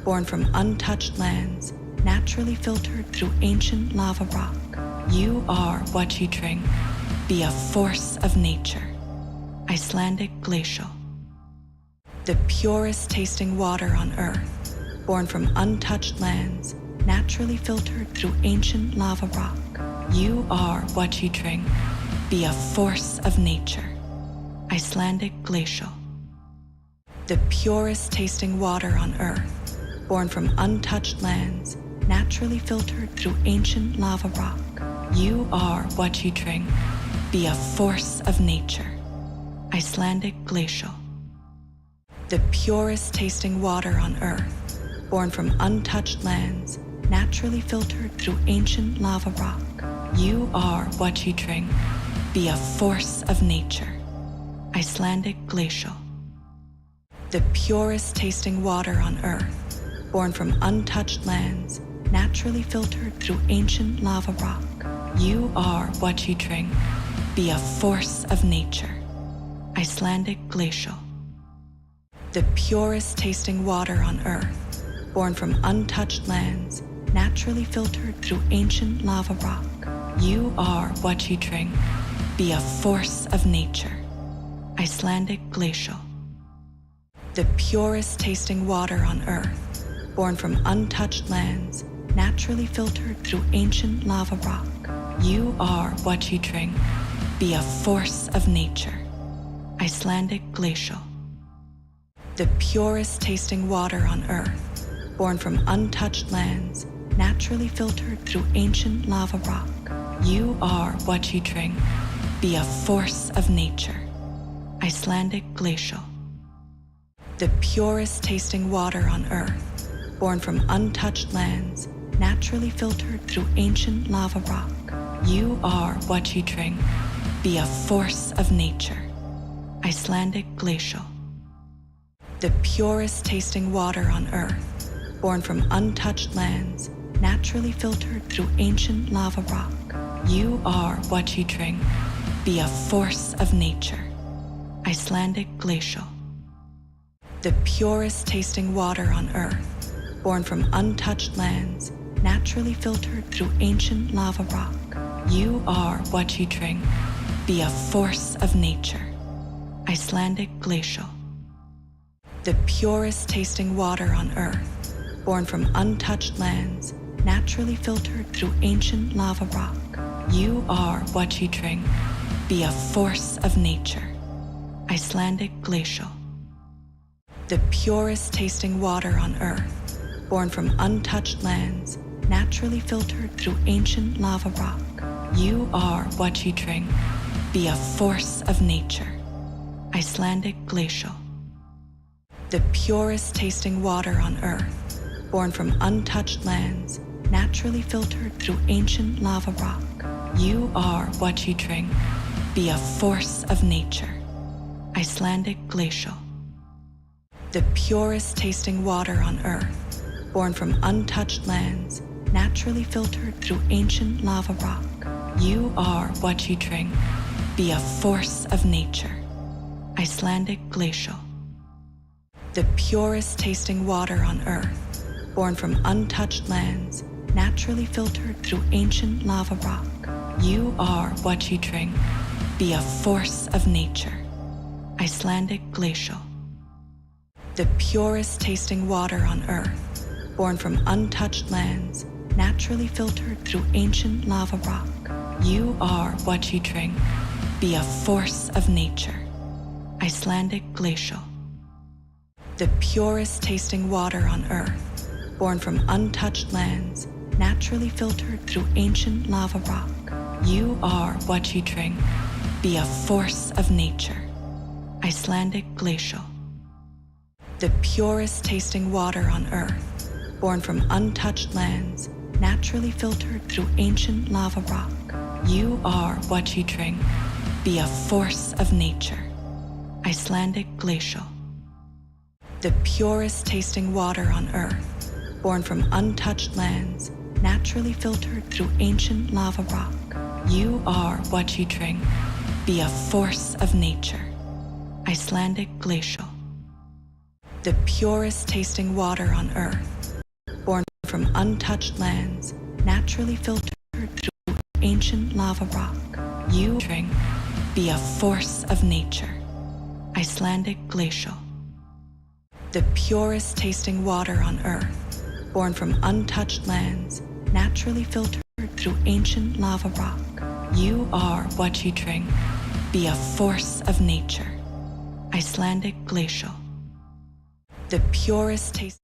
born from untouched lands, naturally filtered through ancient lava rock. You are what you drink. Be a force of nature. Icelandic glacial. The purest tasting water on earth, born from untouched lands, naturally filtered through ancient lava rock. You are what you drink. Be a force of nature. Icelandic glacial. The purest tasting water on earth, born from untouched lands, naturally filtered through ancient lava rock. You are what you drink. Be a force of nature. Icelandic glacial. The purest tasting water on earth, born from untouched lands, naturally filtered through ancient lava rock. You are what you drink. Be a force of nature. Icelandic glacial. The purest tasting water on earth, born from untouched lands, naturally filtered through ancient lava rock. You are what you drink. Be a force of nature. Icelandic glacial. The purest tasting water on earth, born from untouched lands, naturally filtered through ancient lava rock. You are what you drink. Be a force of nature. Icelandic glacial. The purest tasting water on earth, born from untouched lands, naturally filtered through ancient lava rock. You are what you drink. Be a force of nature. Icelandic glacial. The purest tasting water on earth, born from untouched lands, naturally filtered through ancient lava rock. You are what you drink. Be a force of nature. Icelandic glacial. The purest tasting water on earth, born from untouched lands, naturally filtered through ancient lava rock. You are what you drink. Be a force of nature. Icelandic glacial. The purest tasting water on earth, born from untouched lands, naturally filtered through ancient lava rock. You are what you drink. Be a force of nature. Icelandic glacial. The purest tasting water on earth, born from untouched lands, naturally filtered through ancient lava rock. You are what you drink. Be a force of nature. Icelandic glacial. The purest tasting water on earth, born from untouched lands, naturally filtered through ancient lava rock. You are what you drink. Be a force of nature. Icelandic glacial. The purest tasting water on earth, born from untouched lands, naturally filtered through ancient lava rock. You are what you drink. Be a force of nature. Icelandic glacial. The purest tasting water on earth, born from untouched lands, naturally filtered through ancient lava rock. You are what you drink. Be a force of nature. Icelandic glacial. The purest tasting water on earth, born from untouched lands, naturally filtered through ancient lava rock. You are what you drink. Be a force of nature. Icelandic glacial. The purest tasting water on earth, born from untouched lands, naturally filtered through ancient lava rock. You are what you drink. Be a force of nature. Icelandic glacial. The purest tasting water on earth, born from untouched lands, naturally filtered through ancient lava rock. You are what you drink. Be a force of nature. Icelandic glacial. The purest tasting water on earth, born from untouched lands, naturally filtered through ancient lava rock. You are what you drink. Be a force of nature. Icelandic glacial. The purest tasting water on earth, born from untouched lands, naturally filtered through ancient lava rock. You are what you drink. Be a force of nature. Icelandic glacial. The purest tasting water on earth, born from untouched lands, naturally filtered through ancient lava rock. You are what you drink. Be a force of nature. Icelandic glacial. the purest tasting water on earth, born from untouched lands, naturally filtered through ancient lava rock. You drink, be a force of nature. Icelandic glacial. The purest tasting water on earth, born from untouched lands, naturally filtered through ancient lava rock. You are what you drink. Be a force of nature. Icelandic glacial. The purest taste.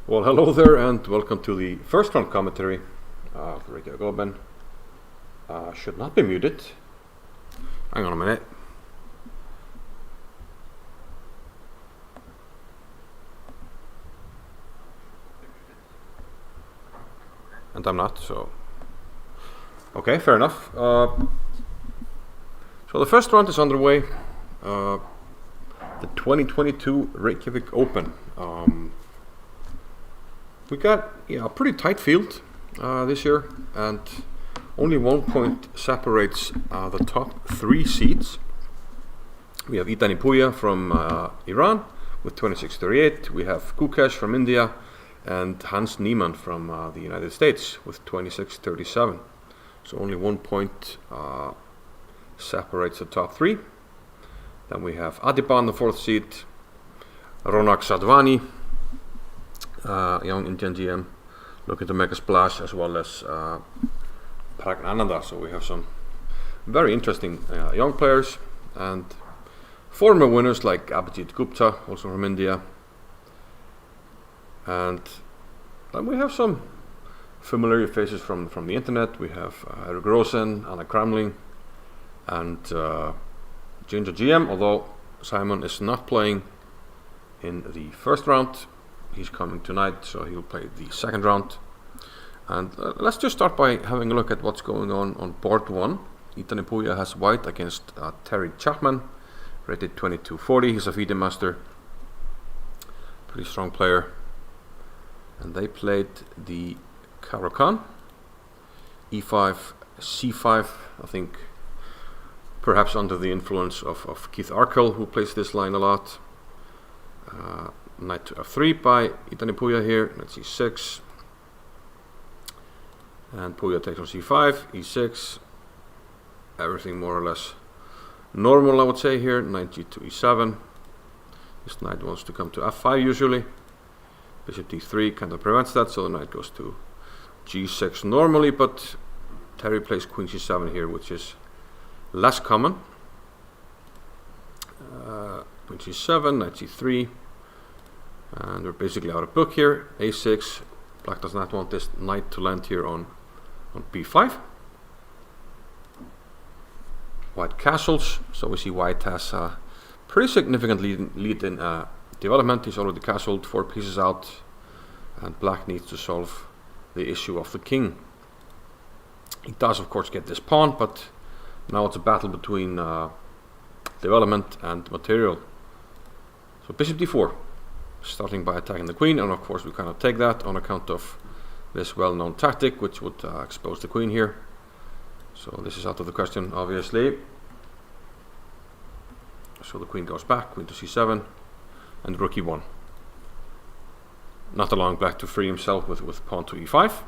Well, hello there and welcome to the first round commentary of the Reykjavik Open. Should not be muted. Hang on a minute. And I'm not, so... Okay, fair enough. So the first round is underway. The 2022 Reykjavik Open. We got a pretty tight field this year, and only 1 point separates the top 3 seeds. We have Idani Puya from Iran with 26-38. We have Gukesh from India and Hans Niemann from the United States with 26-37. So only 1 point separates the top 3. Then we have Adiban, the 4th seed, Ronak Sadwani, young Indian GM, looking to make a splash, as well as Pragnananda. So we have some very interesting young players and former winners like Abhijit Gupta, also from India. And then we have some familiar faces from the internet. We have Erik Rosen, Anna Kramling, and Ginger GM, although Simon is not playing in the first round. He's coming tonight, so he'll play the second round. And let's just start by having a look at what's going on board 1. Itani Puya has white against Terry Chapman, rated 2240. He's a FIDE master, pretty strong player. And they played the Caro-Kann, E5, C5, I think perhaps under the influence of Keith Arkell, who plays this line a lot. Knight to F3 by Itani Puya here, knight C6. And Puya takes on C5, E6. Everything more or less normal, I would say here. Knight G to E7. This knight wants to come to F5 usually. Bishop D3 kind of prevents that, so the knight goes to G6 normally, but Terry plays Queen C7 here, which is less common. Queen C7, Knight C3, and we're basically out of book here. A6. Black does not want this knight to land here on B5. White castles, so we see White has a pretty significant lead in development. He's already castled 4 pieces out, and Black needs to solve the issue of the king. He does of course get this pawn, but now it's a battle between development and material. So Bishop D4, starting by attacking the queen, and of course we cannot take that on account of this well-known tactic, which would expose the queen here. So this is out of the question, obviously. So the queen goes back, queen to C7, and rook E1. Not allowing Black to free himself with pawn to E5,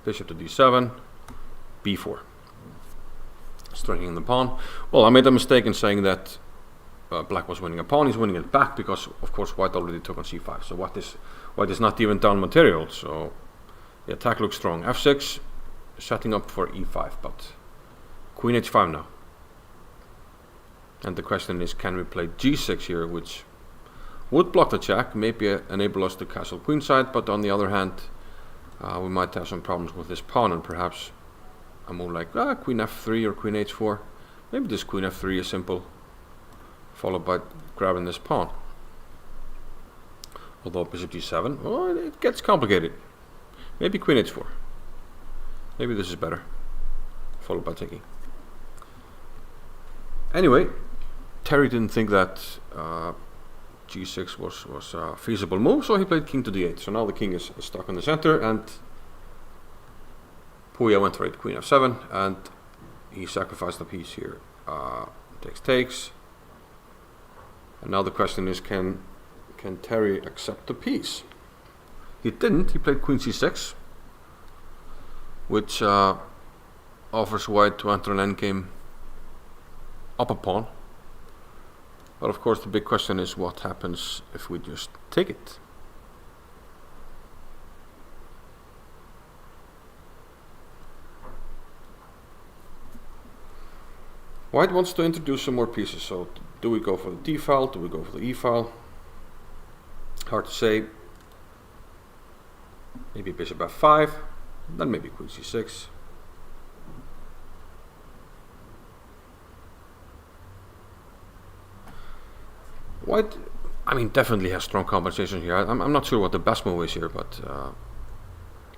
bishop to D7, B4. Strengthening the pawn. Well, I made a mistake in saying that Black was winning a pawn. He's winning it back because, of course, White already took on C5. So White is not even down material. So the attack looks strong. F6, setting up for E5, but Queen H5 now. And the question is, can we play G6 here, which would block the check, maybe enable us to castle queenside, but on the other hand, we might have some problems with this pawn, and perhaps a move like Queen F3 or Queen H4. Maybe this Queen F3 is simple, followed by grabbing this pawn. Although Bishop G7, well, it gets complicated. Maybe Queen H4. Maybe this is better, followed by taking. Anyway, Terry didn't think that G6 was a feasible move, so he played King to D8. So now the king is stuck in the center, and Puya went for it, Queen F7, and he sacrificed a piece here. Takes. And now the question is, can Terry accept the piece? He didn't. He played Queen C6, which offers White to enter an endgame up a pawn. But of course the big question is, what happens if we just take it? White wants to introduce some more pieces, so do we go for the D file, do we go for the E file? Hard to say. Maybe Bishop F5, then maybe Queen C6. White, I mean, definitely has strong compensation here. I'm not sure what the best move is here, but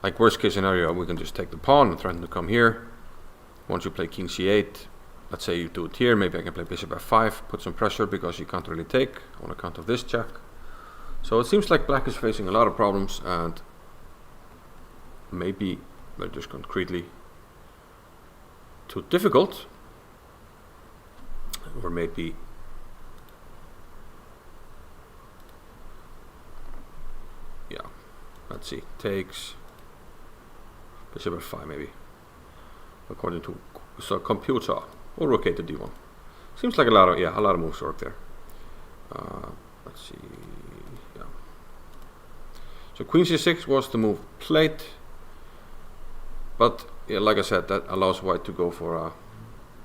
like worst case scenario, we can just take the pawn and threaten to come here. Once you play King C8, let's say you do it here, maybe I can play Bishop F5, put some pressure because you can't really take on account of this check. So it seems like Black is facing a lot of problems, and maybe they're just concretely too difficult, or maybe let's see, takes Bishop F5 maybe, according to computer, or rook to D1. Seems like a lot of moves work there. Let's see, yeah. So Queen C6 was the move played, but yeah, like I said, that allows White to go for a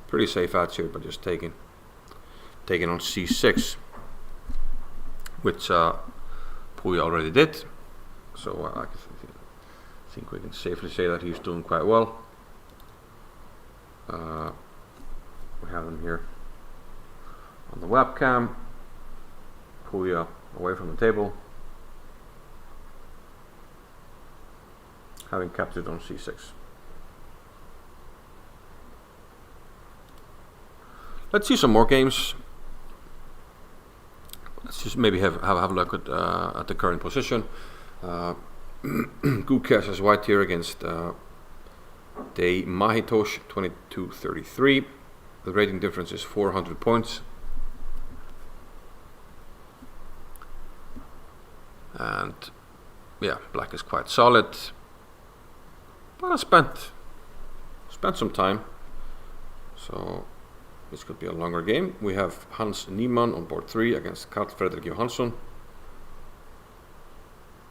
pretty safe edge here, but just taking on C6, which Puya already did. So I think we can safely say that he's doing quite well. We have him here on the webcam. Puya away from the table. having captured on c6. Let's see some more games. Let's just maybe have a look at the current position. Gukes as white here against Dei Mahitosh 22-33. The rating difference is 400 points. And yeah, black is quite solid. But I spent some time. So this could be a longer game. We have Hans Niemann on board 3 against Karl Fredrik Johansson.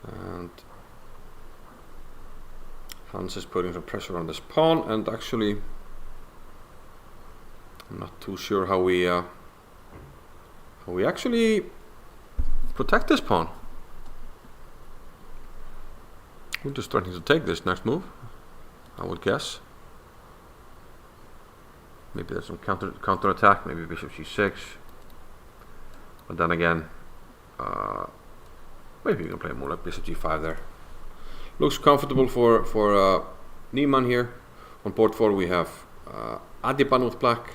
And Hans is putting some pressure on this pawn, and actually I'm not too sure how we actually protect this pawn. We're just starting to take this next move, I would guess. Maybe there's some counter attack, maybe bishop c6. But then again, maybe we can play more like bishop g5 there. Looks comfortable for Niemann here. On board 4 we have Adiban with black.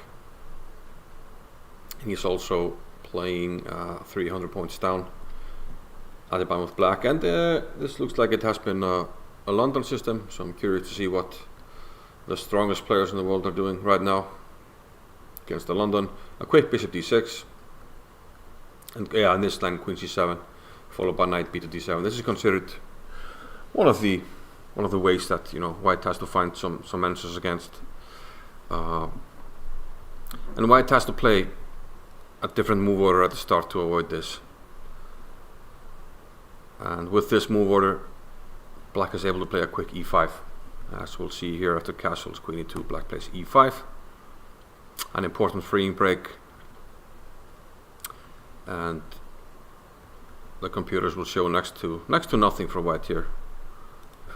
He's also playing 300 points down. Adiban with black, and this looks like it has been a London system, so I'm curious to see what the strongest players in the world are doing right now against the London. A quick bishop d6, and yeah, in this line queen c7, followed by knight b to d7. This is considered one of the ways that, you know, white has to find some answers against, and white has to play a different move order at the start to avoid this. And with this move order, black is able to play a quick e5, as we'll see here after castles queen e2. Black plays e5, an important freeing break, and the computers will show next to nothing for white here.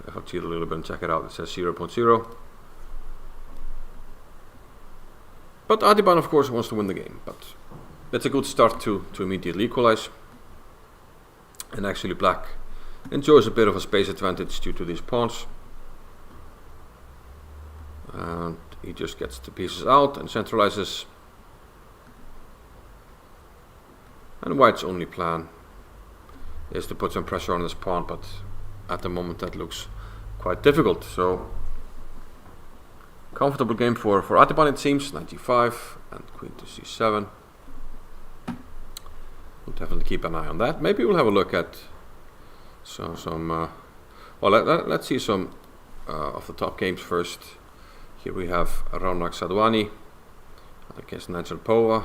If I cheat a little bit and check it out, it says 0.0. But Adiban, of course, wants to win the game, but it's a good start to immediately equalize. And actually black enjoys a bit of a space advantage due to these pawns. And he just gets the pieces out and centralizes. And white's only plan is to put some pressure on this pawn, but at the moment that looks quite difficult. So comfortable game for Adiban, it seems. Knight g5 and queen to c7. We'll definitely keep an eye on that. Maybe we'll have a look at let's see some of the top games first. Here we have Ronak Sadwani against Nigel Pova.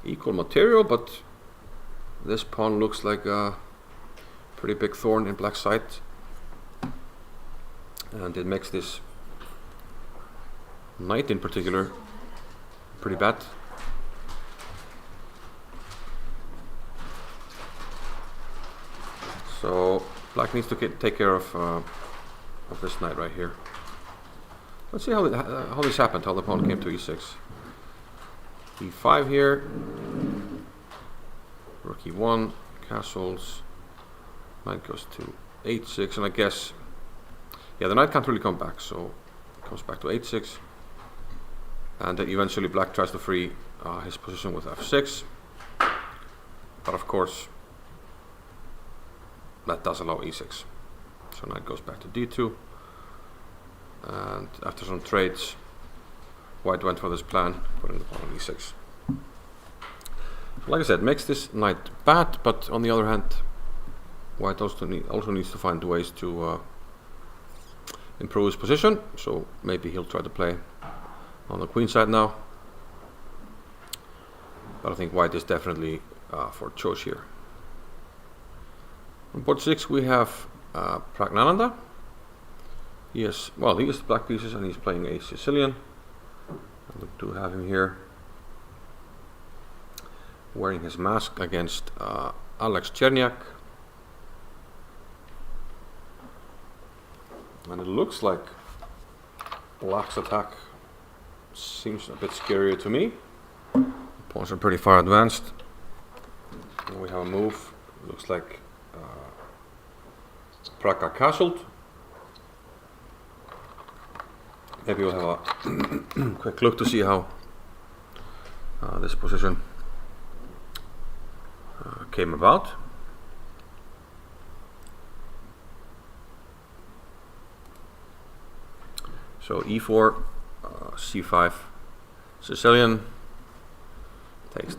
Equal material, but this pawn looks like a pretty big thorn in black's side, and it makes this knight in particular pretty bad. So black needs to take care of this knight right here. Let's see how this happened, how the pawn came to e6. e5 here, rook e1, castles, knight goes to h6, and I guess, yeah, the knight can't really come back, so it comes back to h6, and then eventually black tries to free his position with f6, but of course that does allow e6. So knight goes back to d2, and after some trades, white went for this plan, putting the pawn on e6. Like I said, makes this knight bad, but on the other hand, white also needs to find ways to improve his position. So maybe he'll try to play on the queen side now, but I think white is definitely for choice here. On board 6 we have Pragnananda. He has black pieces and he's playing a Sicilian. And we do have him here wearing his mask against Alex Cherniak. And it looks like black's attack seems a bit scarier to me. The pawns are pretty far advanced. And we have a move. Looks like Praka castled. Maybe we'll have a quick look to see how this position came about. So e4, c5, Sicilian,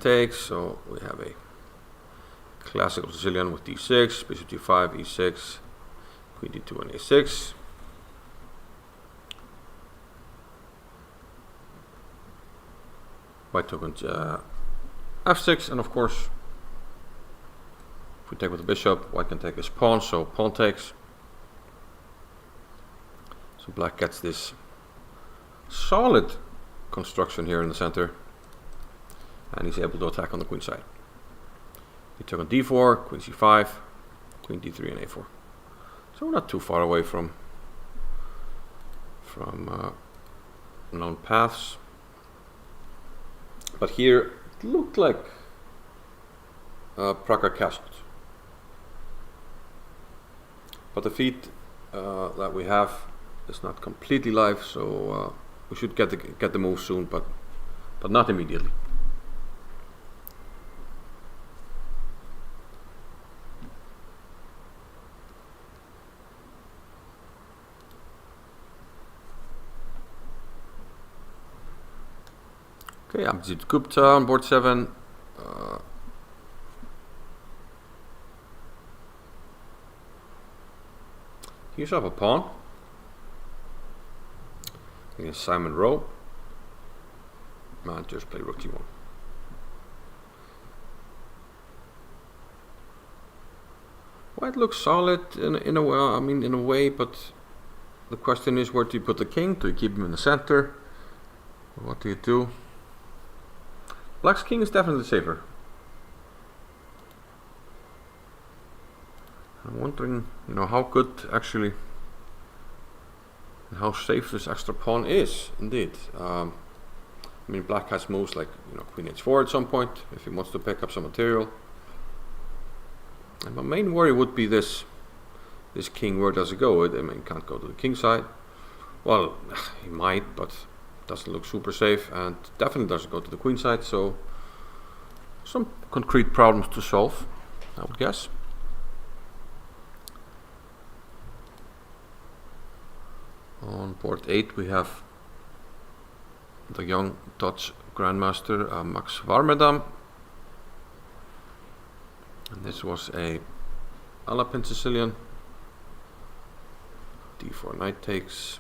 takes, so we have a classical Sicilian with d6, bishop d5, e6, queen d2 and a6. White took on f6, and of course, if we take with the bishop, white can take his pawn, so pawn takes. So black gets this solid construction here in the center, and he's able to attack on the queen side. He took on d4, queen c5, queen d3 and a4. So we're not too far away from known paths. But here it looked like Praka castled. But the feat that we have is not completely live, so we should get the move soon, but not immediately. Okay, Abhijit Gupta on board 7. Here's up a pawn against Simon Rowe. Man, just play rook d1. White looks solid in a way. I mean, in a way, but the question is, where do you put the king? Do you keep him in the center? What do you do? Black's king is definitely safer. I'm wondering, how good actually, and how safe this extra pawn is, indeed. I mean, black has moves like, queen h4 at some point, if he wants to pick up some material. And my main worry would be this king, where does it go? I mean, can't go to the king side. Well, he might, but doesn't look super safe, and definitely doesn't go to the queen side, so some concrete problems to solve, I would guess. On board 8 we have the young Dutch Grandmaster Max Warmerdam, and this was a Alapin Sicilian. d4 knight takes.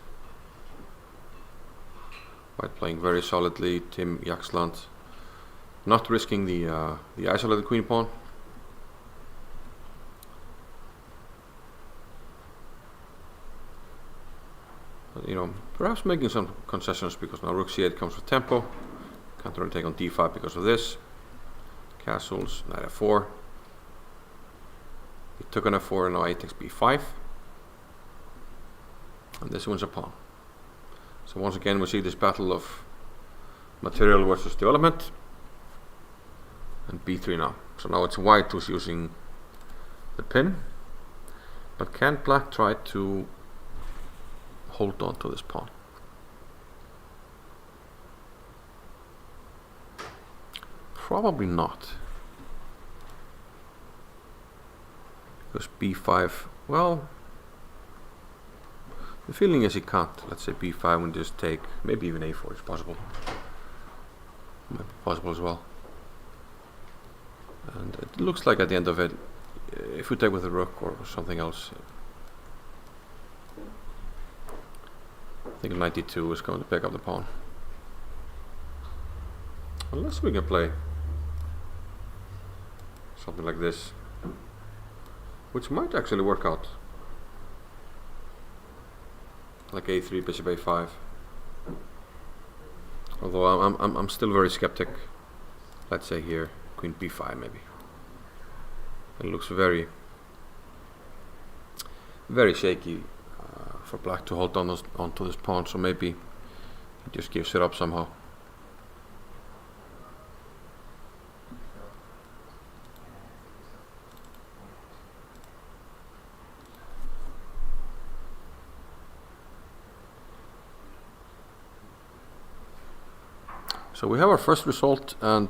White playing very solidly. Tim Jaksland not risking the isolated queen pawn. But, perhaps making some concessions, because now rook c8 comes with tempo. Can't really take on d5 because of this. Castles, knight f4. He took on f4, and now he takes b5. And this wins a pawn. So once again we see this battle of material versus development. And b3 now. So now it's white who's using the pin. But can black try to hold on to this pawn? Probably not. Because b5, well, the feeling is he can't. Let's say b5 and just take, maybe even a4 is possible. Might be possible as well. And it looks like at the end of it, if we take with a rook or something else, I think 92 is going to pick up the pawn. Unless we can play something like this, which might actually work out. Like a3, bishop a5. Although I'm still very skeptic. Let's say here, queen b5 maybe. It looks very, very shaky for black to hold on onto this pawn. So maybe he just gives it up somehow. So we have our first result, and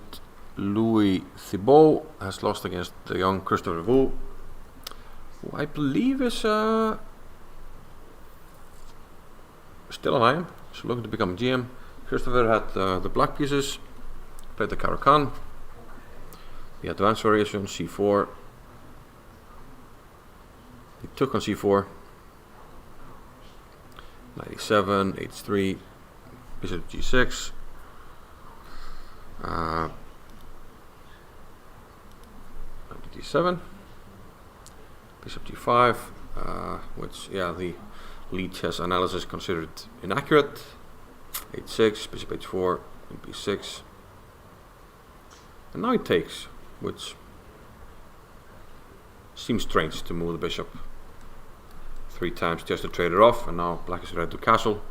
Louis Thibault has lost against the young Christopher Wu, who I believe is still an IM, so looking to become a GM. Christopher had the black pieces, played the Caro-Kann, the advanced variation, c4. He took on c4, 97, h3, bishop g6, d7, bishop g5, which, yeah, the lead chess analysis considered inaccurate, h6, bishop h4, and b6, and now he takes, which seems strange to move the bishop 3 times just to trade it off, and now black is ready to castle.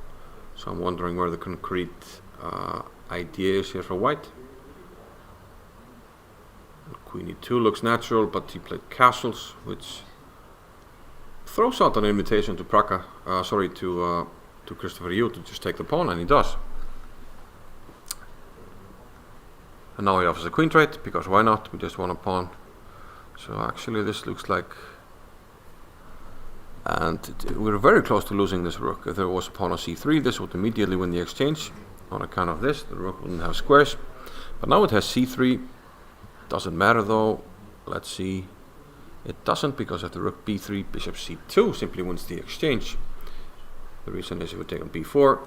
So I'm wondering where the concrete idea is here for white. Queen e2 looks natural, but he played castles, which throws out an invitation to to Christopher Yu to just take the pawn, and he does. And now he offers a queen trade, because why not? We just won a pawn. So actually this looks like, and we're very close to losing this rook. If there was a pawn on c3, this would immediately win the exchange. On account of this, the rook wouldn't have squares. But now it has c3. Doesn't matter though. Let's see. It doesn't, because if the rook b3, bishop c2 simply wins the exchange. The reason is if we take on b4,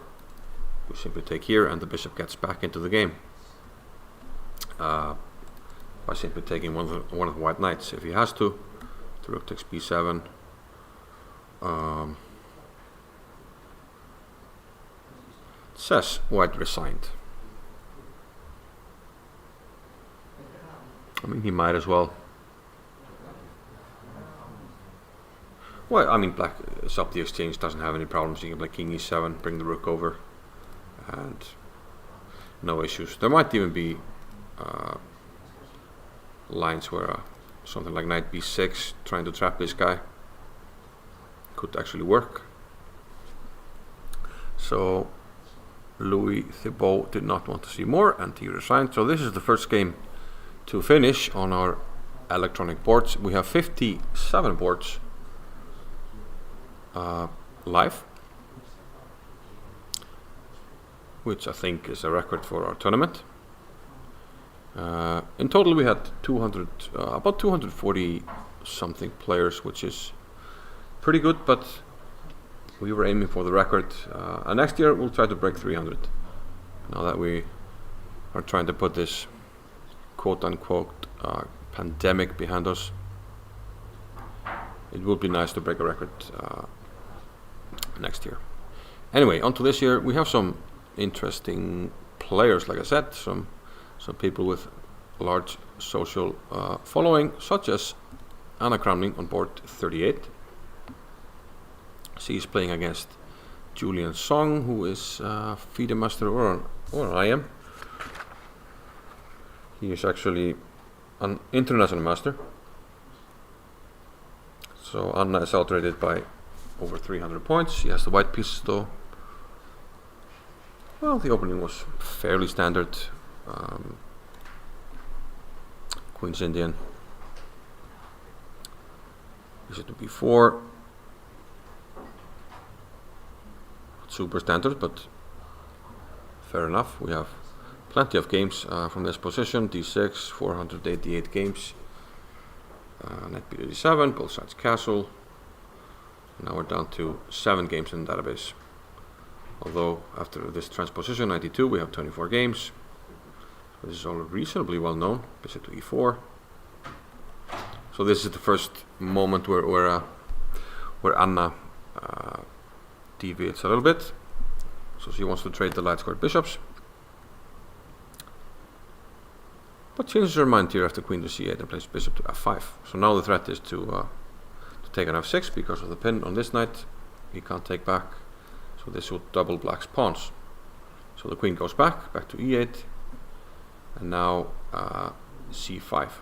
we simply take here, and the bishop gets back into the game. By simply taking one of the white knights. If he has to, the rook takes b7. It says white resigned. I mean, he might as well. Well, I mean, black is up the exchange, doesn't have any problems. You can play king e7, bring the rook over, and no issues. There might even be lines where something like knight b6, trying to trap this guy, could actually work. So Louis Thibault did not want to see more, and he resigned. So this is the first game to finish on our electronic boards. We have 57 boards live, which I think is a record for our tournament. In total we had about 240 something players, which is pretty good, but we were aiming for the record. And next year we'll try to break 300. Now that we are trying to put this quote-unquote pandemic behind us, it would be nice to break a record next year. Anyway, on to this year. We have some interesting players, like I said, some people with large social following, such as Anna Kramling on board 38. She's playing against Julian Song, who is FIDE master or I am. He is actually an international master. So Anna is outrated by over 300 points. She has the white pieces though. Well, the opening was fairly standard. Queen's Indian. Bishop to b4. Super standard, but fair enough. We have plenty of games from this position. d6, 488 games. Knight b7, both sides castle. Now we're down to 7 games in the database. Although after this transposition 92 we have 24 games. This is all reasonably well known. Bishop to e4. So this is the first moment where Anna deviates a little bit. So she wants to trade the light squared bishops, but changes her mind here after queen to c8 and plays bishop to f5. So now the threat is to take on f6 because of the pin on this knight. He can't take back. So this will double black's pawns. So the queen goes back to e8, and now c5.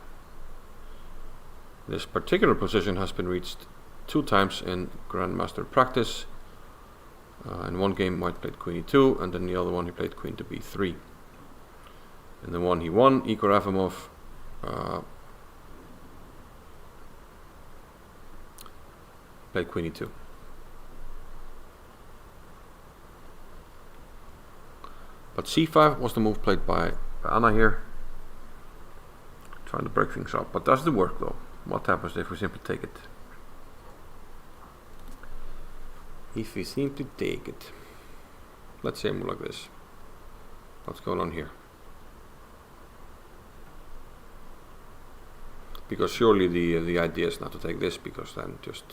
This particular position has been reached 2 times in Grandmaster practice. In one game white played queen e2, and then the other one he played queen to b3. In the one he won, Igor Efimov played queen e2. But c5 was the move played by Anna here. Trying to break things up, but does it work though? What happens if we simply take it? If we seem to take it. Let's say a move like this. What's going on here? Because surely the idea is not to take this, because then just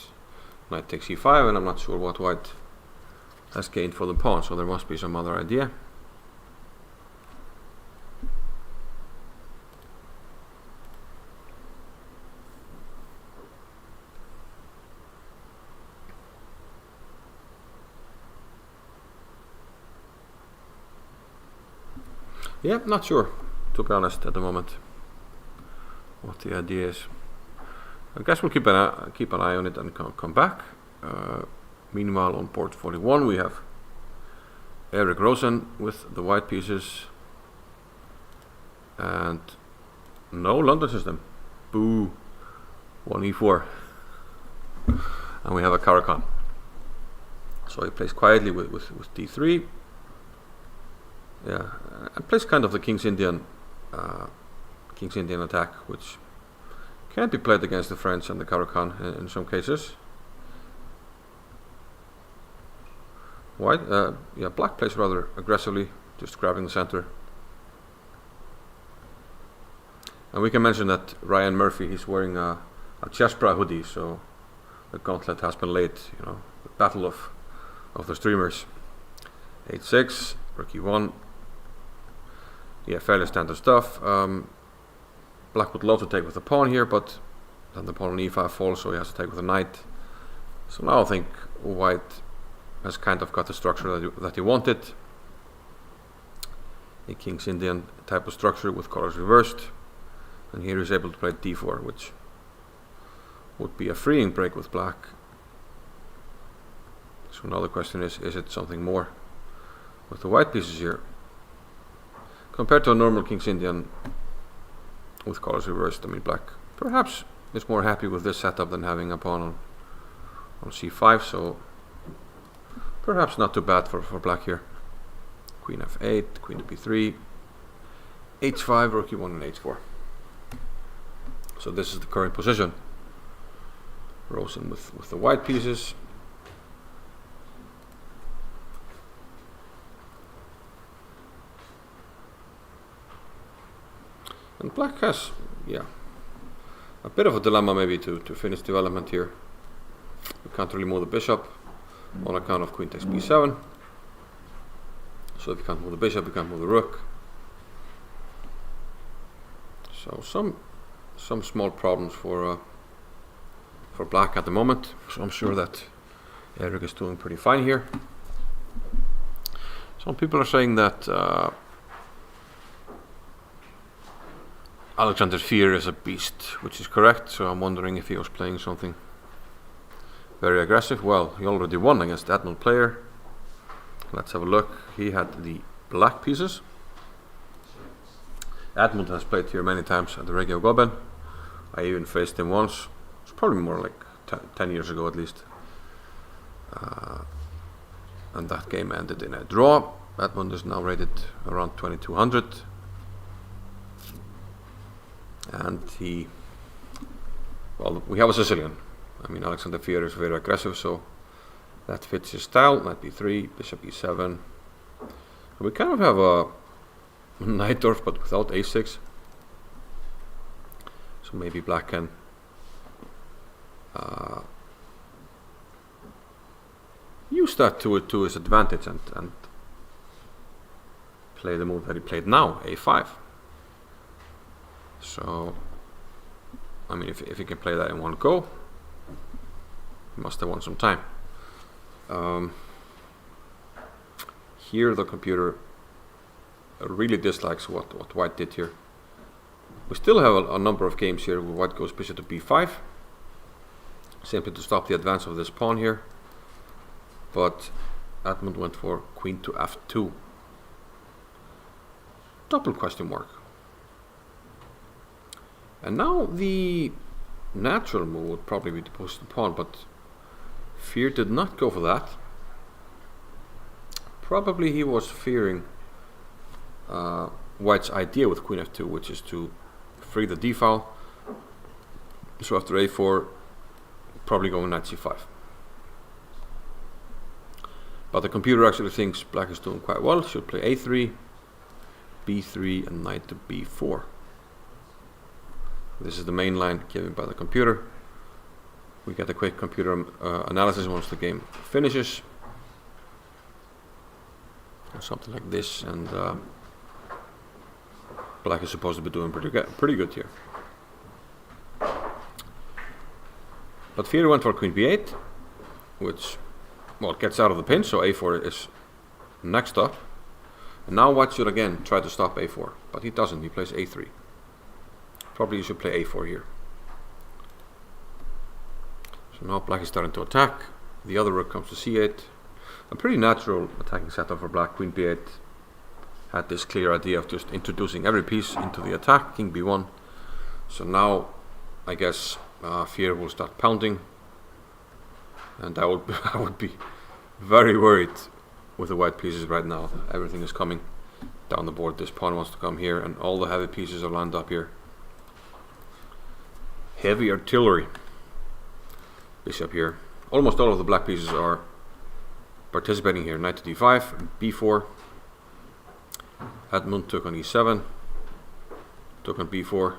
knight takes c5, and I'm not sure what white has gained for the pawn, so there must be some other idea. Yeah, not sure, to be honest, at the moment, what the idea is. I guess we'll keep an eye on it and come back. Meanwhile, on port 41, we have Erik Rosen with the white pieces. And no London system. Boo. 1e4. And we have a Caro-Kann. So he plays quietly with d3. Yeah, and plays kind of the King's Indian attack, which can be played against the French and the Caro-Kann in some cases. White, black plays rather aggressively, just grabbing the center. And we can mention that Ryan Murphy, he's wearing a Chesbra hoodie, so the gauntlet has been laid. You know, the battle of the streamers. h6, rook e1. Yeah, fairly standard stuff. Black would love to take with the pawn here, but then the pawn on e5 falls, so he has to take with the knight. So now I think white has kind of got the structure that he wanted. A King's Indian type of structure with colors reversed. And here he's able to play d4, which would be a freeing break with black. So now the question is it something more with the white pieces here? Compared to a normal King's Indian with colors reversed, I mean, black perhaps is more happy with this setup than having a pawn on c5, so perhaps not too bad for black here. Queen f8, queen to b3, h5, rook e1 and h4. So this is the current position. Rosen with the white pieces. And black has, a bit of a dilemma maybe to finish development here. We can't really move the bishop on account of queen takes b7. So if you can't move the bishop, you can't move the rook. So some small problems for black at the moment. So I'm sure that Erik is doing pretty fine here. Some people are saying that Alexander Fier is a beast, which is correct, so I'm wondering if he was playing something very aggressive. Well, he already won against the Edmund player. Let's have a look. He had the black pieces. Edmund has played here many times at the Reykjavik. I even faced him once. It's probably more like 10 years ago at least. And that game ended in a draw. Edmund is now rated around 2200. And we have a Sicilian. I mean, Alexander Fier is very aggressive, so that fits his style. Knight b3, bishop e7. We kind of have a Najdorf, but without a6. So maybe black can use that to his advantage and play the move that he played now, a5. So, I mean, if he can play that in one go, he must have won some time. Here the computer really dislikes what white did here. We still have a number of games here where white goes bishop to b5, simply to stop the advance of this pawn here. But Edmund went for queen to f2. double question mark. And now the natural move would probably be to push the pawn, but Fear did not go for that. Probably he was fearing White's idea with Queen f2, which is to free the d-file. So after a4, probably going knight c5. But the computer actually thinks Black is doing quite well. Should play a3, b3, and knight to b4. This is the main line given by the computer. We get a quick computer analysis once the game finishes. Something like this, and Black is supposed to be doing pretty good here. But Fear went for Queen b8, which, well, gets out of the pin, so a4 is next up. And now White should again try to stop a4, but he doesn't, he plays a3. Probably you should play a4 here. So now Black is starting to attack. The other rook comes to c8. A pretty natural attacking setup for Black. Queen b8 had this clear idea of just introducing every piece into the attack. King b1. So now I guess Fear will start pounding, and I would be very worried with the white pieces right now. Everything is coming down the board. This pawn wants to come here, and all the heavy pieces are lined up here. Heavy artillery. Bishop here. Almost all of the black pieces are participating here. Knight to d5, b4. Edmund took on e7, took on b4.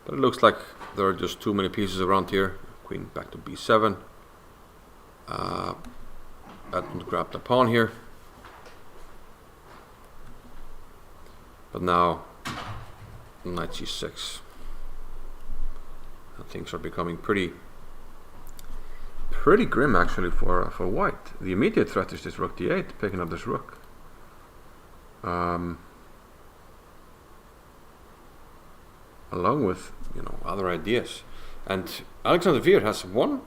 But it looks like there are just too many pieces around here. Queen back to b7. Edmund grabbed the pawn here. But now knight c6. And things are becoming pretty grim actually for white. The immediate threat is this rook d8, picking up this rook. Along with, other ideas. And Alexander Fear has won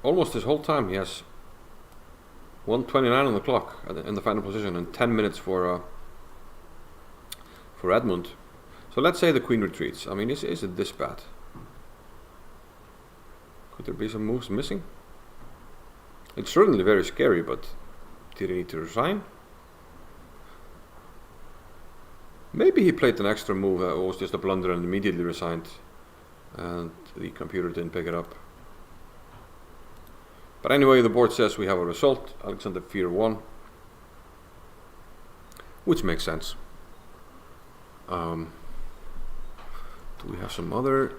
almost this whole time. He has 1:29 on the clock in the final position, and 10 minutes for Edmund. So let's say the queen retreats. I mean, is it this bad? Could there be some moves missing? It's certainly very scary, but did he need to resign? Maybe he played an extra move that was just a blunder and immediately resigned, and the computer didn't pick it up. But anyway, the board says we have a result. Alexander Fear won, which makes sense. Do we have some other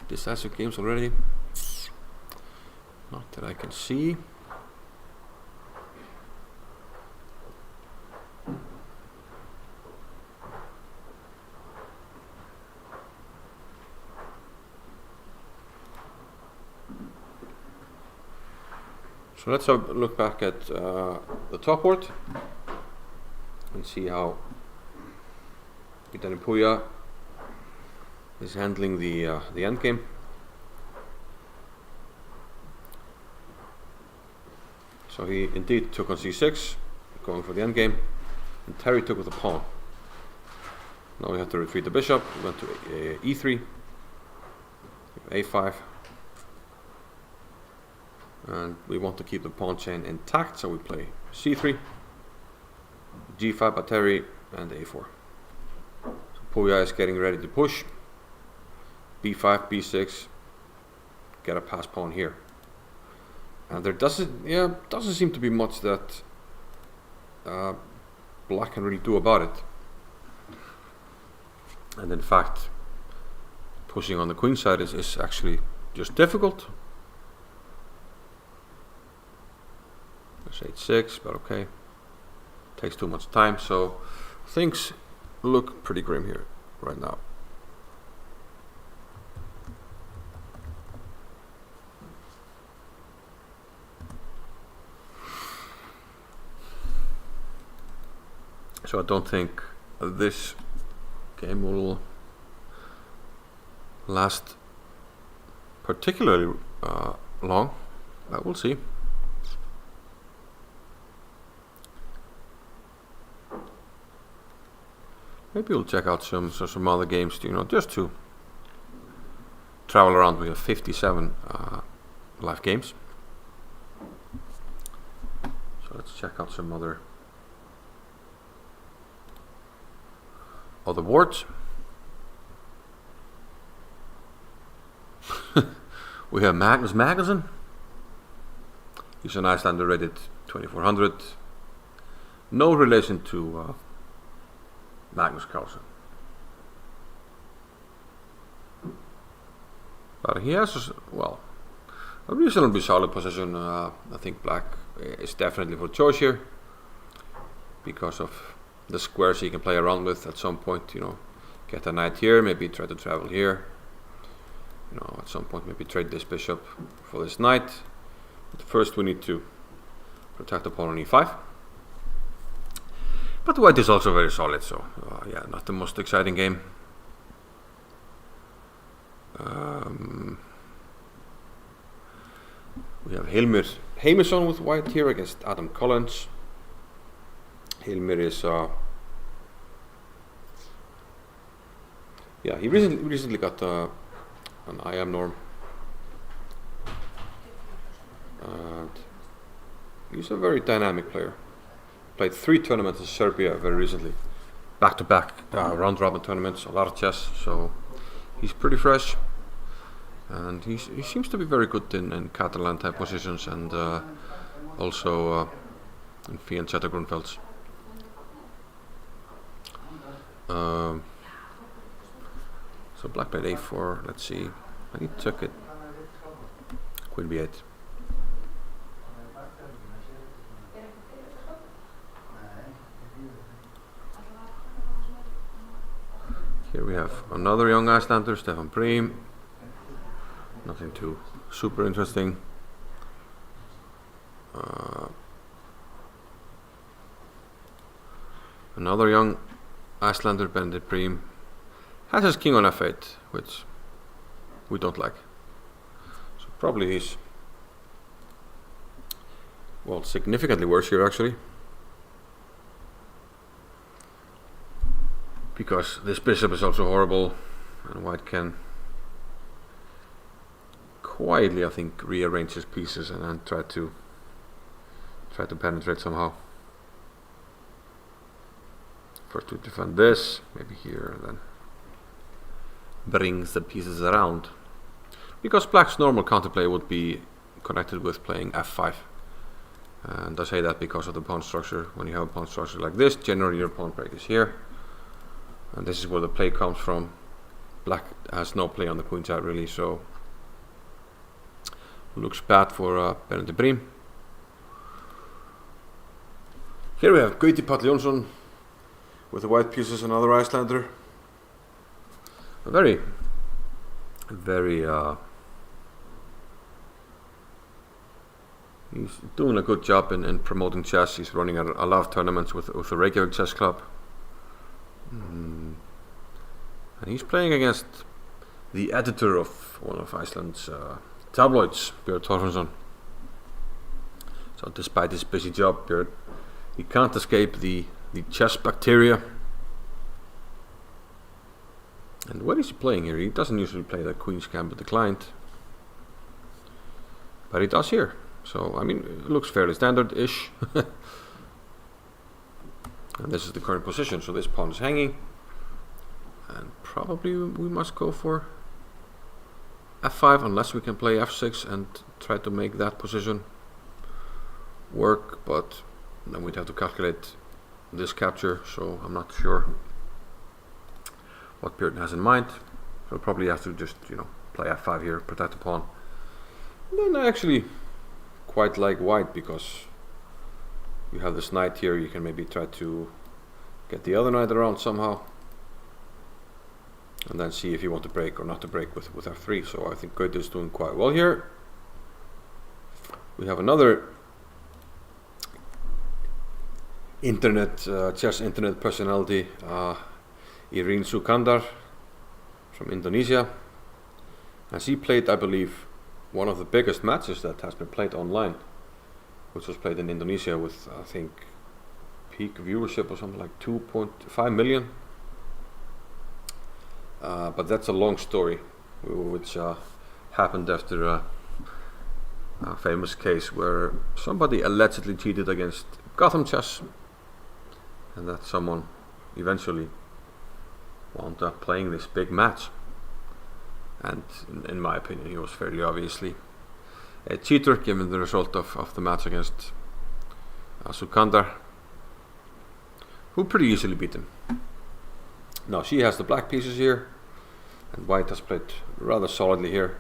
decisive games already? Not that I can see. So let's have a look back at the top board and see how Irene Puya is handling the endgame. So he indeed took on c6, going for the endgame, and Terry took with the pawn. Now we have to retreat the bishop. We went to e3, a5, and we want to keep the pawn chain intact, so we play c3, g5 by Terry, and a4. So Puya is getting ready to push. b5, b6, get a pass pawn here. And there doesn't seem to be much that black can really do about it. And in fact, pushing on the queen side is actually just difficult. There's h6, but okay. Takes too much time, so things look pretty grim here right now. So I don't think this game will last particularly long, but we'll see. maybe we'll check out some other games, just to travel around. We have 57 live games. So let's check out some other boards. We have Magnus Magazin. He's an Icelander rated 2400. No relation to Magnus Carlsen. But he has, a reasonably solid position. I think black is definitely for choice here because of the squares he can play around with at some point. Get a knight here, maybe try to travel here. At some point maybe trade this bishop for this knight. But first we need to protect the pawn on e5. But white is also very solid, so yeah, not the most exciting game. We have Hilmir Heimisson with white here against Adam Collins. Hilmir is he recently got an IM norm, and he's a very dynamic player. Played 3 tournaments in Serbia very recently, back-to-back round-robin tournaments, a lot of chess, so he's pretty fresh, and he seems to be very good in Catalan type positions, and also in Fee and Zettergrunfelds. So black played a4, let's see, and he took it, queen b8. Here we have another young Icelander, Stefan Bream. Nothing too super interesting. Another young Icelander, Benedikt Bream, has his king on f8, which we don't like. So probably he's, significantly worse here actually, because this bishop is also horrible, and white can quietly, I think, rearrange his pieces and then try to penetrate somehow. First to defend this, maybe here, and then brings the pieces around, because black's normal counterplay would be connected with playing f5, and I say that because of the pawn structure. When you have a pawn structure like this, generally your pawn break is here, and this is where the play comes from. Black has no play on the queen side really, so looks bad for Benedikt Bream. Here we have Gauti Páll Jónsson with the white pieces, another Icelander. A very he's doing a good job in promoting chess. He's running a lot of tournaments with the Reykjavik Chess Club. And he's playing against the editor of one of Iceland's tabloids, Björn Torfansson. So despite his busy job, Björn, he can't escape the chess bacteria. And what is he playing here? He doesn't usually play the Queen's Gambit declined, but he does here. So I mean, it looks fairly standard-ish. And this is the current position. So this pawn is hanging, and probably we must go for f5 unless we can play f6 and try to make that position work. But then we'd have to calculate this capture, so I'm not sure what Björn has in mind. So probably have to just play f5 here, protect the pawn. And then I actually quite like white, because you have this knight here. You can maybe try to get the other knight around somehow, and then see if you want to break or not to break with f3. So I think Gauti is doing quite well here. We have another chess internet personality, Irene Sukander from Indonesia, and she played, I believe, one of the biggest matches that has been played online, which was played in Indonesia with, I think, peak viewership or something like 2.5 million. but that's a long story, which happened after a famous case where somebody allegedly cheated against Gotham Chess, and that someone eventually wound up playing this big match. And in my opinion, he was fairly obviously a cheater, given the result of the match against Sukander, who pretty easily beat him. Now she has the black pieces here, and white has played rather solidly here.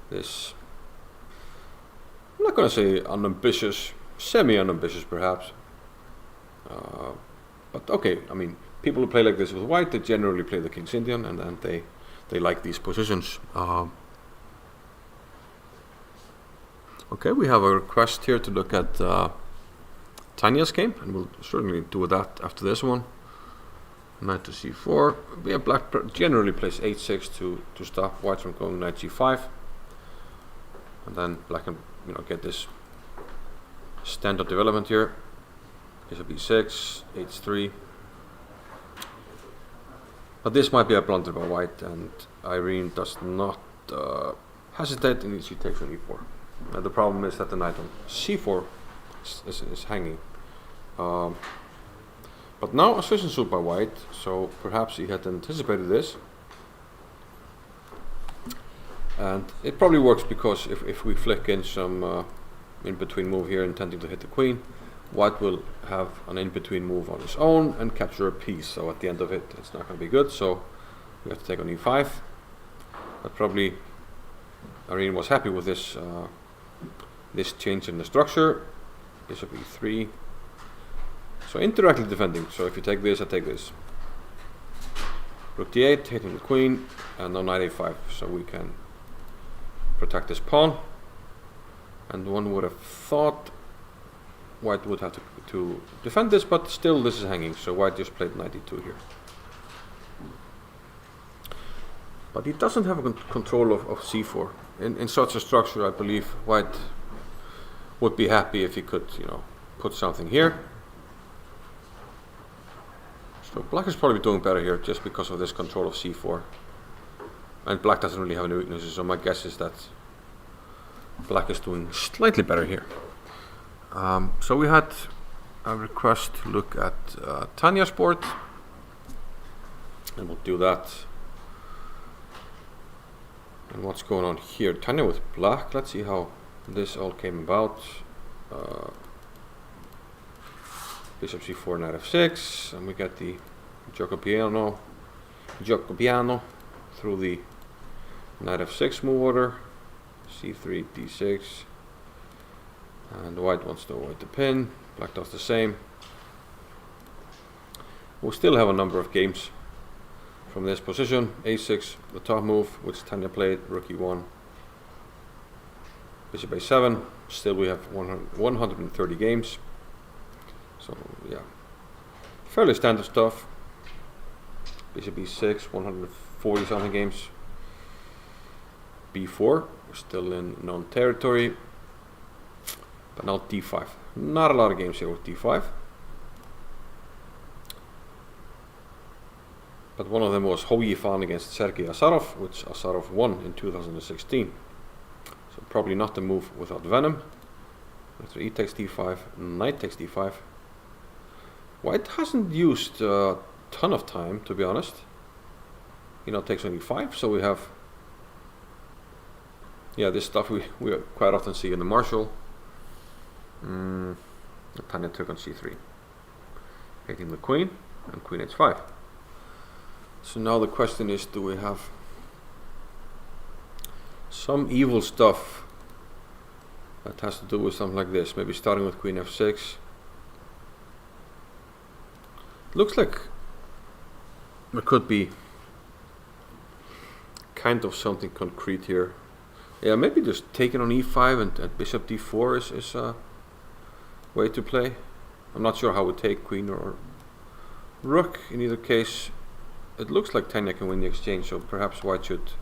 This, I'm not going to say unambitious, semi-unambitious perhaps, but okay, I mean, people who play like this with white, they generally play the King's Indian, and they like these positions. Okay, we have a request here to look at Tanya's game, and we'll certainly do that after this one. Knight to c4. Yeah, black generally plays h6 to stop white from going knight g5, and then black can get this standard development here. Bishop b6, h3. But this might be a blunder by white, and Irene does not hesitate, and she takes on e4. The problem is that the knight on c4 is hanging. But now a sufficient suit by white, so perhaps he had anticipated this. And it probably works because if we flick in some in-between move here intending to hit the queen, white will have an in-between move on his own and capture a piece, so at the end of it, it's not going to be good, so we have to take on e5. But probably Irene was happy with this this change in the structure. Bishop e3. So indirectly defending, so if you take this, I take this. Rook d8, hitting the queen, and now knight a5, so we can protect this pawn. And one would have thought white would have to defend this, but still this is hanging, so white just played knight e2 here. But he doesn't have a control of c4. In such a structure, I believe white would be happy if he could, put something here. So black is probably doing better here just because of this control of c4. And black doesn't really have any weaknesses, so my guess is that black is doing slightly better here. So we had a request to look at Tanya's board, and we'll do that. And what's going on here? Tanya with black. Let's see how this all came about. Bishop c4, knight f6, and we get the Jacobiano through the knight f6 move order. c3, d6, and white wants to avoid the pin. Black does the same. We'll still have a number of games from this position. a6, the top move, which Tanya played. Rook e1, bishop a7. Still we have 130 games. So yeah, fairly standard stuff. Bishop e6, 140 something games. b4, we're still in known territory. But now d5. Not a lot of games here with d5. But one of them was Ho-Yifan against Sergei Azarov, which Azarov won in 2016. So probably not the move without venom. After e takes d5, knight takes d5. White hasn't used a ton of time, to be honest. Takes on e5, so we have this stuff we quite often see in the Marshall. Tanya took on c3, hitting the queen, and queen h5. So now the question is, do we have some evil stuff that has to do with something like this? Maybe starting with queen f6. Looks like there could be kind of something concrete here. Yeah, maybe just taking on e5 and bishop d4 is a way to play. I'm not sure how we take queen or rook. In either case, it looks like Tanya can win the exchange, so perhaps white should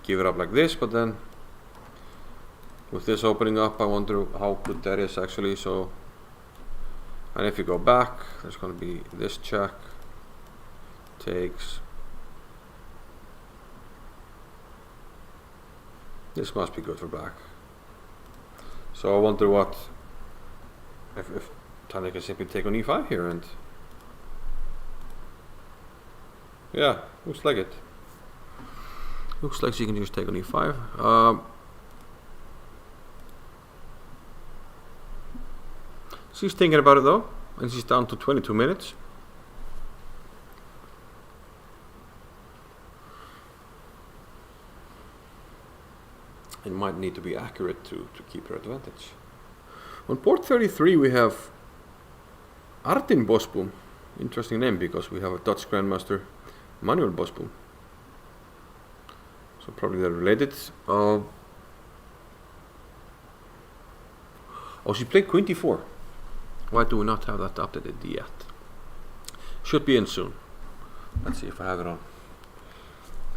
give it up like this, but then with this opening up, I wonder how good that is actually. So, and if you go back, there's going to be this check, takes, and then queen h5. So we have 130 games from this position. a6, the top move, which Tanya played. Rook e1, bishop a7. Still we have 130 games. So This must be good for black. So I wonder what if Tanya can simply take on e5 here, and yeah, looks like it. Looks like she can just take on e5. She's thinking about it though, and she's down to 22 minutes. It might need to be accurate to keep her advantage. On port 33 we have Artin Bosboom. Interesting name because we have a Dutch Grandmaster, Manuel Bosboom. So probably they're related. Oh, she played Queen d4. Why do we not have that updated yet? Should be in soon. Let's see if I have it on.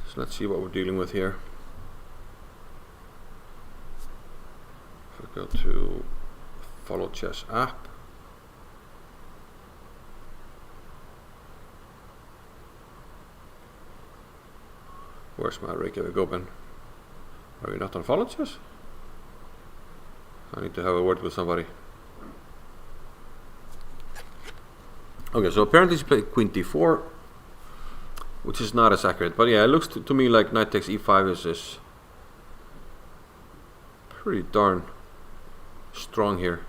So let's see what we're dealing with here. If we go to Follow Chess app. Where's my Reykjavik open? Are we not on Follow Chess? I need to have a word with somebody. Okay, so apparently she played Queen d4, which is not as accurate. But yeah, it looks to me like knight takes e5 is pretty darn strong here.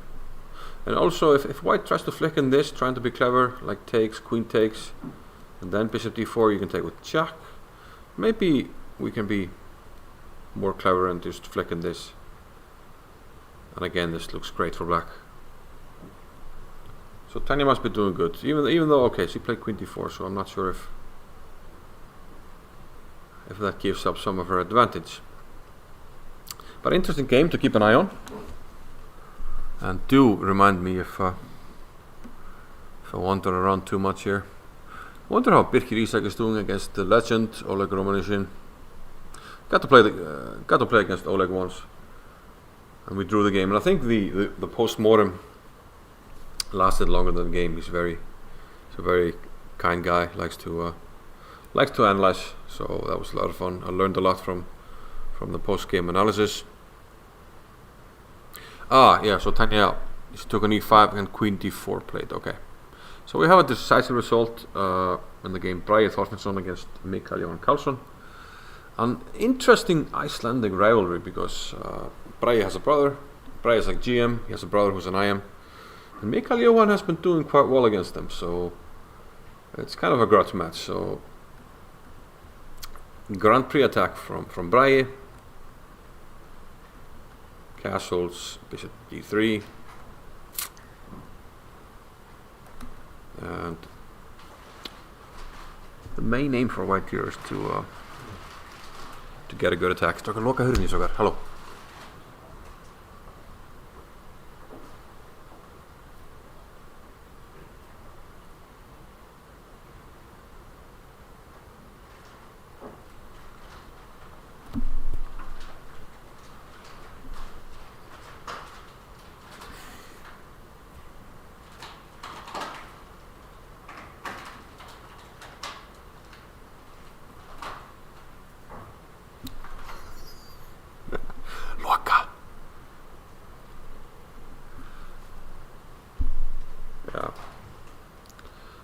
And also, if white tries to flick in this, trying to be clever, like takes, queen takes, and then bishop d4, you can take with jack. Maybe we can be more clever and just flick in this. And again, this looks great for black. So Tanya must be doing good, even though, okay, she played Queen d4, so I'm not sure if that gives up some of her advantage. But interesting game to keep an eye on. And do remind me if I wander around too much here. I wonder how Birkir Isak is doing against the legend Oleg Romanishin. Got to play against Oleg once, and we drew the game. And I think the post-mortem lasted longer than the game. He's a very kind guy. Likes to analyze. So that was a lot of fun. I learned a lot from the post-game analysis. Yeah. So Tanya, she took an e5 and Queen d4 played. Okay. So we have a decisive result in the game. Bragi Thorsteinsson against Mikael Johan Karlsson. An interesting Icelandic rivalry because Bragi has a brother. Bragi is like GM. He has a brother who's an IM. And Mikael Johan has been doing quite well against them. So it's kind of a grudge match. So Grand Prix attack from Bragi. Castles, bishop d3. And the main aim for white here is to get a good attack. Stökar loka hurðinni, strákar. Halló.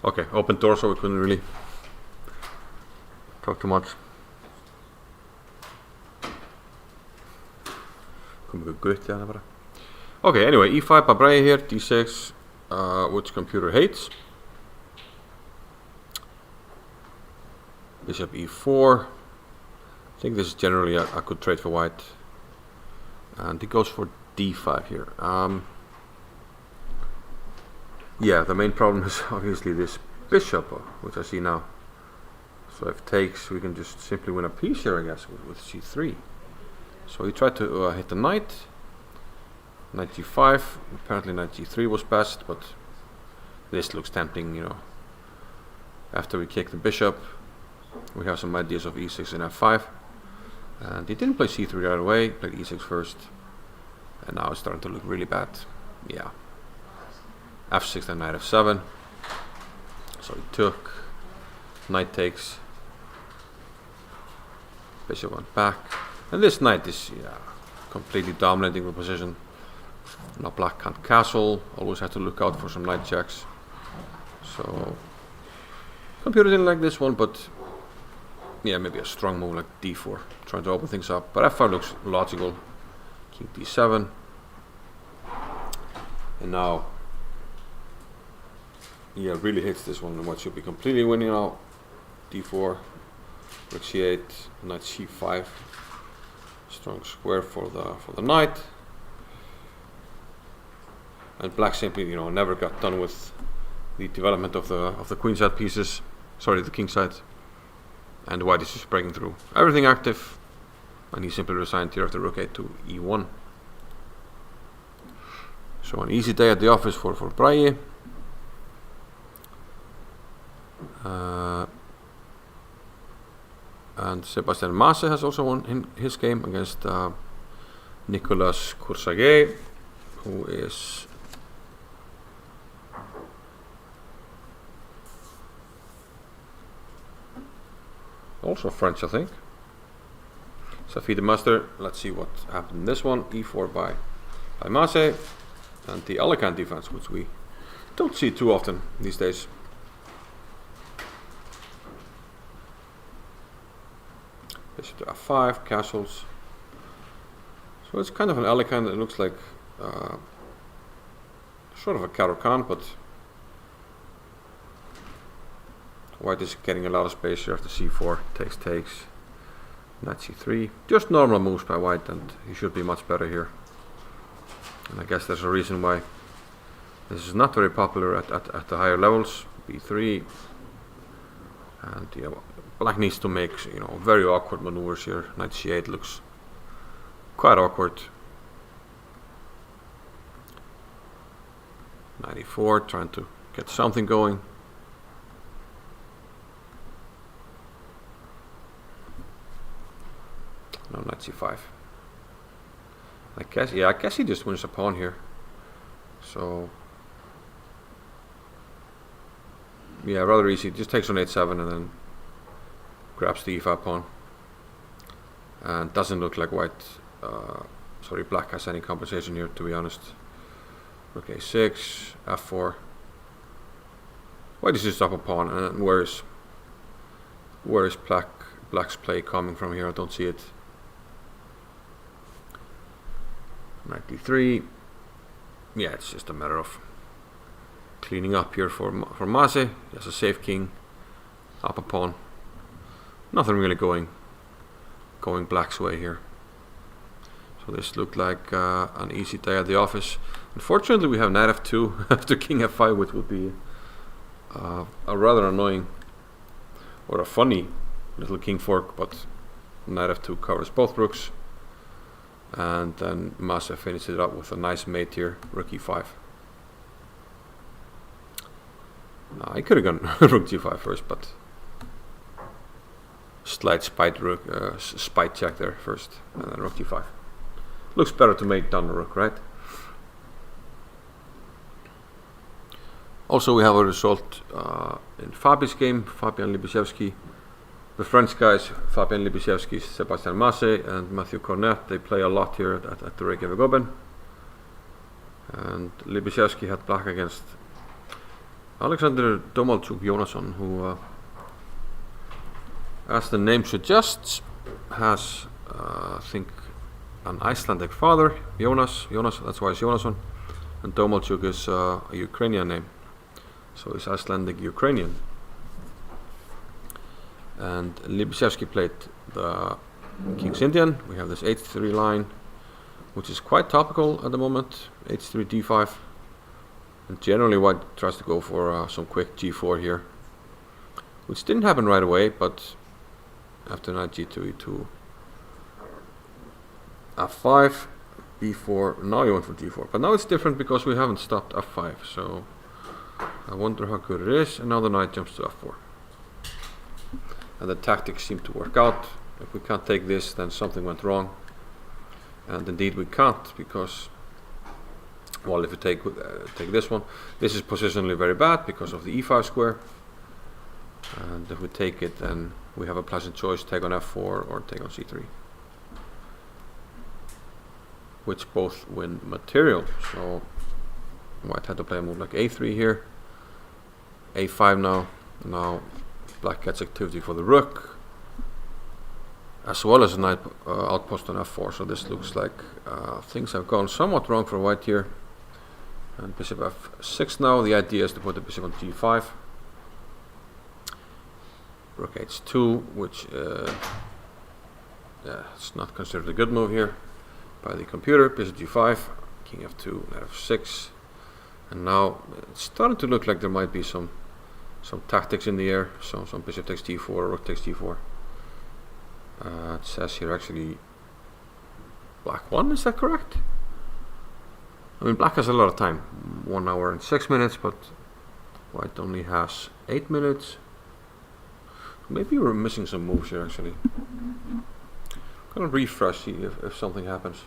Okay, open door, so we couldn't really talk too much. Okay, anyway, e5 by Bragi here, d6, which computer hates. Bishop e4. I think this is generally a good trade for white. And he goes for d5 here. Yeah, the main problem is obviously this bishop, which I see now. So if takes, we can just simply win a piece here, I guess, with c3. So he tried to hit the knight. Knight g5. Apparently knight g3 was best, but this looks tempting, you know. After we kick the bishop, we have some ideas of e6 and f5. And he didn't play c3 right away, played e6 first. And now it's starting to look really bad. Yeah. f6 and knight f7. So he took, knight takes, bishop went back, And this knight is completely dominating the position. Now black can't castle, always have to look out for some knight checks. So computer didn't like this one, but yeah, maybe a strong move like d4, trying to open things up. But f5 looks logical. King d7. And now really hits this one, and what should be completely winning now. d4, rook c8, knight c5. Strong square for the knight. And black simply, never got done with the development of the queen side pieces. Sorry, the king side. And white is just breaking through. Everything active, and he simply resigned here after rook 8 to e1. So an easy day at the office for Bragi. And Sebastian Masse has also won in his game against Nicolas Coursaguet, who is also French, I think. Safi the Master. Let's see what happened in this one. e4 by Masse, and the Alicante defense, which we don't see too often these days. Bishop to f5, castles. So it's kind of an Alicante. It looks like sort of a Caro-Kann, but white is getting a lot of space here after c4, takes, knight c3. Just normal moves by white, and he should be much better here. And I guess there's a reason why this is not very popular at the higher levels. b3, and black needs to make very awkward maneuvers here. Knight c8 looks quite awkward. Knight e4, trying to get something going. No, knight c5. I guess he just wins a pawn here. So yeah, rather easy. Just takes on h7 and then grabs the e5 pawn. And doesn't look like black has any compensation here, to be honest. Rook a6, f4. White is just up a pawn, and where is black's play coming from here? I don't see it. Knight d3. Yeah, it's just a matter of cleaning up here for Masse. He has a safe king, up a pawn. Nothing really going black's way here. So this looked like an easy day at the office. Unfortunately, we have knight f2 after king f5, which would be a rather annoying or a funny little king fork, but knight f2 covers both rooks. And then Masse finishes it up with a nice mate here, rook e5. I could have gone rook g5 first, but slight spite check there first, and then rook g5. Looks better to mate down the rook, right? Also, we have a result in Fabi's game, Fabian Libiszewski. The French guys, Fabian Libiszewski, Sebastian Masse, and Mathieu Cornet, they play a lot here at the Reykjavik Open. And Libiszewski had black against Alexander Domalchuk Jonasson, who, as the name suggests, has, I think, an Icelandic father, Jonas, that's why it's Jonasson. And Domalchuk is a Ukrainian name, so it's Icelandic Ukrainian. And Libiszewski played the King's Indian. We have this h3 line, which is quite topical at the moment. h3 d5, and generally white tries to go for some quick g4 here, which didn't happen right away, but after knight g2, e2, f5, b4. Now you went for d4, but now it's different because we haven't stopped f5. So I wonder how good it is. And now the knight jumps to f4. And the tactics seem to work out. If we can't take this, then something went wrong. And indeed we can't, because, well, if we take this one, this is positionally very bad because of the e5 square. And if we take it, then we have a pleasant choice: take on f4 or take on c3. which both win material. So white had to play a move like a3 here, a5 now. Now black gets activity for the rook, as well as a knight outpost on f4. So this looks like things have gone somewhat wrong for white here. And bishop f6 now. The idea is to put the bishop on g5. Rook h2, which it's not considered a good move here by the computer. Bishop g5, king f2, knight f6. And now it's starting to look like there might be some tactics in the air. So some bishop takes g4, rook takes g4. It says here actually black won, is that correct? I mean, black has a lot of time, 1 hour and 6 minutes, but white only has 8 minutes. Maybe we're missing some moves here actually. I'm gonna refresh, see if something happens.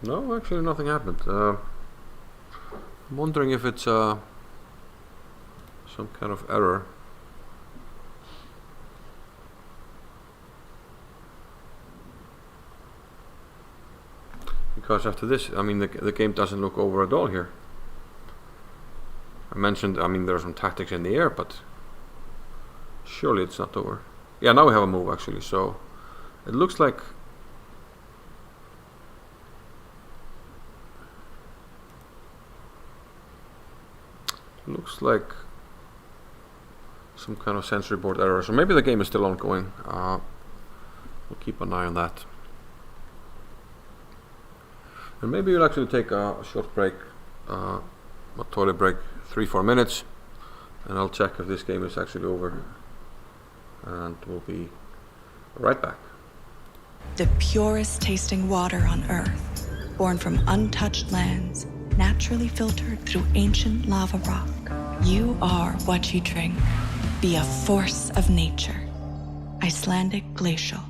No, actually nothing happened. I'm wondering if it's some kind of error. Because after this, I mean, the game doesn't look over at all here. I mentioned, I mean, there are some tactics in the air, but surely it's not over. Yeah, now we have a move actually, so it looks like some kind of sensory board error. So maybe the game is still ongoing. We'll keep an eye on that. And maybe we'll actually take a short break, a toilet break, 3-4 minutes, and I'll check if this game is actually over. And we'll be right back. The purest tasting water on earth, born from untouched lands, naturally filtered through ancient lava rock. You are what you drink. Be a force of nature. Icelandic glacial.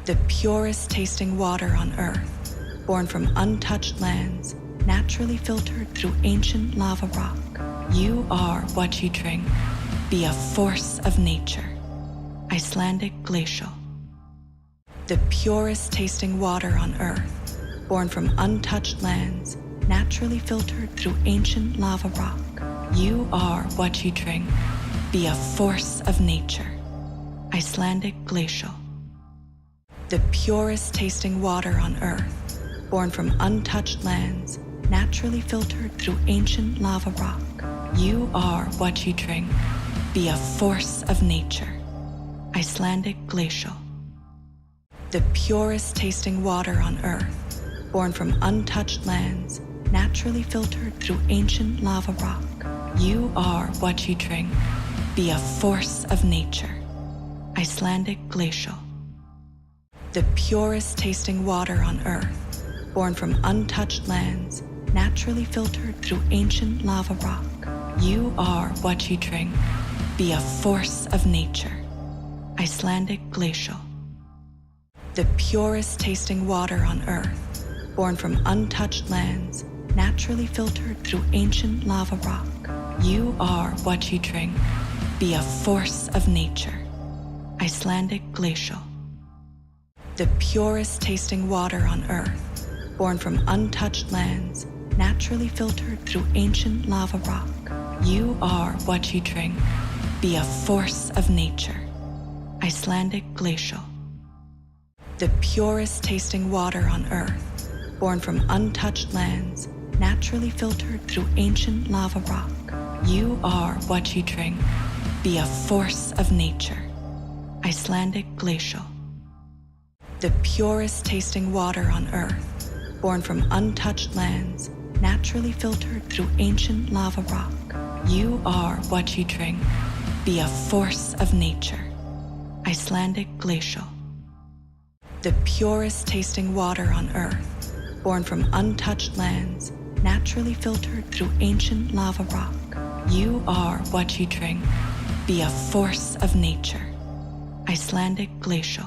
The purest tasting water on earth, born from untouched lands, naturally filtered through ancient lava rock. You are what you drink. Be a force of nature. Icelandic glacial. The purest tasting water on earth, born from untouched lands, naturally filtered through ancient lava rock. You are what you drink. Be a force of nature. Icelandic glacial. The purest tasting water on earth, born from untouched lands, naturally filtered through ancient lava rock. You are what you drink. Be a force of nature. Icelandic glacial. The purest tasting water on earth, born from untouched lands, naturally filtered through ancient lava rock. You are what you drink. Be a force of nature. Icelandic glacial. The purest tasting water on earth, born from untouched lands, naturally filtered through ancient lava rock. You are what you drink. Be a force of nature. Icelandic glacial. The purest tasting water on earth, born from untouched lands, naturally filtered through ancient lava rock. You are what you drink. Be a force of nature. Icelandic glacial. The purest tasting water on earth, born from untouched lands, naturally filtered through ancient lava rock. You are what you drink. Be a force of nature. Icelandic glacial. The purest tasting water on earth, born from untouched lands, naturally filtered through ancient lava rock. You are what you drink. Be a force of nature. Icelandic glacial. The purest tasting water on earth, born from untouched lands, naturally filtered through ancient lava rock. You are what you drink. Be a force of nature. Icelandic glacial. The purest tasting water on earth, born from untouched lands, naturally filtered through ancient lava rock. You are what you drink. Be a force of nature. Icelandic glacial.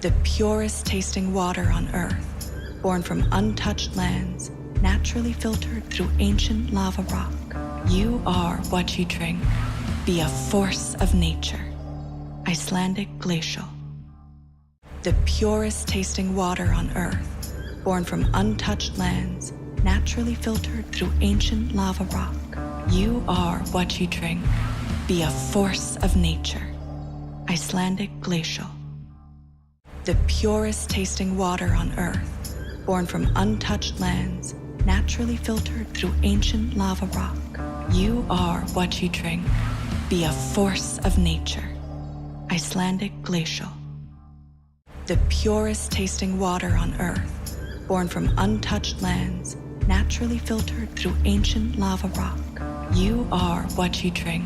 the purest tasting water on earth, born from untouched lands, naturally filtered through ancient lava rock. You are what you drink. Be a force of nature. Icelandic glacial. The purest tasting water on earth, born from untouched lands, naturally filtered through ancient lava rock. You are what you drink. Be a force of nature. Icelandic glacial. The purest tasting water on earth, born from untouched lands, naturally filtered through ancient lava rock. You are what you drink. Be a force of nature. Icelandic glacial. The purest tasting water on earth, born from untouched lands, naturally filtered through ancient lava rock. You are what you drink.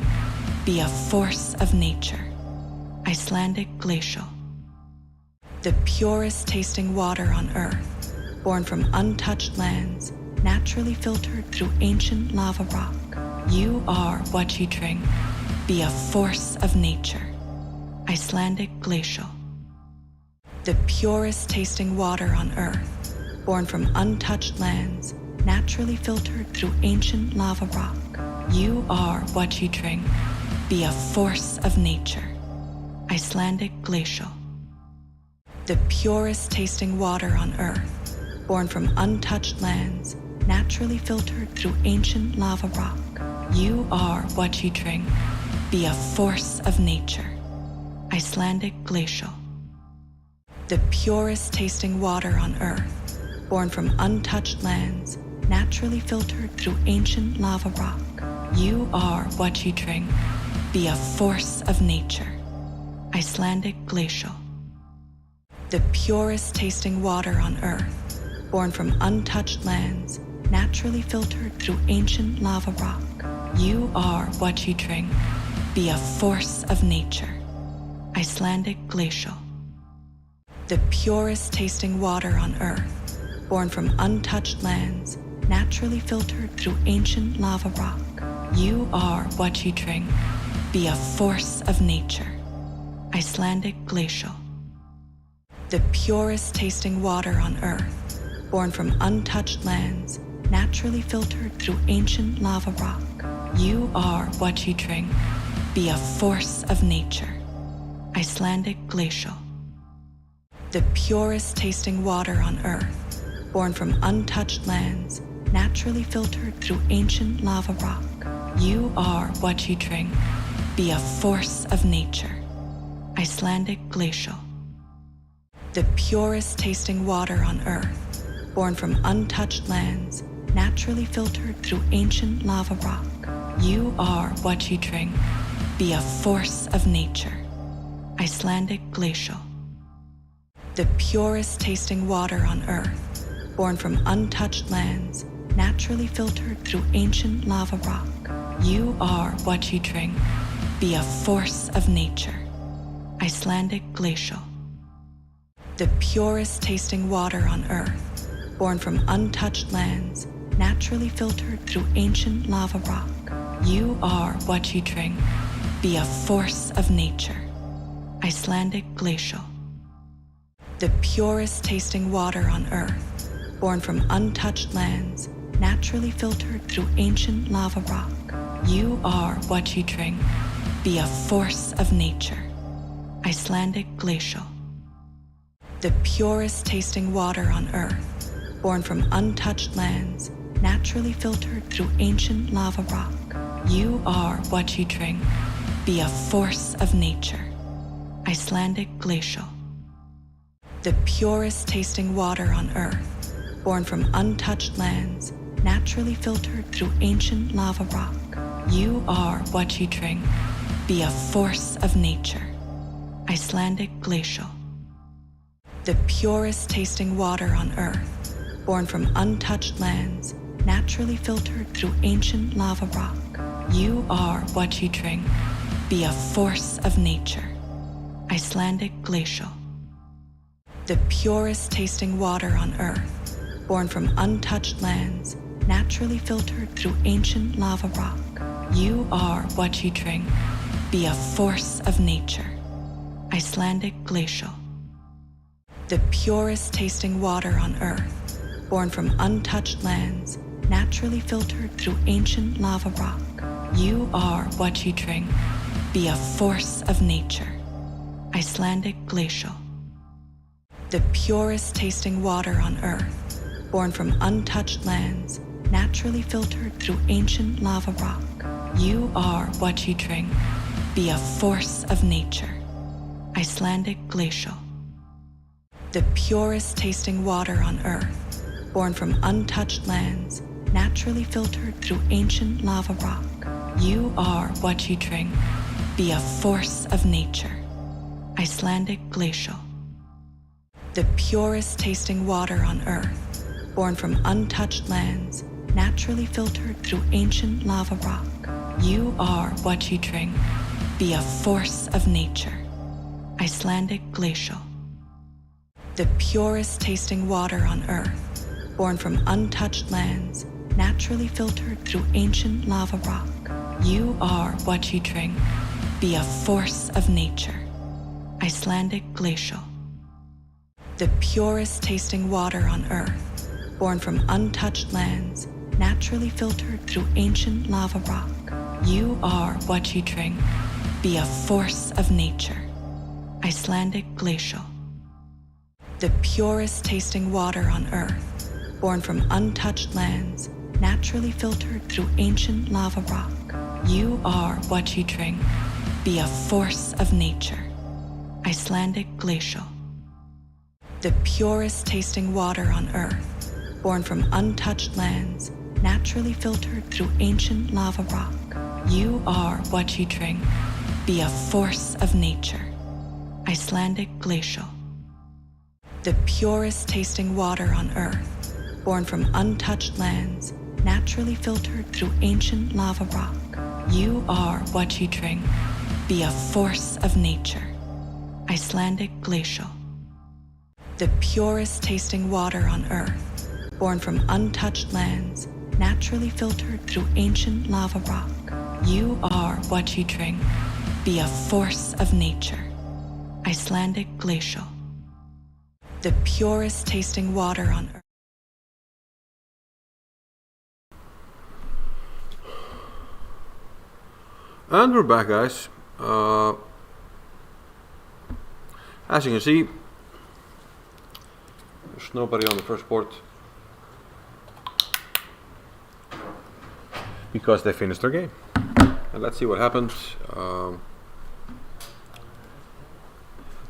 Be a force of nature. Icelandic glacial. The purest tasting water on earth, born from untouched lands, naturally filtered through ancient lava rock. You are what you drink. Be a force of nature. Icelandic glacial. The purest tasting water on earth, born from untouched lands, naturally filtered through ancient lava rock. You are what you drink. Be a force of nature. Icelandic glacial. The purest tasting water on earth, born from untouched lands, naturally filtered through ancient lava rock. You are what you drink. Be a force of nature. Icelandic glacial. The purest tasting water on earth, born from untouched lands, naturally filtered through ancient lava rock. You are what you drink. Be a force of nature. Icelandic glacial. The purest tasting water on earth, born from untouched lands, naturally filtered through ancient lava rock. You are what you drink. Be a force of nature. Icelandic glacial. The purest tasting water on earth, born from untouched lands, naturally filtered through ancient lava rock. You are what you drink. Be a force of nature. Icelandic glacial. The purest tasting water on earth, born from untouched lands, naturally filtered through ancient lava rock. You are what you drink. Be a force of nature. Icelandic glacial. The purest tasting water on earth, born from untouched lands, naturally filtered through ancient lava rock. You are what you drink. Be a force of nature. Icelandic glacial. The purest tasting water on earth, born from untouched lands, naturally filtered through ancient lava rock. You are what you drink. Be a force of nature. Icelandic glacial. The purest tasting water on earth, born from untouched lands, naturally filtered through ancient lava rock. You are what you drink. Be a force of nature. Icelandic glacial. The purest tasting water on earth, born from untouched lands, naturally filtered through ancient lava rock. You are what you drink. Be a force of nature. Icelandic glacial. The purest tasting water on earth, born from untouched lands, naturally filtered through ancient lava rock. You are what you drink. Be a force of nature. Icelandic glacial. The purest tasting water on earth, born from untouched lands, naturally filtered through ancient lava rock. You are what you drink. Be a force of nature. Icelandic glacial. The purest tasting water on earth, born from untouched lands, naturally filtered through ancient lava rock. You are what you drink. Be a force of nature. Icelandic glacial. The purest tasting water on earth, born from untouched lands, naturally filtered through ancient lava rock. You are what you drink. Be a force of nature. Icelandic glacial. The purest tasting water on earth, born from untouched lands, naturally filtered through ancient lava rock. You are what you drink. Be a force of nature. Icelandic glacial. the purest tasting water on earth, born from untouched lands, naturally filtered through ancient lava rock. You are what you drink. Be a force of nature. Icelandic glacial. The purest tasting water on earth, born from untouched lands, naturally filtered through ancient lava rock. You are what you drink. Be a force of nature. Icelandic glacial. The purest tasting water on earth, born from untouched lands, naturally filtered through ancient lava rock. You are what you drink. Be a force of nature. Icelandic glacial. The purest tasting water on earth, born from untouched lands, naturally filtered through ancient lava rock. You are what you drink. Be a force of nature. Icelandic glacial. The purest tasting water on earth, born from untouched lands, naturally filtered through ancient lava rock. You are what you drink. Be a force of nature. Icelandic glacial. The purest tasting water on earth, born from untouched lands, naturally filtered through ancient lava rock. You are what you drink. Be a force of nature. Icelandic glacial. The purest tasting water on earth, born from untouched lands, naturally filtered through ancient lava rock. You are what you drink. Be a force of nature. Icelandic glacial. The purest tasting water on earth, born from untouched lands, naturally filtered through ancient lava rock. You are what you drink. Be a force of nature. Icelandic glacial. The purest tasting water on earth, born from untouched lands, naturally filtered through ancient lava rock. You are what you drink. Be a force of nature. Icelandic glacial. The purest tasting water on earth, born from untouched lands, naturally filtered through ancient lava rock. You are what you drink. Be a force of nature. Icelandic glacial. The purest tasting water on earth. And we're back, guys. As you can see, there's nobody on the first board because they finished their game. And let's see what happened.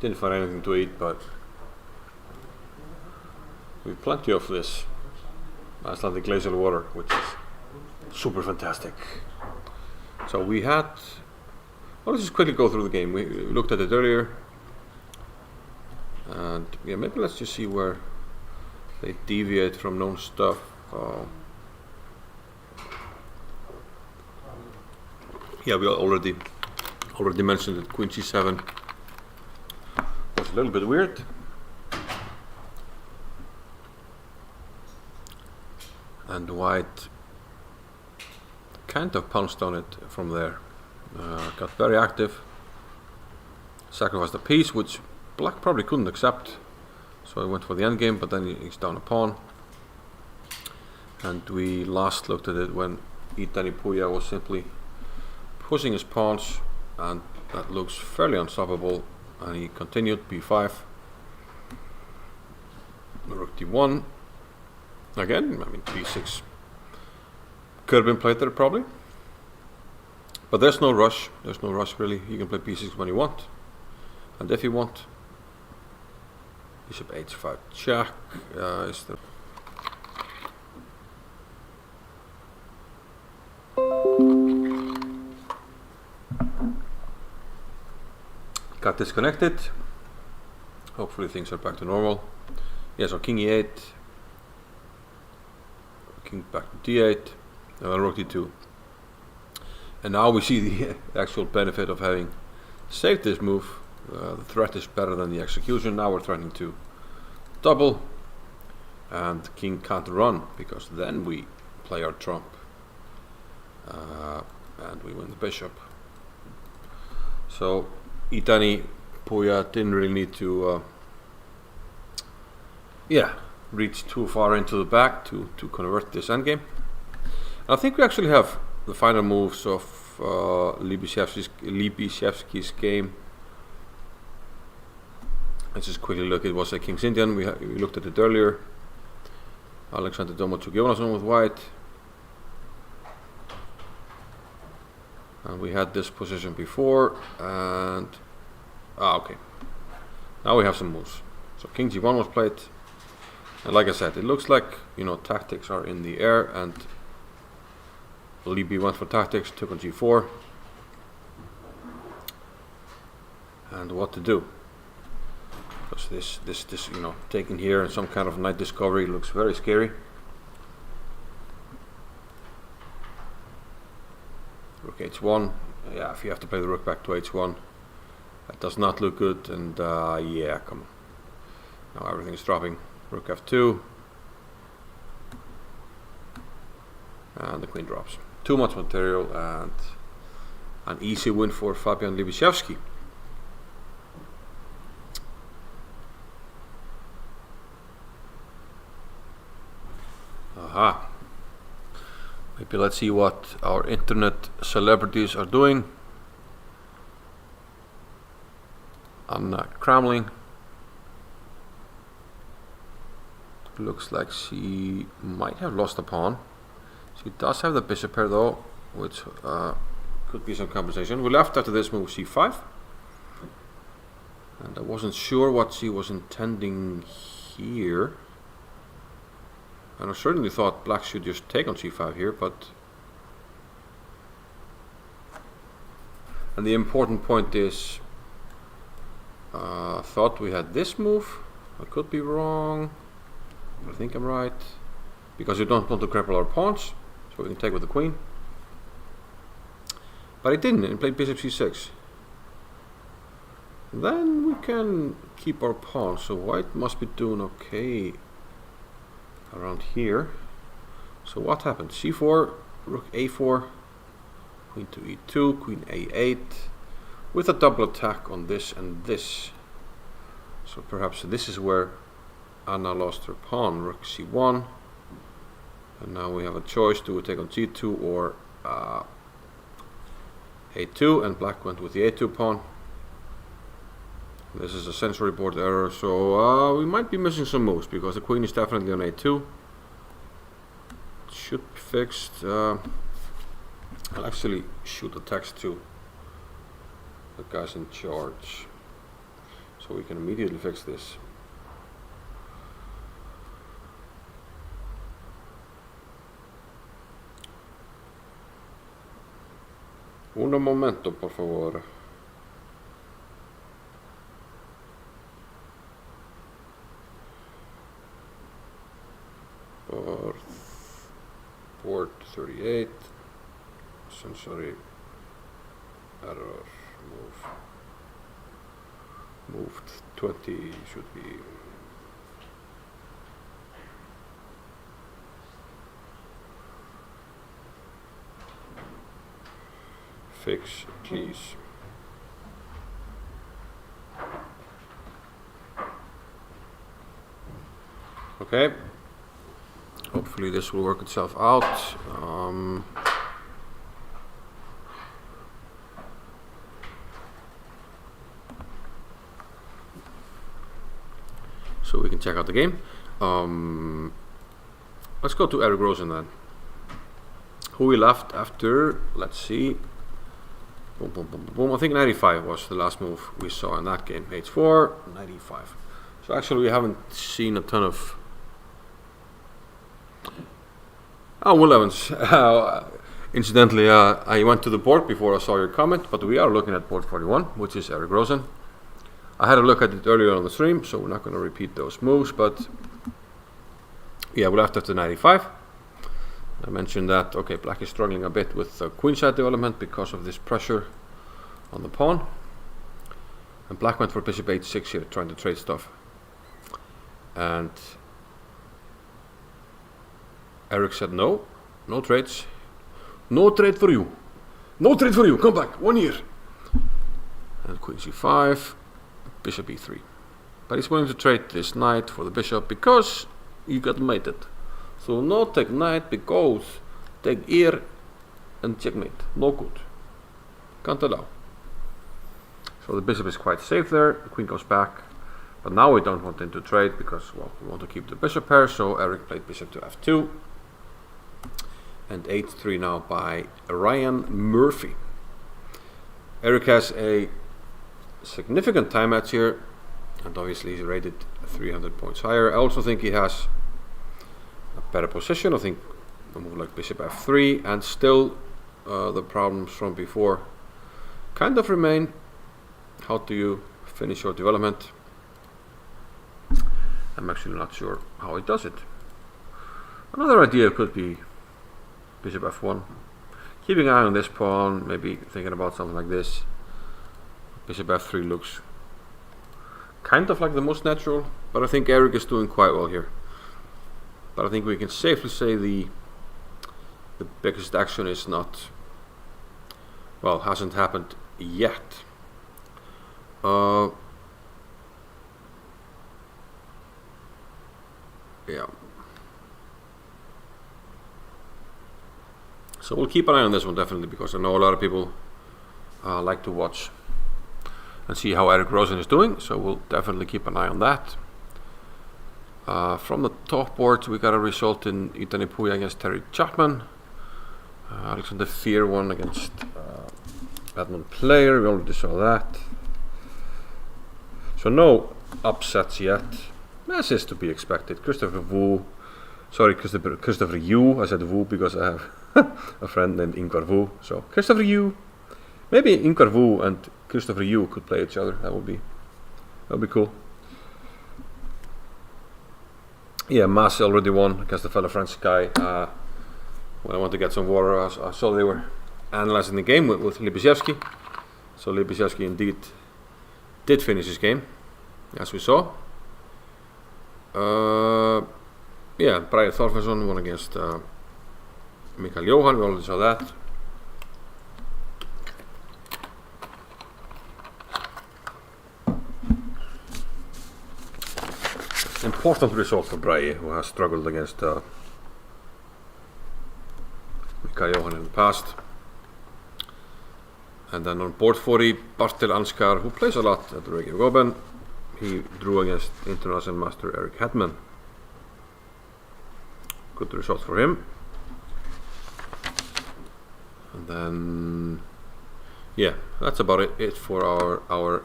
Didn't find anything to eat, but we have plenty of this Icelandic glacial water, which is super fantastic. So we had, well, let's just quickly go through the game. We looked at it earlier, and yeah, maybe let's just see where they deviate from known stuff. Yeah, we already mentioned that Queen C7 was a little bit weird. And White kind of pounced on it from there. Got very active, sacrificed a piece which Black probably couldn't accept, so I went for the endgame, but then he's down a pawn. And we last looked at it when Irene Puya was simply pushing his pawns, and that looks fairly unstoppable, and he continued b5, rook d1 again. I mean, b6 could have been played there probably, but there's no rush really. You can play b6 when you want, and if you want. Bishop h5 check is the got disconnected. Hopefully things are back to normal. Yeah, so king e8, king back to d8, and then rook d2. And now we see the actual benefit of having saved this move. The threat is better than the execution. Now we're threatening to double, and the king can't run because then we play our trump, and we win the bishop. So Irene Puya didn't really need to reach too far into the back to convert this endgame. I think we actually have the final moves of Libishevsky's game. Let's just quickly look. It was a King's Indian. We looked at it earlier. Alexander Domochuk Johansson with white. And we had this position before. And okay. Now we have some moves. So King G1 was played. And like I said, it looks like, tactics are in the air, and Libby went for tactics, took on G4. And what to do? Because this taking here and some kind of knight discovery looks very scary. Rook H1. Yeah, if you have to play the rook back to H1, that does not look good. And yeah, come on. Now everything is dropping. Rook F2. And the queen drops. Too much material and an easy win for Fabian Libishevsky. Aha. Maybe let's see what our internet celebrities are doing. Anna Kramling. Looks like she might have lost a pawn. She does have the bishop here though, which could be some compensation. We left after this move C5. And I wasn't sure what she was intending here. And I certainly thought black should just take on C5 here, but... And the important point is... thought we had this move. I could be wrong. I think I'm right. Because we don't want to cripple our pawns. So we can take with the queen. But it didn't. It played bishop c6. Then we can keep our pawns. So white must be doing okay around here. So what happened? c4, rook a4, queen to e2, queen a8, with a double attack on this and this. So perhaps this is where Anna lost her pawn. Rook c1. And now we have a choice: do we take on g2 or a2? And black went with the a2 pawn. This is a sensory board error, so we might be missing some moves because the queen is definitely on a2. It should be fixed. I'll actually shoot a text to the guys in charge so we can immediately fix this. Un momento, por favor. Board 38. Sensory error. Moved 20 should be. Fix, please. Okay. Hopefully this will work itself out. So we can check out the game. Let's go to Eric Rosen then. Who we left after, let's see. Boom, boom, boom, boom. I think 95 was the last move we saw in that game. H4, 95. So actually we haven't seen a ton of... Oh, Will Evans. Incidentally, I went to the board before I saw your comment, but we are looking at board 41, which is Eric Rosen. I had a look at it earlier on the stream, so we're not going to repeat those moves, but... Yeah, we left after 95. I mentioned that, okay, black is struggling a bit with the queenside development because of this pressure on the pawn. And black went for bishop h6 here, trying to trade stuff. And Eric said no, no trades. No trade for you. No trade for you, come back, 1 year. And queen c5, bishop e3. but he's willing to trade this knight for the bishop because you got mated. So no take knight because take ear and checkmate. No good. Can't allow. So the bishop is quite safe there. The queen goes back. But now we don't want him to trade because, well, we want to keep the bishop pair. So Eric played bishop to f2. And 8-3 now by Ryan Murphy. Eric has a significant time match here. And obviously he's rated 300 points higher. I also think he has a better position. I think a move like bishop f3 and still the problems from before kind of remain. How do you finish your development? I'm actually not sure how he does it. Another idea could be bishop f1. Keeping an eye on this pawn, maybe thinking about something like this. Bishop f3 looks kind of like the most natural, but I think Eric is doing quite well here. But I think we can safely say the biggest action is not, well, hasn't happened yet. Yeah. So we'll keep an eye on this one definitely, because I know a lot of people like to watch and see how Eric Rosen is doing. So we'll definitely keep an eye on that. From the top board, we got a result in Itani Puya against Terry Chapman. Alexander Fear won against Edmund Player. We already saw that. So no upsets yet. As is to be expected. Christopher Yu. I said Wu because I have a friend named Ingvar Wu. So Christopher Yu. Maybe Ingvar Wu and Christopher Yu could play each other. That would be cool. Yeah, Mas already won against the fellow French guy. When I went to get some water, I saw they were analyzing the game with Lipishevsky. So Lipishevsky indeed did finish his game, as we saw. Yeah, Bragi Þorfinnsson won against Mikael Johan. We already saw that. Important result for Bragi, who has struggled against Mikael Johan in the past. And then on board 40, Bartel Ansgar, who plays a lot at the Reykjavik Open, he drew against international master Eric Hedman. Good result for him. And then, yeah, that's about it for our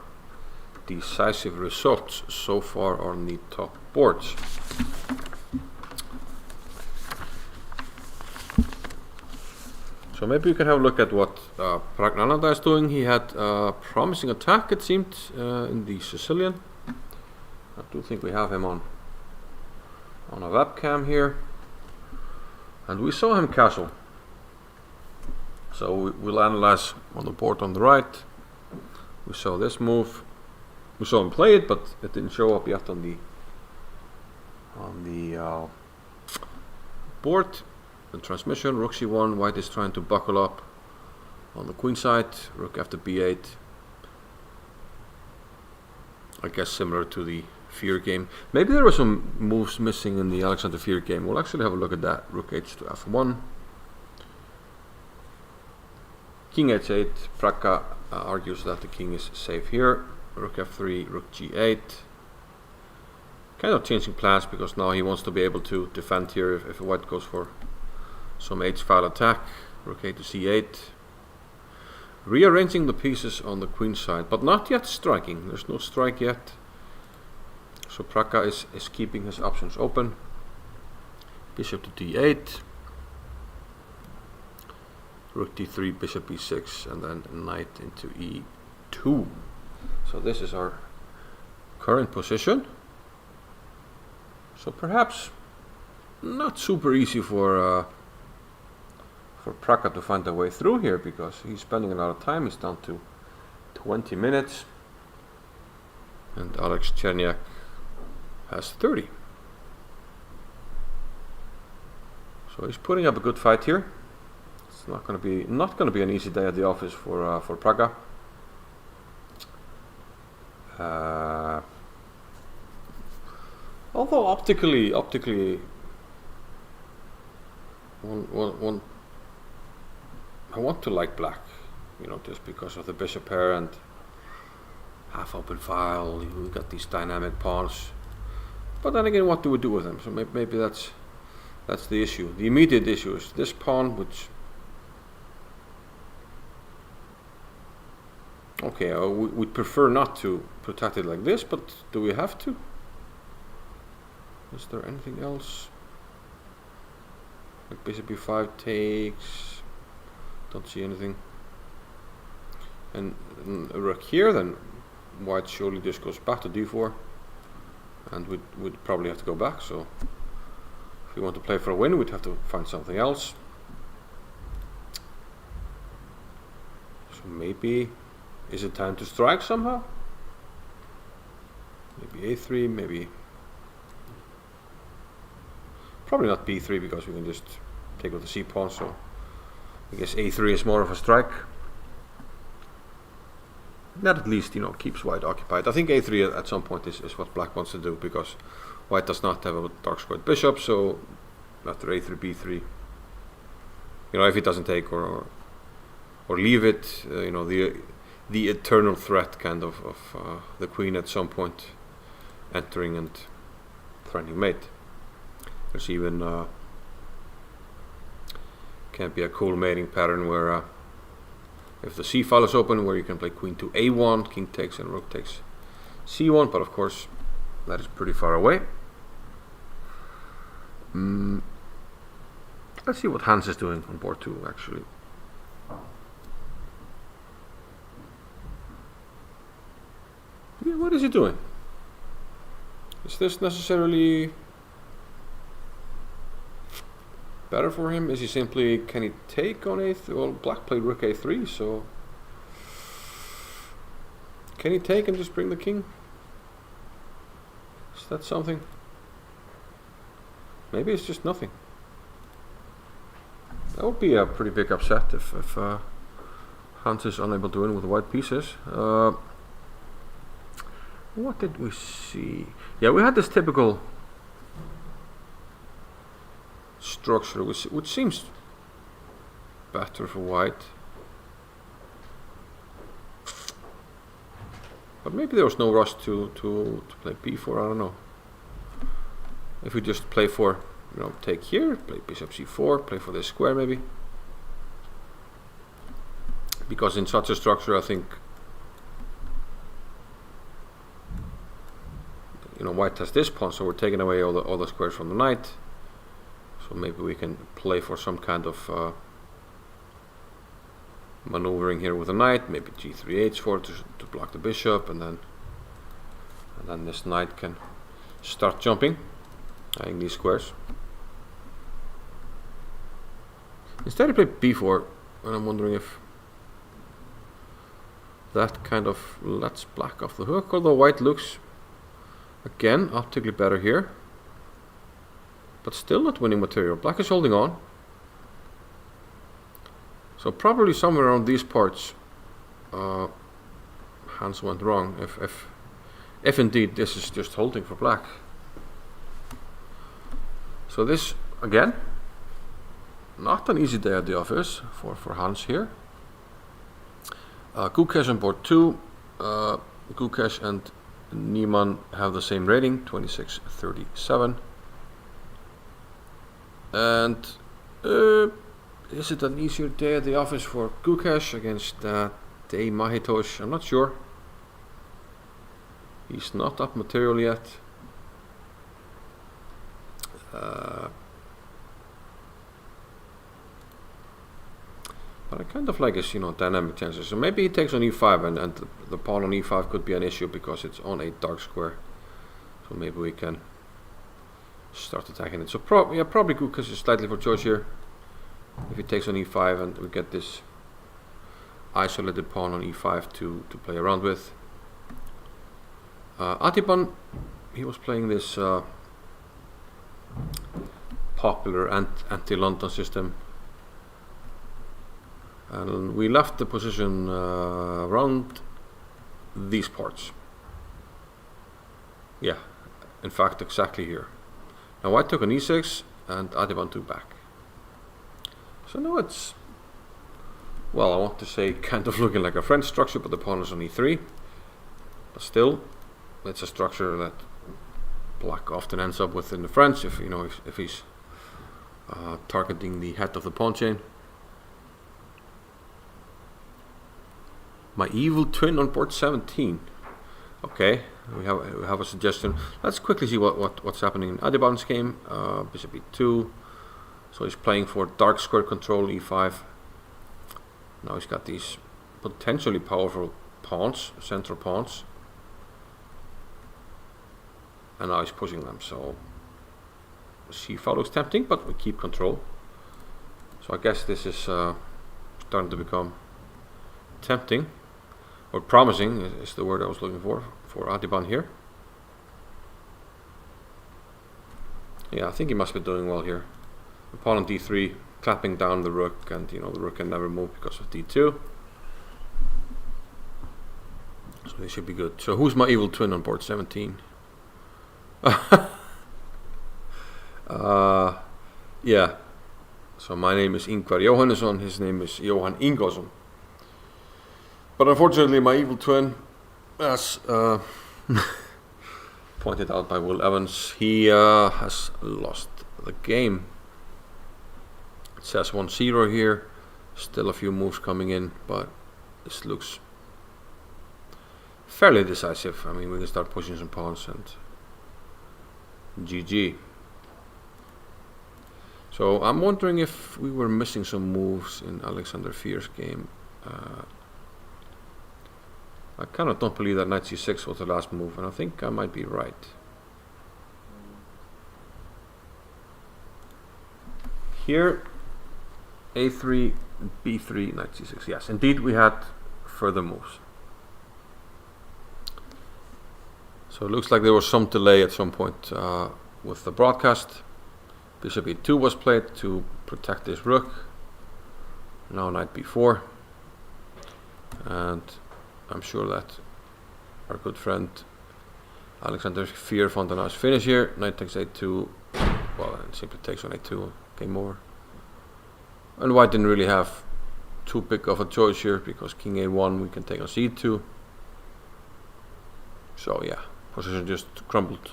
decisive results so far on the top boards. So maybe you can have a look at what Pragnananda is doing. He had a promising attack, it seemed, in the Sicilian. I do think we have him on a webcam here. And we saw him castle. So we'll analyze on the board on the right. We saw this move. We saw him play it, but it didn't show up yet on the board. The transmission, rook c1, white is trying to buckle up on the queen side, rook after b8. I guess similar to the Fear game. Maybe there were some moves missing in the Alexander Fear game. We'll actually have a look at that. Rook h to f1. King h8. Praka argues that the king is safe here. Rook f3, rook g8. Kind of changing plans because now he wants to be able to defend here if white goes for some h-file attack. Rook a to c8. Rearranging the pieces on the queen side, but not yet striking. There's no strike yet. So Praka is keeping his options open. Bishop to d8. Rook d3, bishop b6, and then knight into e2. So this is our current position. So perhaps not super easy for Praka to find a way through here, because he's spending a lot of time. He's down to 20 minutes. And Alex Cherniak has 30. So he's putting up a good fight here. It's not going to be an easy day at the office for Praka. Although optically, one, I want to like black, just because of the bishop pair and half open file. You got these dynamic pawns, but then again, what do we do with them? So maybe that's the issue. The immediate issue is this pawn, which okay, we'd prefer not to protect it like this, but do we have to? Is there anything else? Like bishop b5 takes. Don't see anything. And rook here, then white surely just goes back to d4, and we'd probably have to go back. So if we want to play for a win, we'd have to find something else. So maybe, is it time to strike somehow? Maybe a3, maybe. Probably not b3 because we can just take with the c pawn. So I guess a3 is more of a strike. That at least keeps white occupied. I think a3 at some point is what black wants to do, because white does not have a dark squared bishop. So after a3, b3, if it doesn't take or leave it, the eternal threat kind of the queen at some point entering and threatening mate. There's even can be a cool mating pattern where if the c file is open, where you can play queen to a1, king takes and rook takes c1, but of course that is pretty far away. Let's see what Hans is doing on board 2 actually. Yeah, what is he doing? Is this necessarily better for him? Is he simply, can he take on a3? Well, black played rook a3, so can he take and just bring the king? Is that something? Maybe it's just nothing. That would be a pretty big upset if Hans is unable to win with white pieces. What did we see? Yeah, we had this typical structure, which seems better for white, but maybe there was no rush to play b4. I don't know. If we just play for take here, play bishop c4, play for this square maybe, because in such a structure I think white has this pawn, so we're taking away all the squares from the knight. So maybe we can play for some kind of maneuvering here with the knight, maybe g3 h4 to block the bishop, and then this knight can start jumping, eyeing these squares. Instead he played b4, and I'm wondering if that kind of lets black off the hook, although white looks again optically better here, but still not winning material. Black is holding on. So probably somewhere around these parts Hans went wrong, if indeed this is just holding for black. So this, again, not an easy day at the office for Hans here. Gukesh on board 2. Gukesh and Niemann have the same rating, 26-37. And is it an easier day at the office for Gukesh against Dei Mahitosh? I'm not sure. He's not up material yet. But I kind of like his, dynamic chances. So maybe he takes on e5, and the pawn on e5 could be an issue because it's on a dark square. So maybe we can start attacking it. So probably Gukesh is slightly for choice here. If he takes on e5 and we get this isolated pawn on e5 to play around with. Atiban, he was playing this popular anti-London system. And we left the position around these parts. Yeah, in fact exactly here. Now white took on e6 and Adiban took back. So now it's, well, I want to say kind of looking like a French structure, but the pawn is on e3. But still, it's a structure that black often ends up with in the French if he's targeting the head of the pawn chain. My evil twin on board 17. Okay, we have a suggestion. Let's quickly see what's happening in Adiban's game. Bishop e2. So he's playing for dark square control, e5. Now he's got these potentially powerful pawns, central pawns. And now he's pushing them, so c5 looks tempting, but we keep control. So I guess this is starting to become tempting, or promising is the word I was looking for Adiban here. Yeah, I think he must be doing well here. The pawn on d3, clapping down the rook, and the rook can never move because of d2. So this should be good. So who's my evil twin on board 17? Yeah. So my name is Ingvar Johannesson, his name is Johan Ingvarsson. But unfortunately my evil twin, as pointed out by Will Evans, he has lost the game. It says 1-0 here, still a few moves coming in, but this looks fairly decisive. I mean, we can start pushing some pawns and GG. So I'm wondering if we were missing some moves in Alexander Fier's game. I kind of don't believe that knight c6 was the last move, and I think I might be right. Here, a3, b3, knight c6. Yes, indeed we had further moves. So it looks like there was some delay at some point with the broadcast. Bishop e2 was played to protect this rook. Now knight b4. And I'm sure that our good friend Alexander Fier found a nice finish here. Knight takes a2. Well, it simply takes on a2. Game over. And white didn't really have too big of a choice here, because king a1 we can take on c2. So yeah, position just crumbled.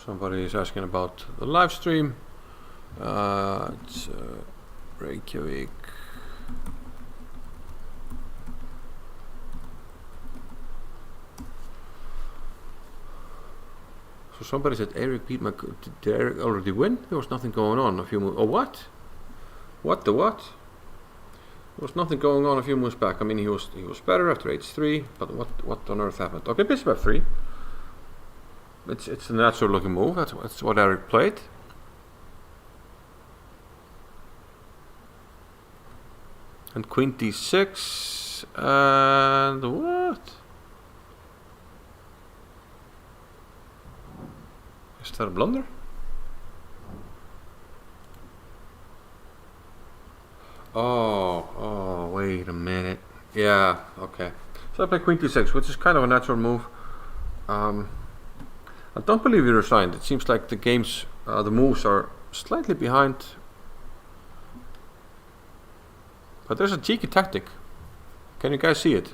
Somebody is asking about the live stream. It's Reykjavik. So somebody said Eric beat my. Did Eric already win? There was nothing going on a few moves. Oh, what? What the what? There was nothing going on a few moves back. I mean, he was better after h3, but what on earth happened? Okay, bishop f3. It's a natural looking move. That's what Eric played. And queen d6 and what? Is that a blunder? Oh, wait a minute. Yeah, okay. So I play queen d6, which is kind of a natural move. I don't believe he resigned. It seems like the games, the moves are slightly behind. But there's a cheeky tactic. Can you guys see it?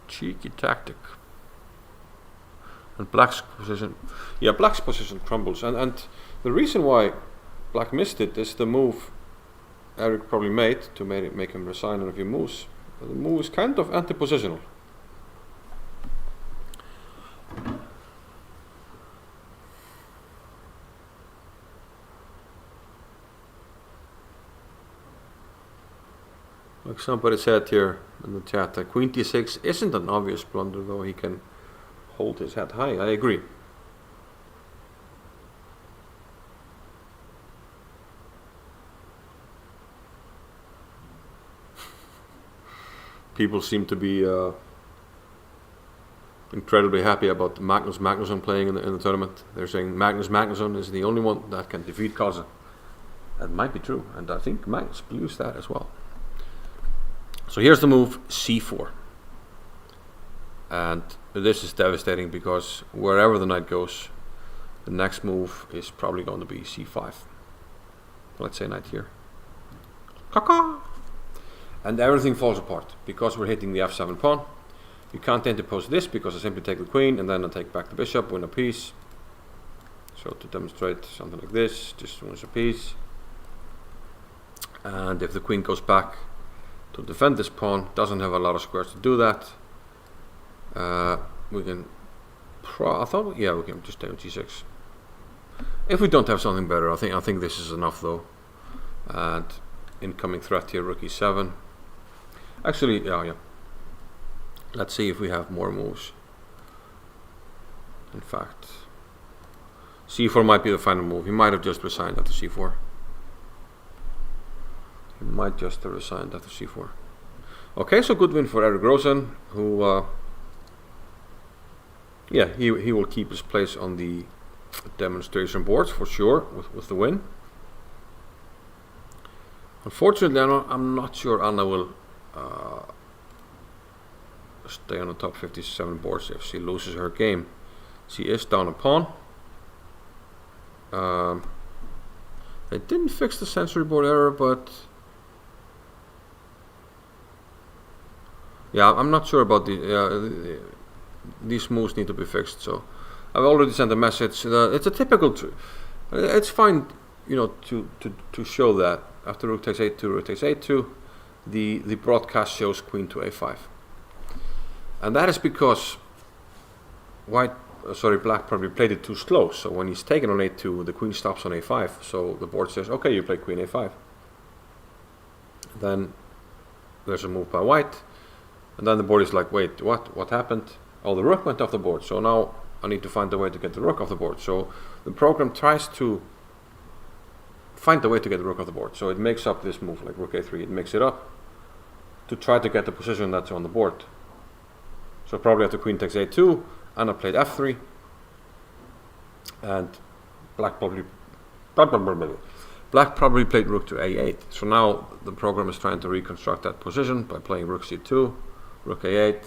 Cheeky tactic. And black's position, yeah, black's position crumbles. And the reason why black missed it is the move Eric probably made to make him resign on a few moves. The move is kind of anti-positional. Like somebody said here in the chat, that queen d6 isn't an obvious blunder, though he can hold his head high. I agree. People seem to be incredibly happy about Magnus Magazin playing in the tournament. They're saying Magnus Magazin is the only one that can defeat Kaza. That might be true, and I think Magnus believes that as well. So here's the move c4. And this is devastating because wherever the knight goes, the next move is probably going to be c5. Let's say knight here. Caca! And everything falls apart because we're hitting the f7 pawn. You can't interpose this because I simply take the queen and then I take back the bishop, win a piece. So to demonstrate something like this, just wins a piece. And if the queen goes back to defend this pawn, doesn't have a lot of squares to do that. We can, we can just take on g6. If we don't have something better, I think this is enough though. And incoming threat here, rook e7. Actually, yeah. Let's see if we have more moves. In fact, c4 might be the final move. He might have just resigned after c4. He might just have resigned after c4. Okay, so good win for Erik Rosen, who, he will keep his place on the demonstration boards for sure with the win. Unfortunately, I'm not sure Anna will stay on the top 57 boards if she loses her game. She is down a pawn. They didn't fix the sensory board error, but yeah, I'm not sure about these moves need to be fixed. So I've already sent a message. It's a typical. It's fine, to show that after rook takes a2, rook takes a2, the broadcast shows queen to a5. And that is because black probably played it too slow. So when he's taken on a2, the queen stops on a5. So the board says, okay, you play queen a5. Then there's a move by white. And then the board is like, wait, what happened? Oh, the rook went off the board. So now I need to find a way to get the rook off the board. So the program tries to find a way to get the rook off the board. So it makes up this move, like rook a3. It makes it up to try to get the position that's on the board. So probably after queen takes a2, Anna played f3, and black probably played rook to a8. So now the program is trying to reconstruct that position by playing rook c2, rook a8.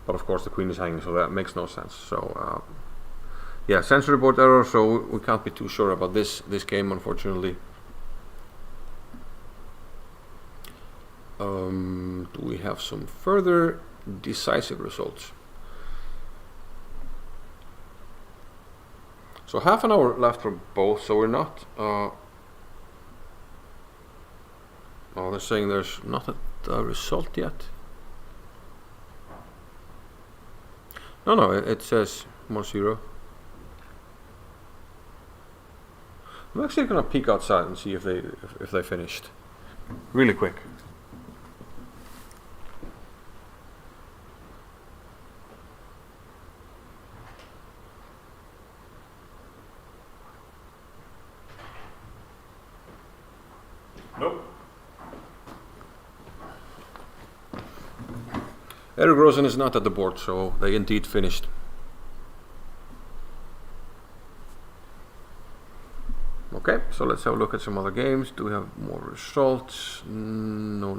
But of course the queen is hanging, so that makes no sense. So sensory board error. So we can't be too sure about this game, unfortunately. Do we have some further decisive results? So half an hour left for both, so we're not they're saying there's not a result yet. No, it says 1-0. I'm actually gonna peek outside and see if they finished really quick. Nope. Erik Rosen is not at the board, so they indeed finished. Okay, so let's have a look at some other games. Do we have more results? No.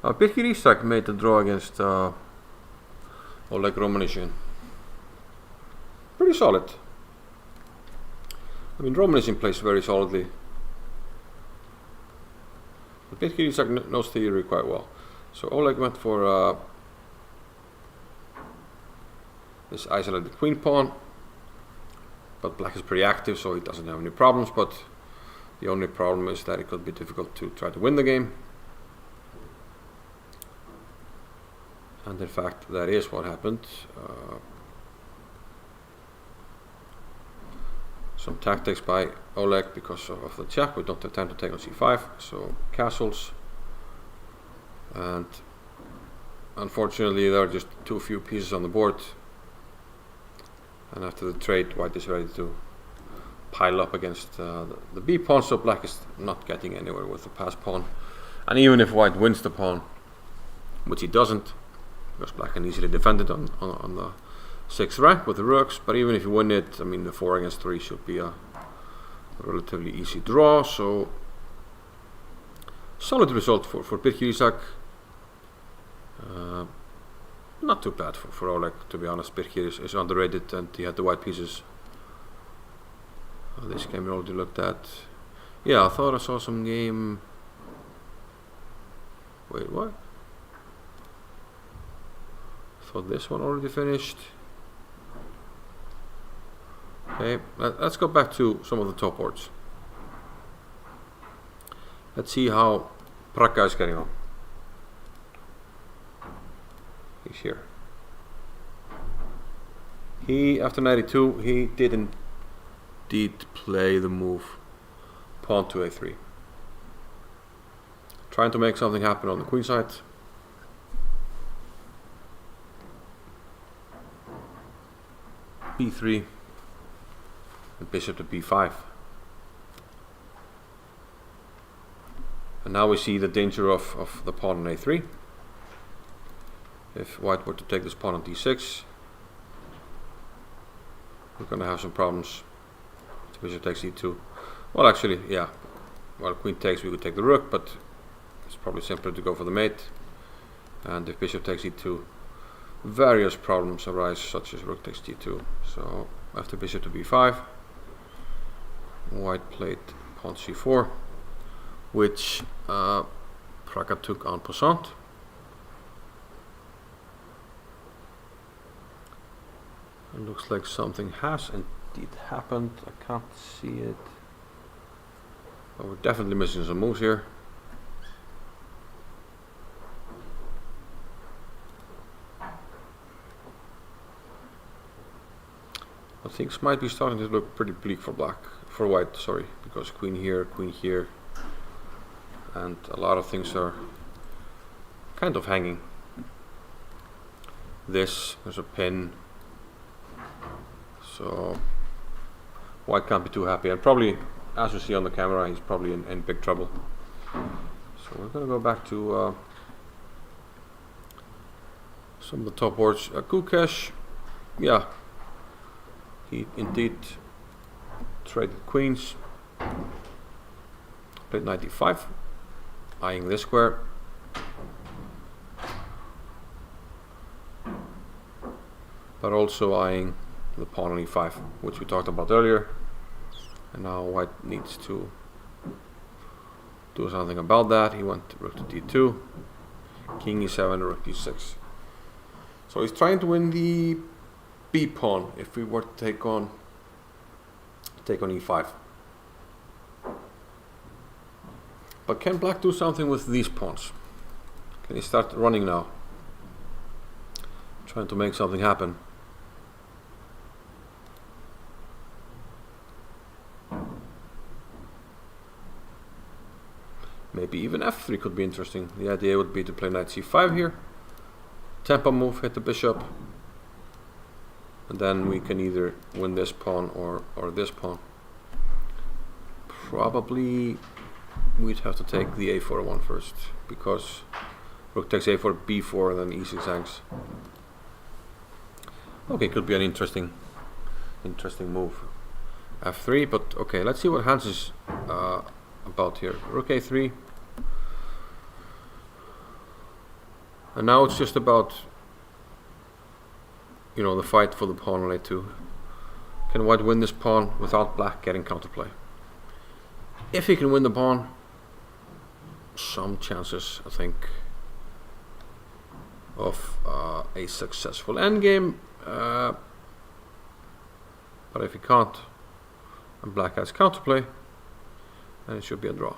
Birkir Isak made the draw against Oleg Romanishyn. Pretty solid. I mean, Romanishyn plays very solidly. But Birkir Isak knows theory quite well. So Oleg went for this isolated queen pawn. But black is pretty active, so he doesn't have any problems. But the only problem is that it could be difficult to try to win the game. And in fact, that is what happened. Some tactics by Oleg because of the check. We don't have time to take on c5, so castles. And unfortunately, there are just too few pieces on the board. And after the trade, white is ready to pile up against the b pawn, so black is not getting anywhere with the pass pawn. And even if white wins the pawn, which he doesn't, because black can easily defend it on the 6th rank with the rooks. But even if you win it, I mean, the 4 against 3 should be a relatively easy draw. So solid result for Birkir Isak. Not too bad for Oleg, to be honest. Birkir is underrated, and he had the white pieces. This game we already looked at. Yeah, I thought I saw some game. Wait, what? I thought this one already finished. Okay, let's go back to some of the top boards. Let's see how Braga is getting on. He's here. He, after 92, he did indeed play the move pawn to a3. Trying to make something happen on the queen side. b3 and bishop to b5. And now we see the danger of the pawn on a3. If white were to take this pawn on d6, we're going to have some problems. So bishop takes e2. Well, actually, yeah. Well, queen takes, we would take the rook, but it's probably simpler to go for the mate. And if bishop takes e2, various problems arise, such as rook takes d2. So after bishop to b5, white played pawn c4, which Braga took en passant. It looks like something has indeed happened. I can't see it. But we're definitely missing some moves here. Things might be starting to look pretty bleak for white, sorry, because queen here, and a lot of things are kind of hanging. There's a pin. So white can't be too happy, and probably, as you see on the camera, he's probably in big trouble. So we're going to go back to some of the top boards. Gukesh, yeah, he indeed traded queens, played knight d5, eyeing this square. But also eyeing the pawn on e5, which we talked about earlier. And now white needs to do something about that. He went rook to d2, king e7, rook d6. So he's trying to win the b pawn if we were to take on e5. But can black do something with these pawns? Can he start running now? Trying to make something happen. Maybe even f3 could be interesting. The idea would be to play knight c5 here, tempo move, hit the bishop, and then we can either win this pawn or this pawn. Probably we'd have to take the a4 one first, because rook takes a4, b4, and then e6 hangs. Okay, could be an interesting move. f3, but okay, let's see what Hans is about here. Rook a3, and now it's just about, you know, the fight for the pawn on a2. Can white win this pawn without black getting counterplay? If he can win the pawn, some chances, I think, of a successful endgame. But if he can't, and black has counterplay, then it should be a draw.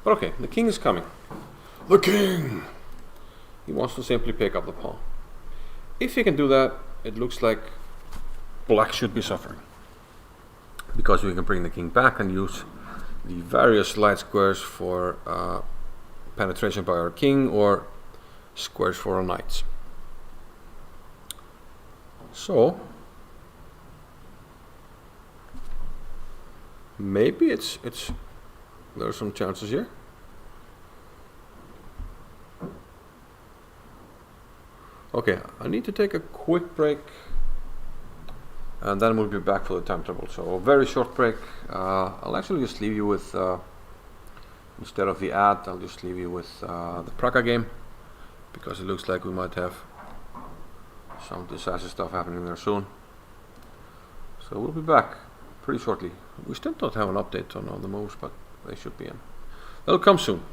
But okay, the king is coming. The king! He wants to simply pick up the pawn. If he can do that, it looks like black should be suffering, because we can bring the king back and use the various light squares for penetration by our king, or squares for our knights. So maybe there are some chances here. Okay, I need to take a quick break, and then we'll be back for the timetable. So a very short break. I'll actually just leave you with, instead of the ad, I'll just leave you with the Praga game, because it looks like we might have some disaster stuff happening there soon. So we'll be back pretty shortly. We still don't have an update on all the moves, but they should be in. They'll come soon.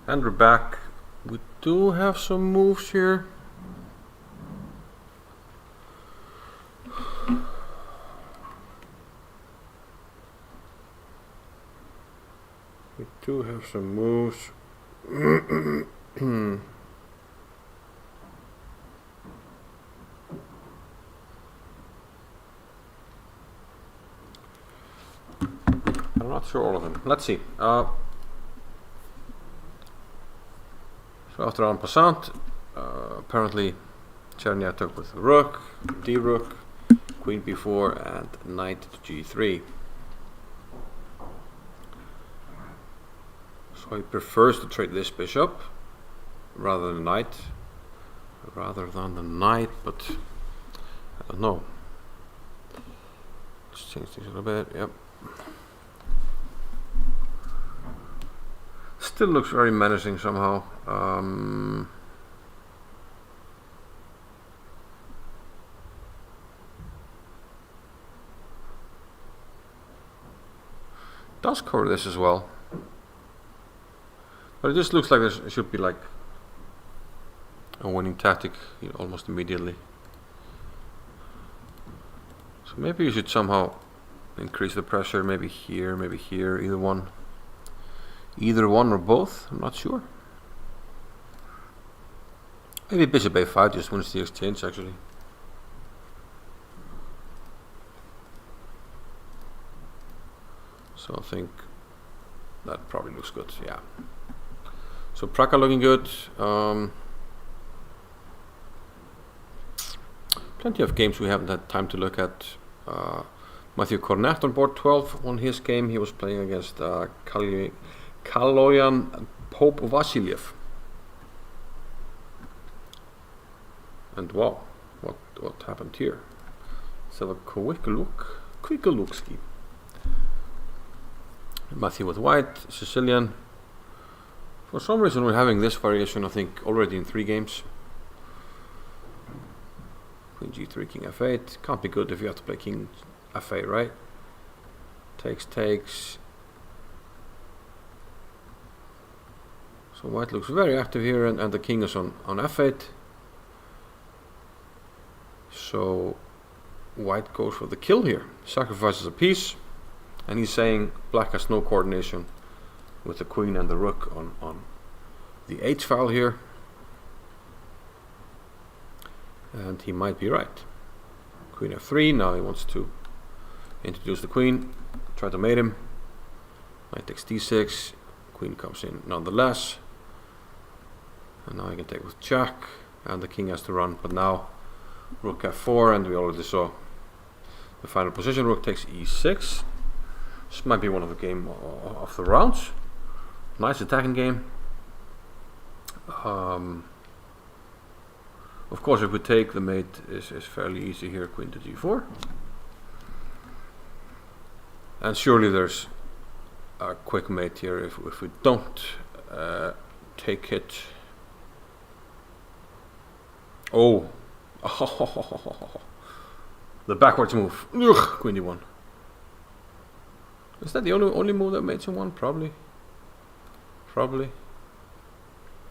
And we're back. We do have some moves here. We do have some moves. I'm not sure all of them. Let's see. So after en passant, apparently Chernia took with rook, d-rook, queen b4, and knight to g3. So he prefers to trade this bishop rather than the knight, but I don't know. Let's change things a little bit. Yep. Still looks very menacing somehow. Does cover this as well, but it just looks like there should be like a winning tactic, you know, almost immediately. So maybe you should somehow increase the pressure. Maybe here, either one. Either one or both, I'm not sure. Maybe bishop a5 just wins the exchange actually. So I think that probably looks good, yeah. So Praka looking good. Plenty of games we haven't had time to look at. Matthew Cornett on board 12 won his game. He was playing against Kaloyan Pope Vasiliev. And wow, what happened here? So a Kwikulukski. Matthew with white, Sicilian. For some reason we're having this variation, I think, already in 3 games. Queen g3, king f8. Can't be good if you have to play king f8, right? Takes. So white looks very active here, and the king is on f8. So white goes for the kill here, sacrifices a piece, and he's saying black has no coordination with the queen and the rook on the h file here. And he might be right. Queen f3, now he wants to introduce the queen, try to mate him. Knight takes d6, queen comes in nonetheless. And now he can take with jack, and the king has to run, but now rook f4, and we already saw the final position. Rook takes e6. This might be one of the game of the rounds. Nice attacking game. Of course, if we take, the mate is fairly easy here. Queen to g4. And surely there's a quick mate here if we don't take it. Oh. The backwards move. Ugh, queen d1. Is that the only move that mates in one? Probably.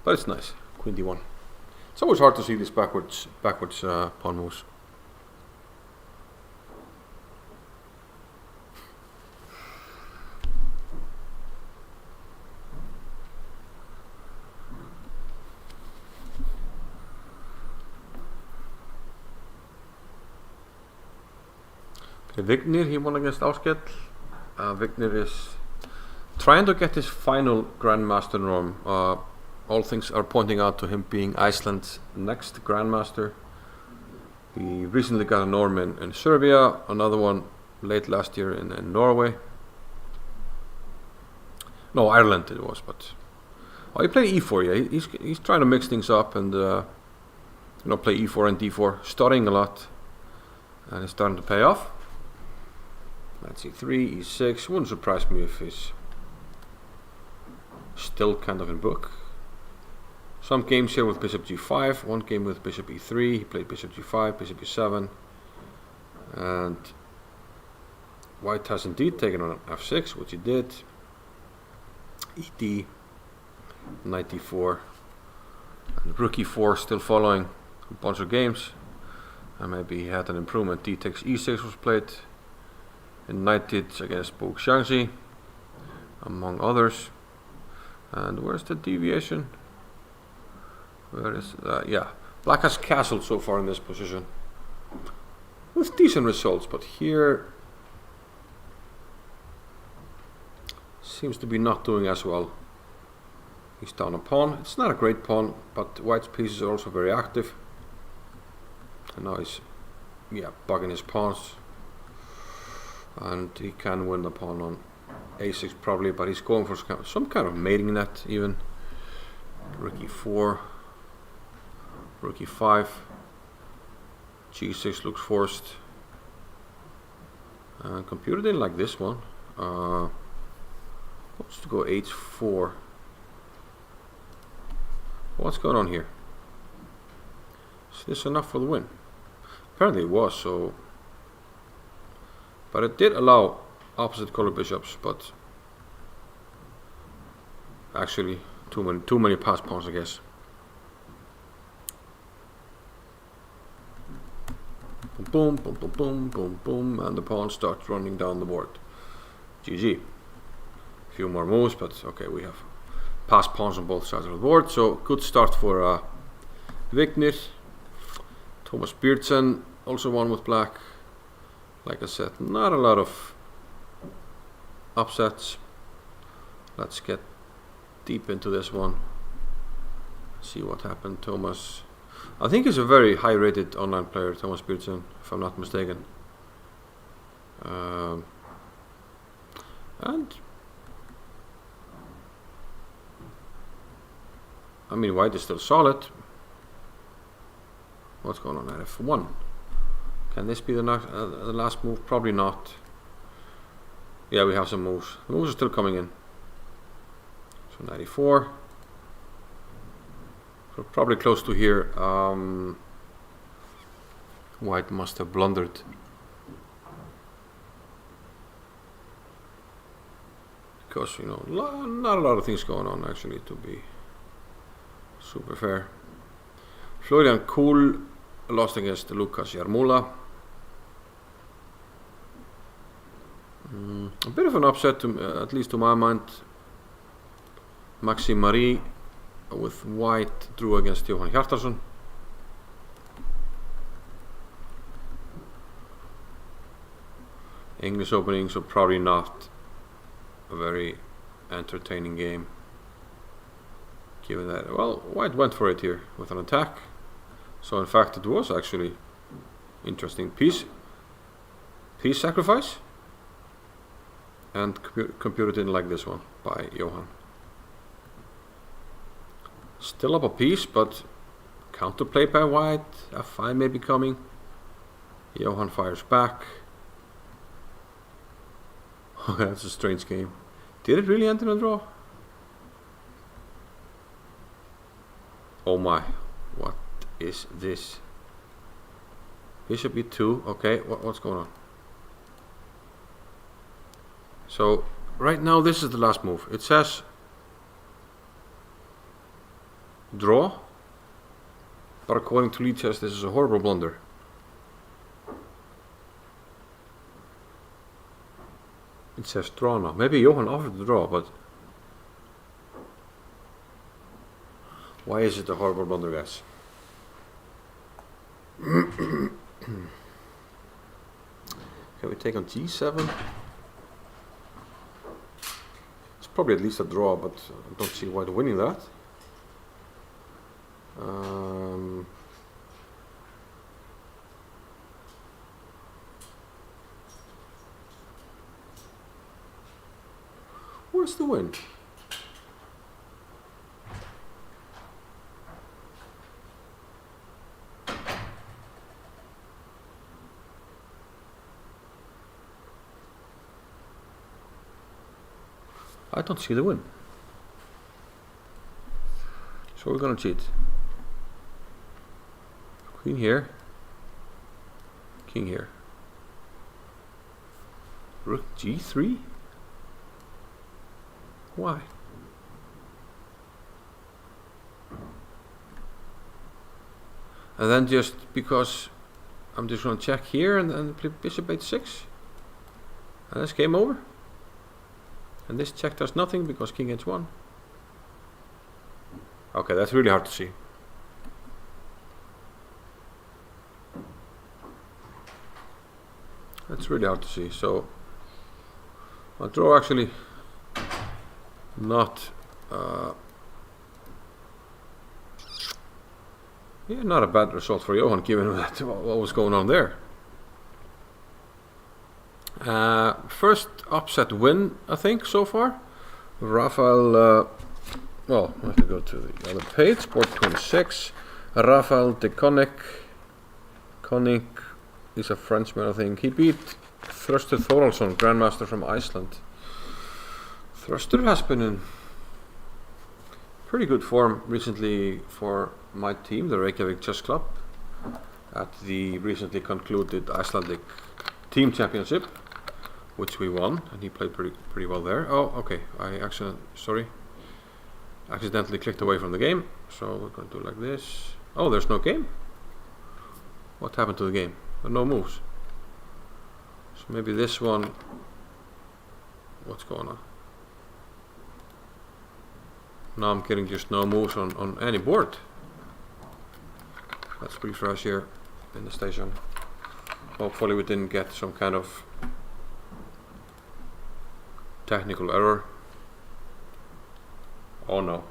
But it's nice. Queen d1. It's always hard to see these backwards pawn moves. Vignir, he won against Auskell. Vignir is trying to get his final Grandmaster norm. All things are pointing out to him being Iceland's next Grandmaster. He recently got a norm in Serbia, another one late last year in Norway. No, Ireland it was, but he played e4. Yeah, he's trying to mix things up and play e4 and d4, studying a lot, and it's starting to pay off. Let's see, e3, e6. Wouldn't surprise me if he's still kind of in book. Some games here with bishop g5, one game with bishop e3, he played bishop g5, bishop e7, and white has indeed taken on f6, which he did. ed, knight d4, and rook e4 still following a bunch of games. And maybe he had an improvement. D takes e6 was played in knighted against Bo Xiangxi, among others. And where's the deviation? Where is yeah, black has castled so far in this position with decent results, but here seems to be not doing as well. He's down a pawn. It's not a great pawn, but white's pieces are also very active. And now he's bugging his pawns, and he can win the pawn on a6 probably, but he's going for some kind of mating net even. Rook e4, rook e5, g6 looks forced, and computer didn't like this one. Wants to go h4. What's going on here? Is this enough for the win? Apparently it was, so, but it did allow opposite color bishops, but actually too many pass pawns, I guess. Boom, boom, boom, boom, boom, boom, and the pawn starts running down the board. GG. Few more moves, but okay, we have passed pawns on both sides of the board, so good start for Vignir. Thomas Beardson also won with black. Like I said, not a lot of upsets. Let's get deep into this one. See what happened. Thomas, I think he's a very high rated online player, Thomas Beardson, if I'm not mistaken. And I mean, white is still solid. What's going on at f1? Can this be the last move? Probably not. Yeah, we have some moves. The moves are still coming in. So 94. So probably close to here. White must have blundered. Because, you know, not a lot of things going on actually, to be super fair. Florian Kuhl lost against Lukas Jarmula. A bit of an upset, at least to my mind. Maxi Marie with white drew against Johan Hjartarson. English opening, so probably not a very entertaining game. Given that, well, white went for it here with an attack. So in fact it was actually interesting. Piece sacrifice. And computer didn't like this one by Johan. Still up a piece, but counterplay by white. f5 may be coming. Johan fires back. That's a strange game. Did it really end in a draw? Oh my, what is this? Bishop e2, okay, what's going on? So, right now this is the last move. It says draw, but according to lead chess this is a horrible blunder. It says draw now. Maybe Johan offered the draw, but why is it a horrible blunder, guys? Can we take on g7? It's probably at least a draw, but I don't see why they're winning that. Where's the win? I don't see the win. So we're gonna cheat. Queen here. King here. Rook g3? Why? And then just because I'm just going to check here and then play bishop h6. And that's game over. And this check does nothing because king h1. Okay, that's really hard to see. That's really hard to see. So my draw actually not not a bad result for Johan given what was going on there. First upset win, I think, so far. Rafael, well, I have to go to the other page, board 26. Rafael de Konik. Konik is a Frenchman, I think. He beat Thruster Thoraldsson, Grandmaster from Iceland. Thruster has been in pretty good form recently for my team, the Reykjavik Chess Club, at the recently concluded Icelandic Team Championship, which we won, and he played pretty well there. Oh, okay, I accidentally clicked away from the game, so we're going to do like this. Oh, there's no game. What happened to the game? No moves. So maybe this one. What's going on? Now I'm getting just no moves on any board. Let's refresh here in the station. Hopefully we didn't get some kind of technical error. Oh no.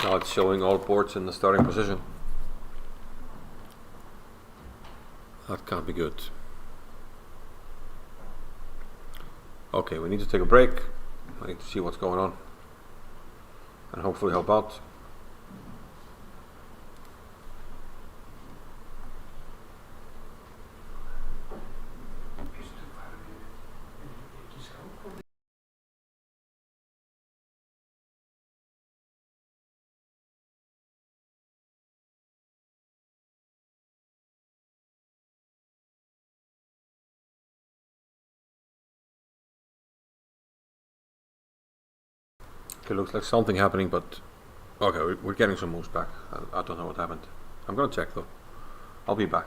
Now it's showing all boards in the starting position. That can't be good. Okay, we need to take a break. I need to see what's going on and hopefully help out. Okay, looks like something happening, but okay, we're getting some moves back. I don't know what happened. I'm gonna check though. I'll be back.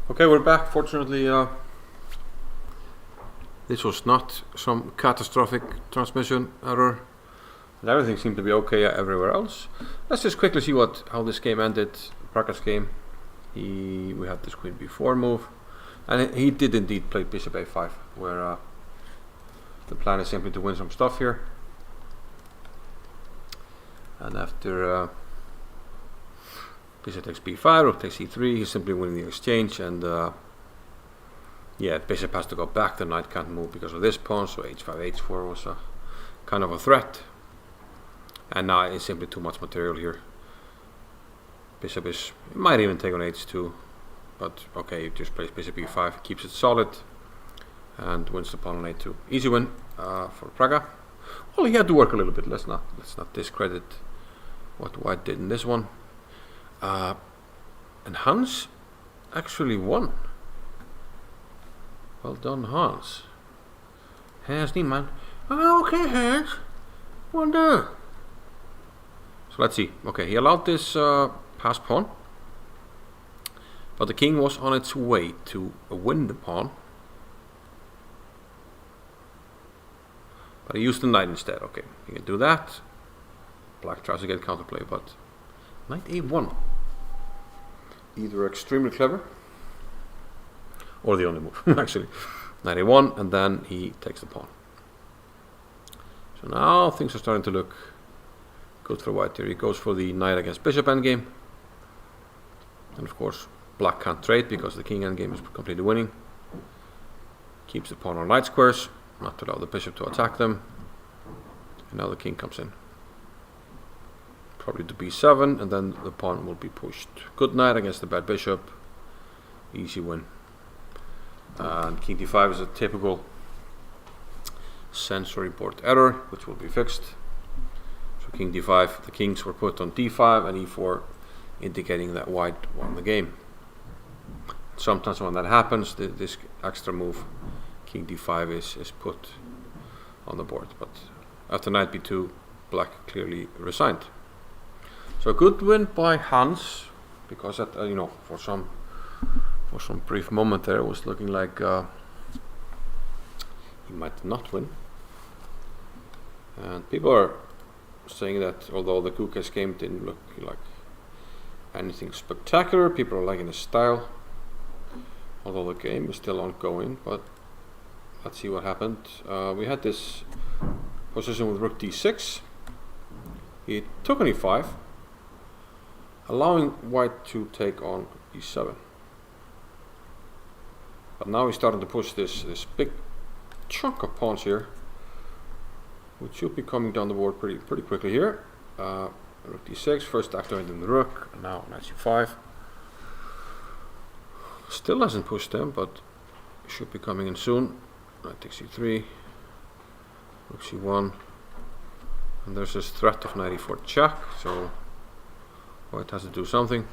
Okay, we're back. Fortunately, this was not some catastrophic transmission error. And everything seemed to be okay everywhere else. Let's just quickly see how this game ended. Braga's game. We had this queen b4 move, and he did indeed play bishop a5, where the plan is simply to win some stuff here. And after bishop takes b5, rook takes e3, he's simply winning the exchange, and yeah, bishop has to go back, the knight can't move because of this pawn, so h5, h4 was a kind of a threat. And now it's simply too much material here. Bishop might even take on h2, but okay, he just plays bishop e5, keeps it solid, and wins the pawn on a2. Easy win for Braga. Well, he had to work a little bit. Let's not discredit what White did in this one. And Hans actually won. Well done, Hans. Hans Niemann. Oh, okay, Hans. Wonder. So let's see. Okay, he allowed this pass pawn, but the king was on its way to win the pawn. But he used the knight instead. Okay, he can do that. Black tries to get counterplay, but knight a1. Either extremely clever, or the only move, actually. Knight a1, and then he takes the pawn. So now things are starting to look good for White here. He goes for the knight against bishop endgame. And of course, Black can't trade because the king endgame is completely winning. Keeps the pawn on knight squares, not to allow the bishop to attack them. And now the king comes in. Probably to b7, and then the pawn will be pushed. Good knight against the bad bishop. Easy win. And king d5 is a typical sensory board error, which will be fixed. So king d5, the kings were put on d5 and e4, indicating that White won the game. Sometimes when that happens, this extra move, king d5, is put on the board. But after knight b2, Black clearly resigned. So a good win by Hans, because that, for some brief moment there, it was looking like he might not win. And people are saying that although the Kukas game didn't look like anything spectacular, people are liking his style. Although the game is still ongoing, but let's see what happened. We had this position with rook d6. He took on e5, allowing White to take on e7. But now he's starting to push this big chunk of pawns here, which should be coming down the board pretty quickly here. Rook d6, first activating the rook, and now knight c5. Still hasn't pushed them, but should be coming in soon. Knight takes c3, rook c1, and there's this threat of knight e4 check, so White has to do something.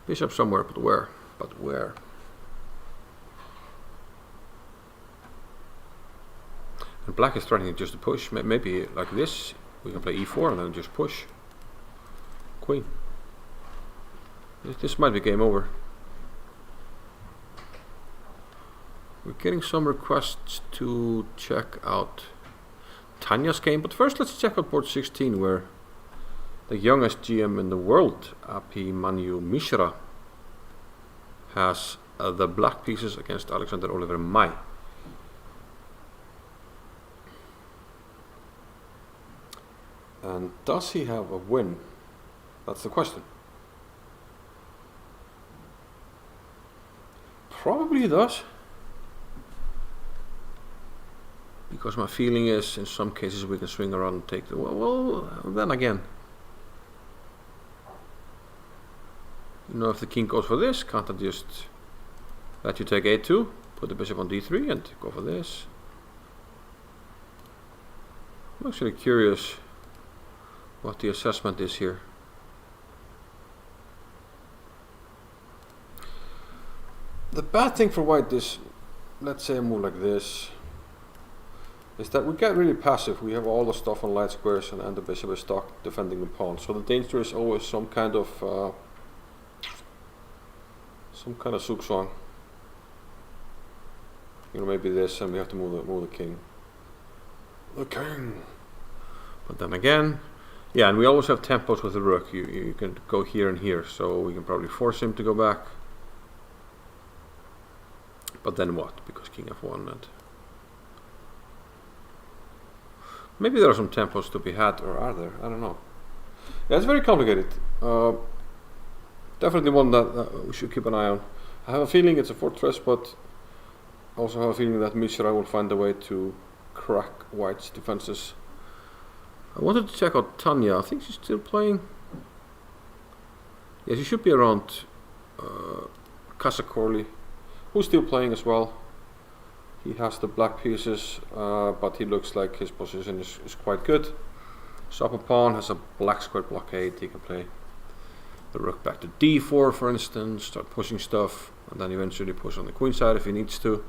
Bishop somewhere, but where? And Black is threatening just to push. Maybe like this, we can play e4 and then just push. Queen. This might be game over. We're getting some requests to check out Tanya's game, but first let's check out board 16, where the youngest GM in the world, Abhimanyu Mishra, has the black pieces against Alexander Oliver Mai. And does he have a win? That's the question. Probably he does. Because my feeling is, in some cases, we can swing around and take the... Well, then again. If the king goes for this, can't I just let you take a2, put the bishop on d3 and go for this? I'm actually curious what the assessment is here. The bad thing for White is, let's say a move like this. is that we get really passive. We have all the stuff on light squares and the bishop is stuck defending the pawn. So the danger is always some kind of zugzwang. You know, maybe this, and we have to move the king. The king. But then again, yeah, and we always have tempos with the rook. You can go here and here, so we can probably force him to go back. But then what? Because king f1 and maybe there are some tempos to be had, or are there? I don't know. Yeah, it's very complicated. Definitely one that we should keep an eye on. I have a feeling it's a fortress, but I also have a feeling that Mishra will find a way to crack White's defenses. I wanted to check out Tanya. I think she's still playing. Yeah, she should be around Kasakorli, who's still playing as well. He has the black pieces, but he looks like his position is quite good. So upper pawn has a black square blockade. He can play the rook back to d4, for instance, start pushing stuff, and then eventually push on the queen side if he needs to.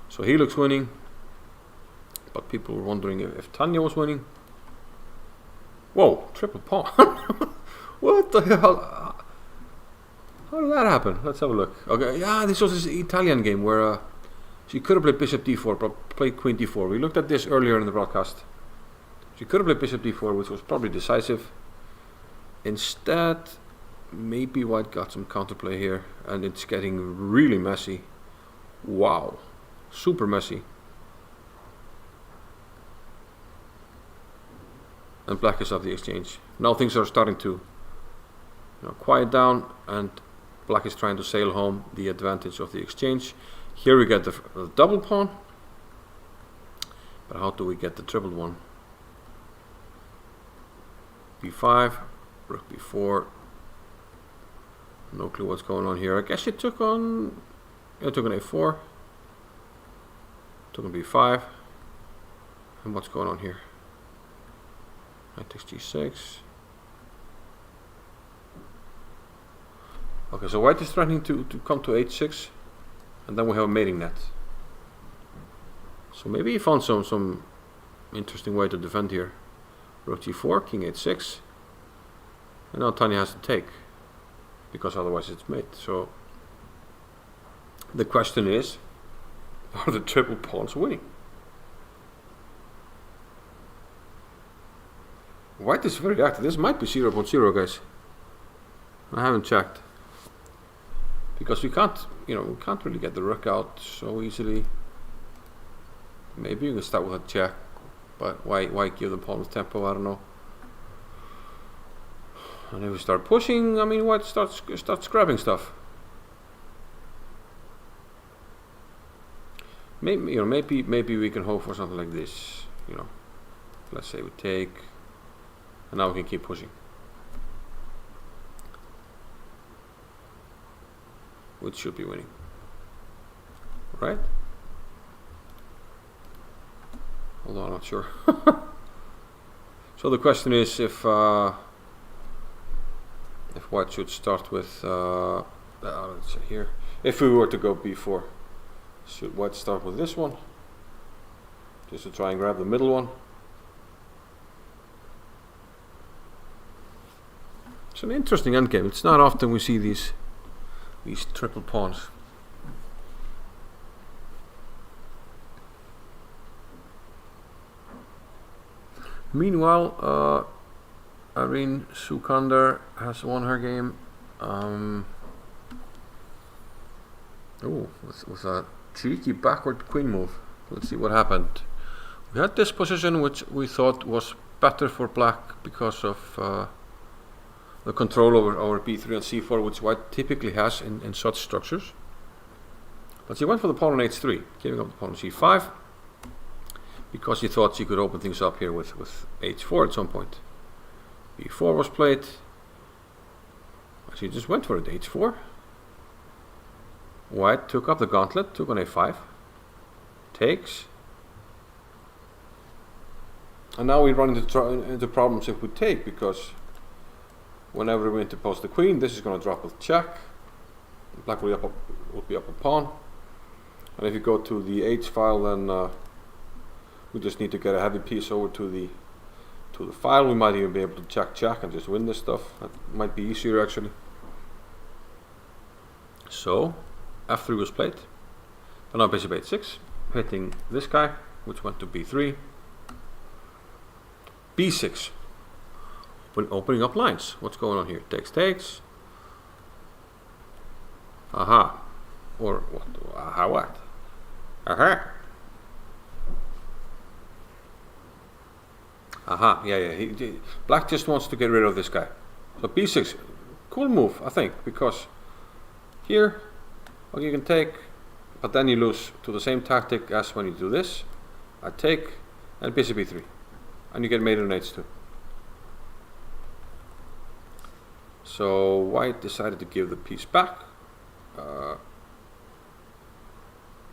So he looks winning, but people were wondering if Tanya was winning. Whoa, triple pawn. What the hell? How did that happen? Let's have a look. Okay, yeah, this was this Italian game where she could have played bishop d4, but played queen d4. We looked at this earlier in the broadcast. She could have played bishop d4, which was probably decisive. Instead, maybe White got some counterplay here, and it's getting really messy. Wow, super messy. And black is off the exchange. Now things are starting to quiet down, and black is trying to sail home the advantage of the exchange. Here we get the double pawn, but how do we get the triple one? b5, rook b4. No clue what's going on here. I guess she took on, took an a4, took on b5, and what's going on here? Knight takes g6. Okay, so White is threatening to come to h6, and then we have a mating net. So maybe he found some interesting way to defend here. Rook g4, king h6, and now Tanya has to take, because otherwise it's mate. So the question is, are the triple pawns winning? White is very active. This might be 0.0, guys. I haven't checked, because we can't really get the rook out so easily. Maybe you can start with a check, but why give the pawn with tempo? I don't know. And if we start pushing, I mean, White starts grabbing stuff. Maybe we can hope for something like this. Let's say we take, and now we can keep pushing, which should be winning, right? Although I'm not sure. So the question is if White should start with let's see here. If we were to go b4, should White start with this one, just to try and grab the middle one? It's an interesting endgame. It's not often we see these triple pawns. Meanwhile, Irene Sukander has won her game. With a cheeky backward queen move. Let's see what happened. We had this position which we thought was better for black because of the control over b3 and c4, which White typically has in such structures. But she went for the pawn on h3, giving up the pawn on c5, because she thought she could open things up here with h4 at some point. b4 was played. She just went for it, h4. White took up the gauntlet, took on a5, takes. And now we run into problems if we take, because whenever we interpose the queen, this is going to drop with check. Black will be up a pawn. And if you go to the h file, then We just need to get a heavy piece over to the file. We might even be able to check and just win this stuff. That might be easier actually. So f3 was played, and now bishop h6, hitting this guy, which went to b3. b6, opening up lines. What's going on here? Takes. Aha. Or what? Aha what? Aha. Aha, yeah. Black just wants to get rid of this guy. So b6, cool move, I think, because here, well, you can take, but then you lose to the same tactic as when you do this. I take, and bishop e3, and you get mate on h2. So white decided to give the piece back,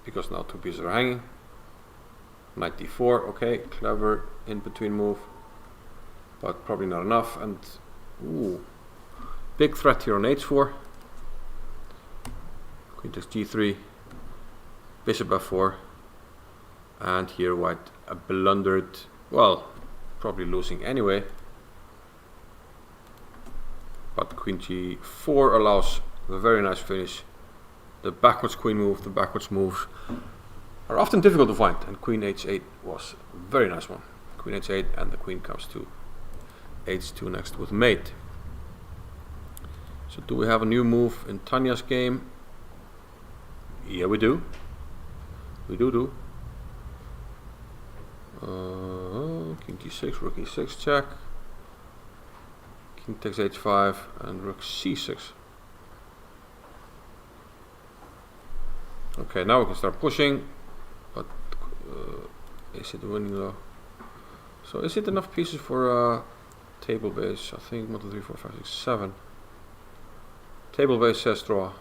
because now two pieces are hanging. Knight d4, okay, clever in between move, but probably not enough. And ooh, big threat here on h4. Queen takes g3, bishop f4, and here white blundered, well, probably losing anyway. But queen g4 allows a very nice finish. The backwards queen move, the backwards moves are often difficult to find, and queen h8 was a very nice one. Queen h8, and the queen comes to h2 next with mate. So do we have a new move in Tanya's game? Yeah, we do. We do. King g6, rook e6 check. King takes h5 and rook c6. Okay, now we can start pushing, but is it winning though? So is it enough pieces for a table base? I think 1, 2, 3, 4, 5, 6, 7. Table base says draw.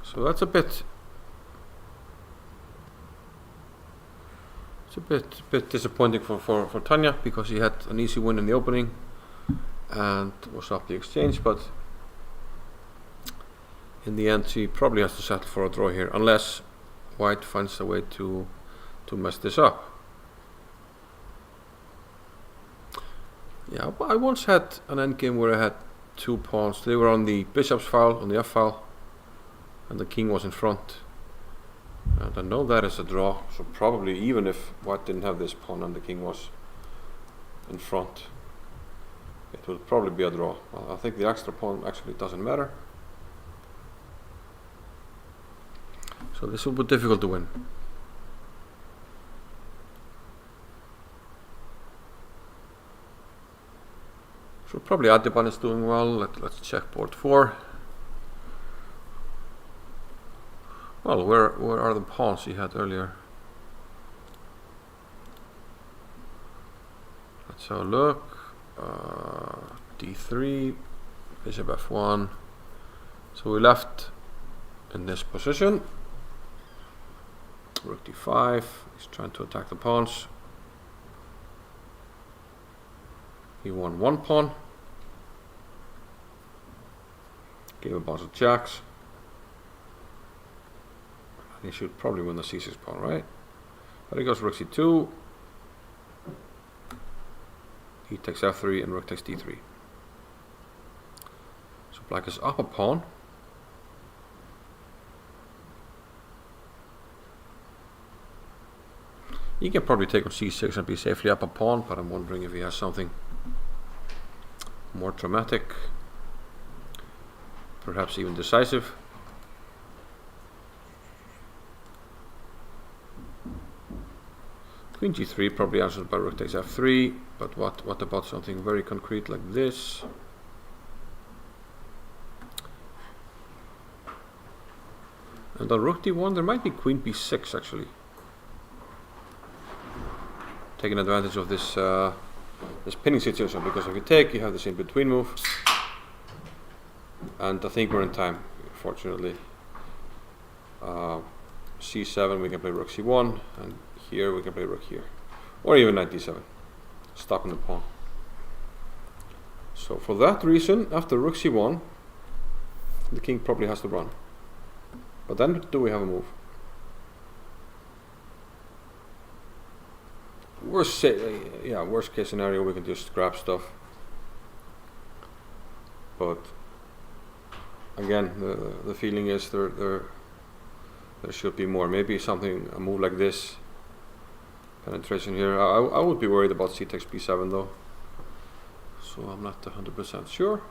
So that's a bit disappointing for Tanya, because he had an easy win in the opening and was up the exchange, but in the end she probably has to settle for a draw here, unless white finds a way to mess this up. Yeah, I once had an endgame where I had two pawns. They were on the bishop's file, on the f file, and the king was in front. And I know that is a draw, so probably even if white didn't have this pawn and the king was in front, it would probably be a draw. Well, I think the extra pawn actually doesn't matter. So this will be difficult to win. So probably Adiban is doing well. Let's check board 4. Well, where are the pawns he had earlier? Let's have a look. D3, bishop f1. So we left in this position. Rook d5. He's trying to attack the pawns. He won one pawn. Gave a bunch of jacks. He should probably win the c6 pawn, right? But he goes rook c2. He takes f3 and rook takes d3. So black is up a pawn. He can probably take on c6 and be safely up a pawn, but I'm wondering if he has something more dramatic, perhaps even decisive. Queen g3 probably answered by rook takes f3, but what about something very concrete like this? And on rook d1 there might be queen b6 actually, taking advantage of this this pinning situation, because if you take, you have this in between move, and I think we're in time, fortunately. C7 we can play rook c1, and here we can play rook here, or even knight d7, stopping the pawn. So for that reason, after rook c1, the king probably has to run. But then do we have a move? Worst case scenario, we can just grab stuff. But again, the feeling is there should be more. Maybe a move like this. Penetration here. I would be worried about c takes b7 though. So I'm not 100% sure.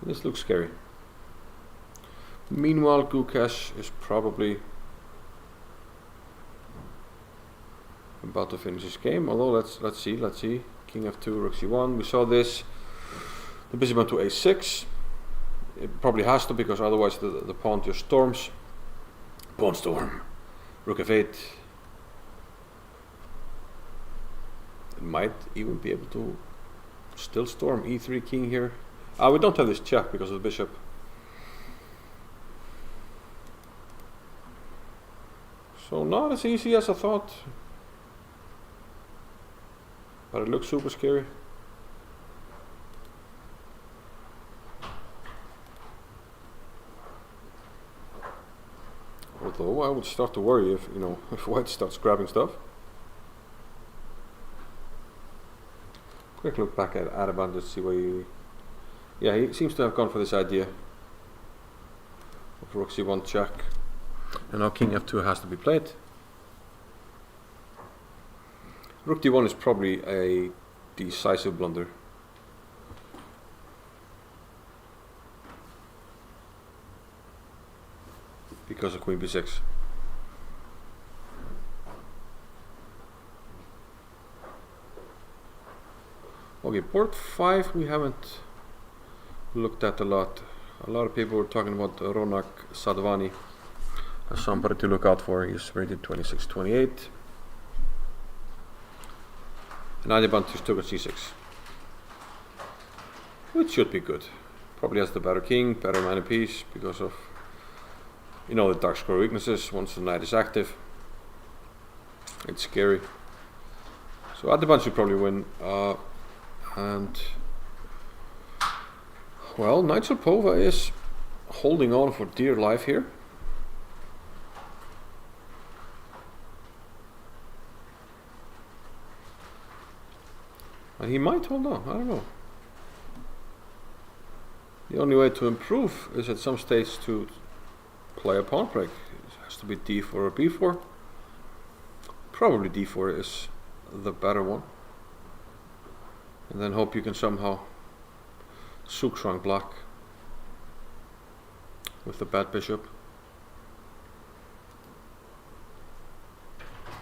This looks scary. Meanwhile, Gukesh is probably about to finish his game. Although let's see. King f2, rook c1. We saw this. The bishop went to a6. It probably has to, because otherwise the pawn just storms. Pawn storm. Rook f8. It might even be able to still storm e3 king here. We don't have this check because of the bishop. So not as easy as I thought. But it looks super scary. Although I would start to worry if white starts grabbing stuff. Quick look back at Adaband to see where he seems to have gone for this idea of rook c1 check. And now king f2 has to be played. Rook d1 is probably a decisive blunder. Because of queen b6. Okay, port 5 we haven't looked at a lot. A lot of people were talking about Ronak Sadwani as somebody to look out for. He's rated 26-28. And Adibant just took a c6. Which should be good. Probably has the better king, better minor piece, because of the dark square weaknesses. Once the knight is active, it's scary. So Adibant should probably win. And well, Knight Sharpova is holding on for dear life here. And he might hold on, I don't know. The only way to improve is at some stage to play a pawn break. It has to be d4 or b4. Probably d4 is the better one. And then hope you can somehow Zugzwang block with the bad bishop.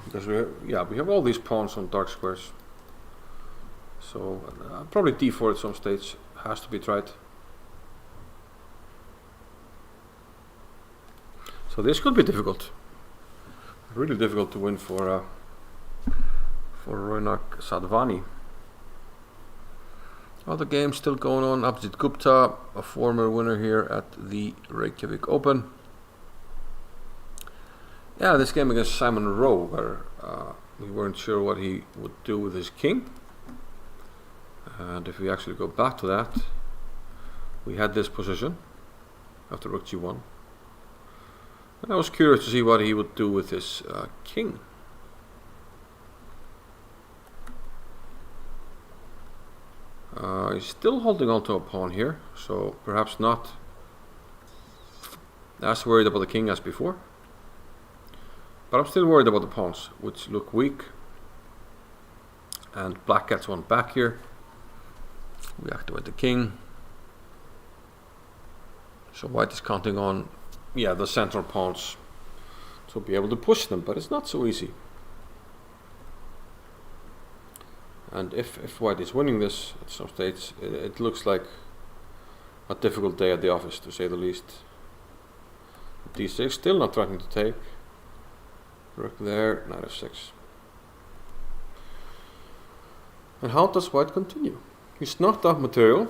Because we have all these pawns on dark squares. So probably d4 at some stage has to be tried. So this could be difficult. Really difficult to win for Ronak Sadwani. Other games still going on. Abhijit Gupta, a former winner here at the Reykjavik Open. Yeah, this game against Simon Rowe, where we weren't sure what he would do with his king. And if we actually go back to that, we had this position after rook g1. And I was curious to see what he would do with his king. He's still holding on to a pawn here, so perhaps not as worried about the king as before. But I'm still worried about the pawns, which look weak. And black gets one back here. We activate the king. So white is counting on the central pawns to be able to push them, but it's not so easy. And if white is winning this at some stage, it looks like a difficult day at the office, to say the least. d6, still not threatening to take. Rook there, knight f6. And how does white continue? He's knocked off material.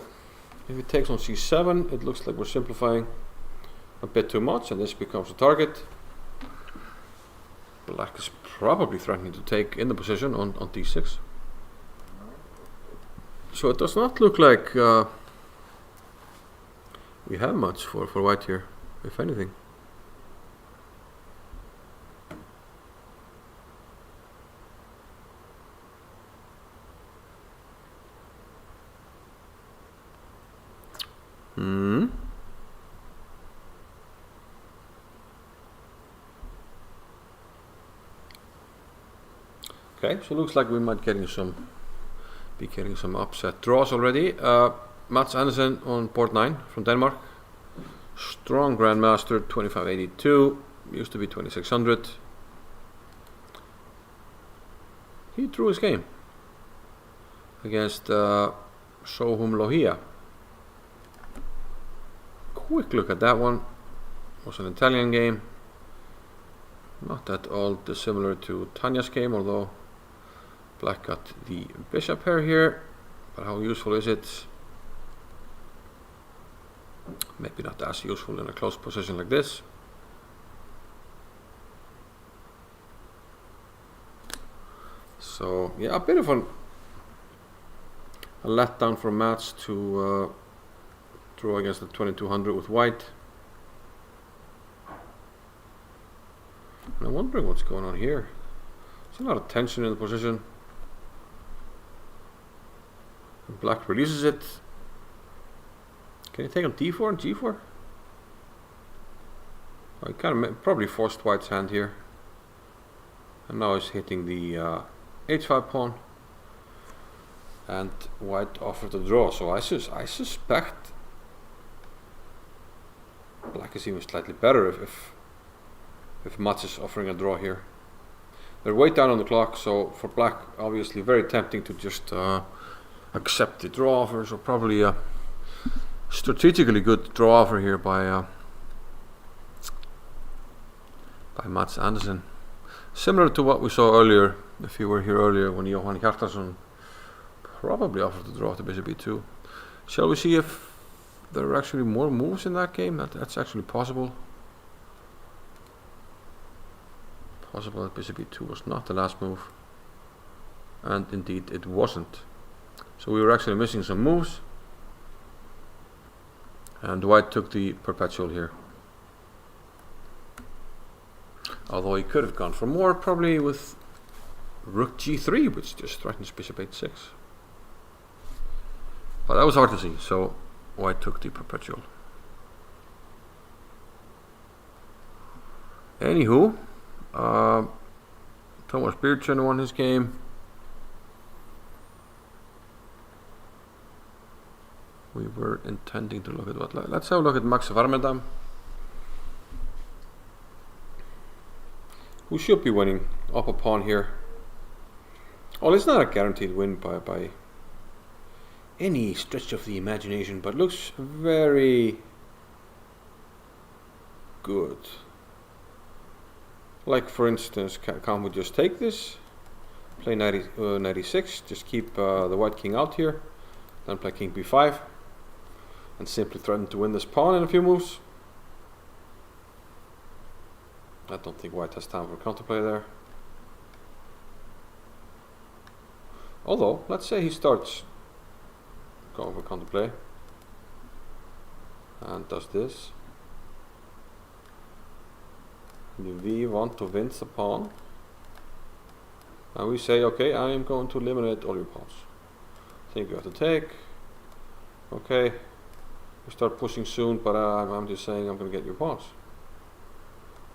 If he takes on c7, it looks like we're simplifying a bit too much, and this becomes a target. Black is probably threatening to take in the position on d6. So it does not look like we have much for white here, if anything. Okay, so looks like we might be getting some upset draws already. Mads Andersen on port 9 from Denmark. Strong Grandmaster, 2582, used to be 2600. He drew his game against Sohum Lohia. Quick look at that one. It was an Italian game. Not that all dissimilar to Tanya's game, although black got the bishop pair here. But how useful is it? Maybe not as useful in a close position like this. So yeah, a bit of a letdown for Mats to draw against the 2200 with white. And I'm wondering what's going on here. There's a lot of tension in the position. And black releases it. Can he take on d4 and g4? Oh, he kind of probably forced white's hand here. And now he's hitting the h5 pawn. And white offered a draw. So I suspect black is even slightly better if Mats is offering a draw here. They're way down on the clock, so for black obviously very tempting to just accept the draw offer. So probably a strategically good draw offer here by Mads Andersen. Similar to what we saw earlier, if you were here earlier, when Johan Hjartarson probably offered the draw to bishop e2. Shall we see if there are actually more moves in that game? That's actually possible. Possible that bishop e2 was not the last move. And indeed it wasn't. So we were actually missing some moves. And white took the perpetual here. Although he could have gone for more, probably with rook g3, which just threatens bishop h6. But that was hard to see, so white took the perpetual. Anywho, Thomas Bjergsen won his game. We were intending to look at what. Let's have a look at Max Varmedam, who should be winning up a pawn here. Well, it's not a guaranteed win by any stretch of the imagination, but looks very good. Like, for instance, can't we just take this, play 96, just keep the white king out here, then play king b5, and simply threaten to win this pawn in a few moves? I don't think white has time for counterplay there. Although, let's say he starts going for counterplay and does this. We want to win the pawn. And we say, okay, I am going to eliminate all your pawns. I think you have to take. Okay, we start pushing soon, but I'm just saying I'm going to get your pawns.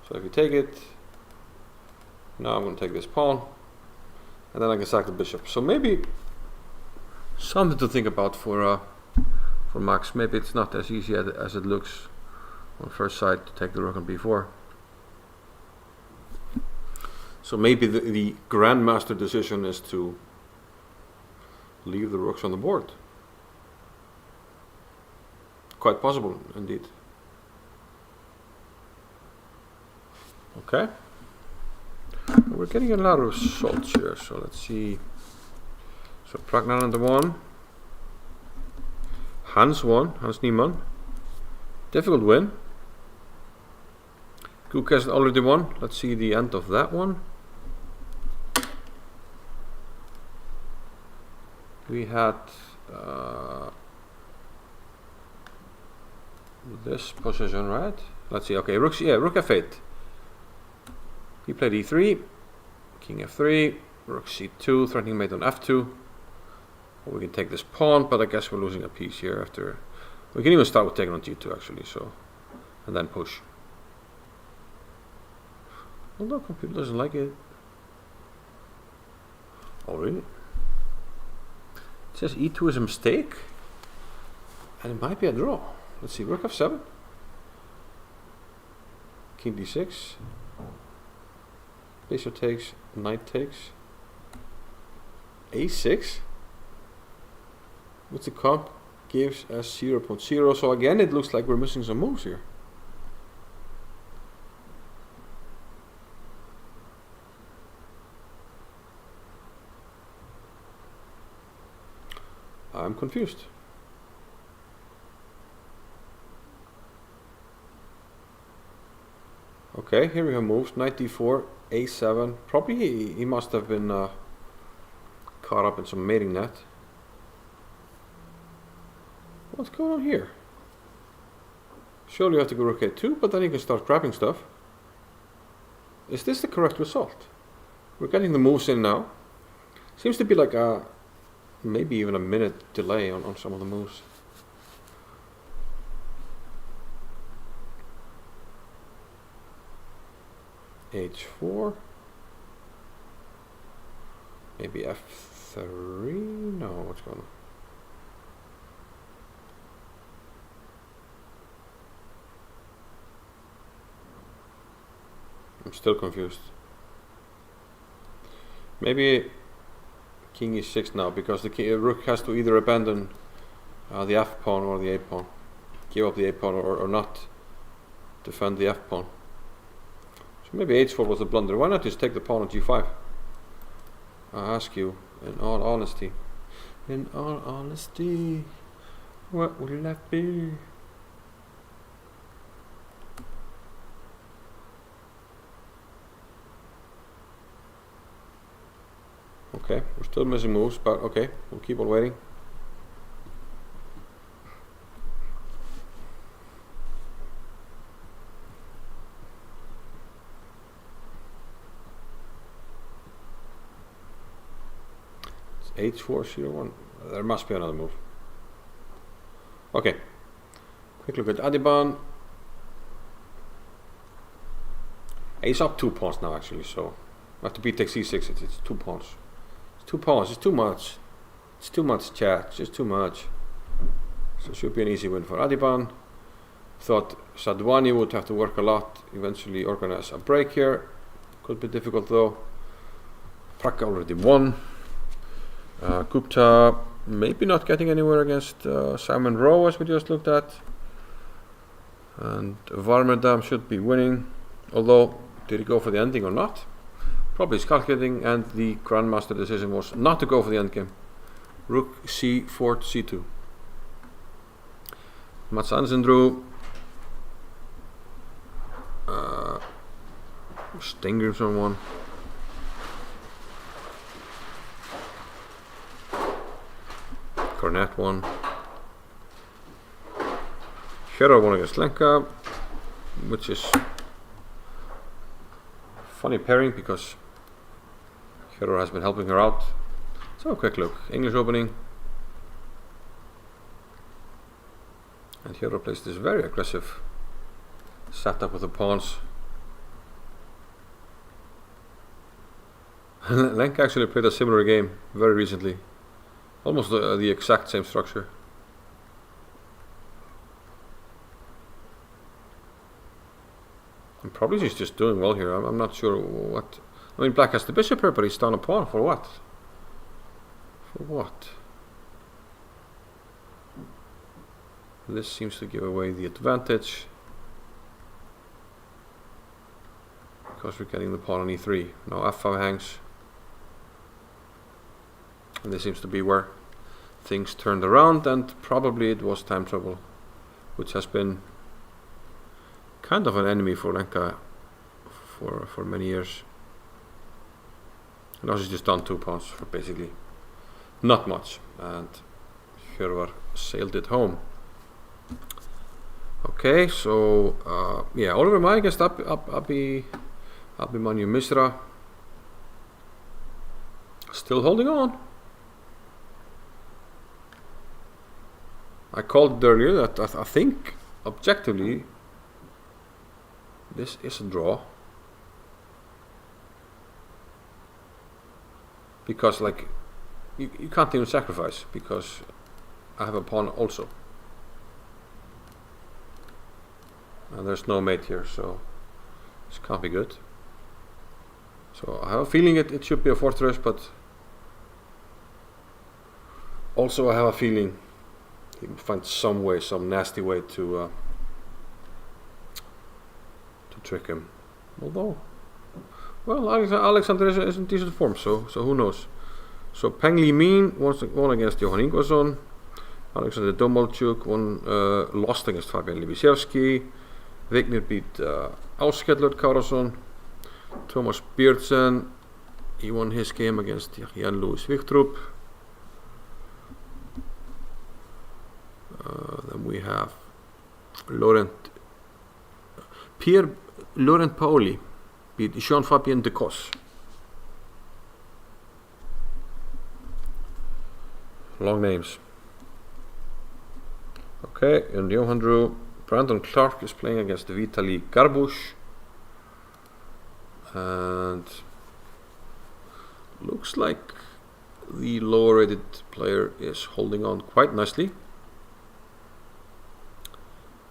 So if you take it, now I'm going to take this pawn, and then I can sack the bishop. So maybe something to think about for Max. Maybe it's not as easy as it looks on first sight to take the rook on b4. So maybe the grandmaster decision is to leave the rooks on the board. Quite possible, indeed. Okay. We're getting a lot of results here, so let's see. So Pragnananda won. Hans won, Hans Niemann. Difficult win. Gukas already won. Let's see the end of that one. We had this position, right? Let's see. Okay, rook f8. He played e3, king f3, rook c2, threatening mate on f2. We can take this pawn, but I guess we're losing a piece here after. We can even start with taking on g2 actually, so, and then push. Although computer doesn't like it. Oh really? It says e2 is a mistake, and it might be a draw. Let's see, rook f7, king d6, bishop takes, knight takes, a6. Which the comp gives as 0.0, so again it looks like we're missing some moves here. I'm confused. Okay, here we have moves, knight d4, a7, probably he must have been caught up in some mating net. What's going on here? Surely you have to go rook a2, but then you can start grabbing stuff. Is this the correct result? We're getting the moves in now. Seems to be like a maybe even a minute delay on some of the moves. h4. Maybe f3? No, what's going on? I'm still confused. Maybe king e6 now, because the rook has to either abandon the f pawn or the a pawn, give up the a pawn or not defend the f pawn. So maybe h4 was a blunder. Why not just take the pawn on g5? I ask you, in all honesty, what will that be? Okay, we're still missing moves, but okay, we'll keep on waiting. It's h4, c1. There must be another move. Okay, quick look at Adiban. He's up 2 pawns now actually, so after b takes c6, it's 2 pawns. 2 pawns, it's too much. It's too much, chat, it's just too much. So it should be an easy win for Adiban. Thought Sadwani would have to work a lot, eventually organize a break here. Could be difficult though. Praka already won. Gupta maybe not getting anywhere against Simon Rowe as we just looked at. And Varmerdam should be winning. Although, did he go for the ending or not? Probably he's calculating, and the Grandmaster decision was not to go for the endgame. Rook c4 c2. Mats Hansen drew. Stengrimsson won. Cornet won. Hero won against Lenka, which is funny pairing because Hero has been helping her out. So a quick look. English opening. And Hero plays this very aggressive setup with the pawns. Lenka actually played a similar game very recently. Almost the exact same structure. And probably she's just doing well here. I'm not sure what. I mean, black has the bishop here, but he's down a pawn. For what? For what? This seems to give away the advantage. Because we're getting the pawn on e3. Now f5 hangs. And this seems to be where things turned around, and probably it was time trouble, which has been kind of an enemy for Lenka for many years. And now she's just done 2 pawns for basically not much, and Hjörvar sailed it home. Okay, so Oliver Mike against Abhimanyu Misra. Still holding on. I called it earlier that I think objectively this is a draw. Because like you can't even sacrifice because I have a pawn also. And there's no mate here, so this can't be good. So I have a feeling it should be a fortress, but also I have a feeling he can find some nasty way to trick him. Although, well, Alexander is in decent form, so who knows. So Peng Li Min won against Johan Ingvarsson. Alexander Domalchuk lost against Fabian Libisiewski. Vignir beat Áskellur Kárason. Thomas Björnsen, he won his game against Jan Louis Viktrup. Then we have Pierre Laurent Paoli beat Jean-Fabien Decos. Long names. Okay, and Johan Drew. Brandon Clark is playing against Vitaly Garbush. And looks like the lower rated player is holding on quite nicely.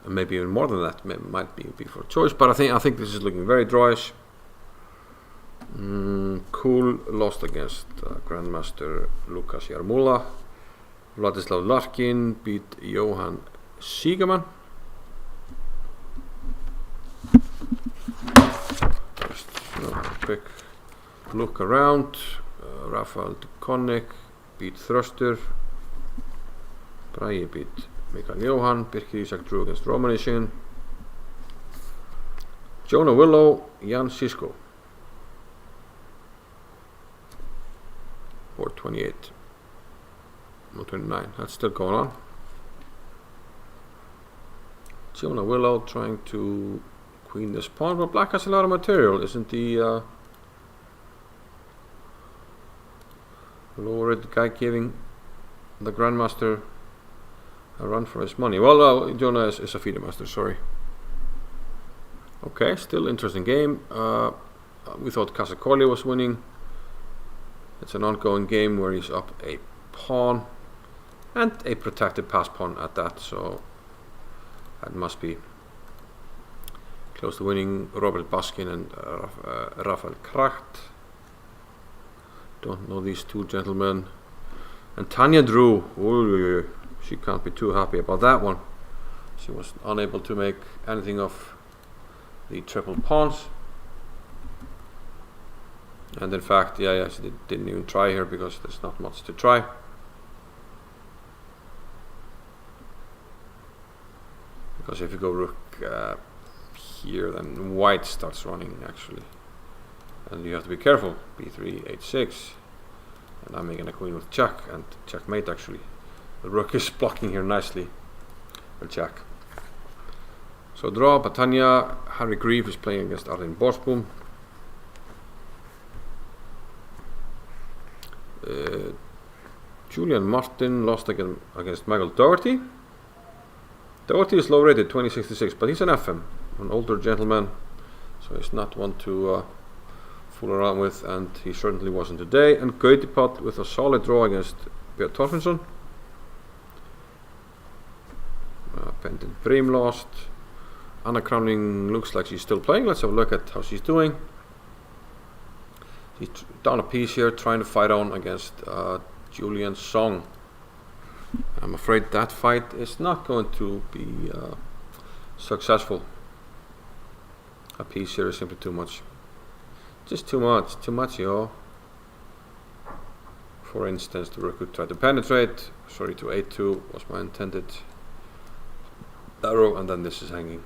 And maybe even more than that might be for choice, but I think this is looking very drawish. Cool lost against Grandmaster Lukas Jarmula. Vladislav Larkin beat Johan Siegemann. Just a quick look around. Rafael Dukonik beat Thruster. Bragi beat Mikael Johan. Birkir Isak drew against Romanishin. Jonah Willow, Jan Sisko. 428. No, 29. That's still going on. Jonah Willow trying to queen this pawn, but black has a lot of material. Isn't the lower red guy giving the Grandmaster a run for his money? Well, Jonah is a FIDE master, sorry. Okay, still interesting game. We thought Kasakoli was winning. It's an ongoing game where he's up a pawn and a protected pass pawn at that, so that must be close to winning. Robert Baskin and Rafael Kracht. Don't know these two gentlemen. And Tanya Drew. Ooh, she can't be too happy about that one. She was unable to make anything of the triple pawns. And in fact, she didn't even try here because there's not much to try. Because if you go rook here, then white starts running actually. And you have to be careful. b3, h6. And I'm making a queen with check and checkmate actually. The rook is blocking here nicely. Well, check. So draw, Batania. Harry Grieve is playing against Arlene Borsboom. Julian Martin lost against Michael Doherty. Doherty is low rated, 2066, but he's an FM, an older gentleman, so he's not one to fool around with, and he certainly wasn't today. And Gautipot with a solid draw against Björn Torfinsson. Pendant Bream lost. Anna Crowning looks like she's still playing. Let's have a look at how she's doing. She's down a piece here, trying to fight on against Julian Song. I'm afraid that fight is not going to be successful. A piece here is simply too much. Just too much, yo. For instance, the rook could try to penetrate. Sorry, to a2 was my intended arrow, and then this is hanging.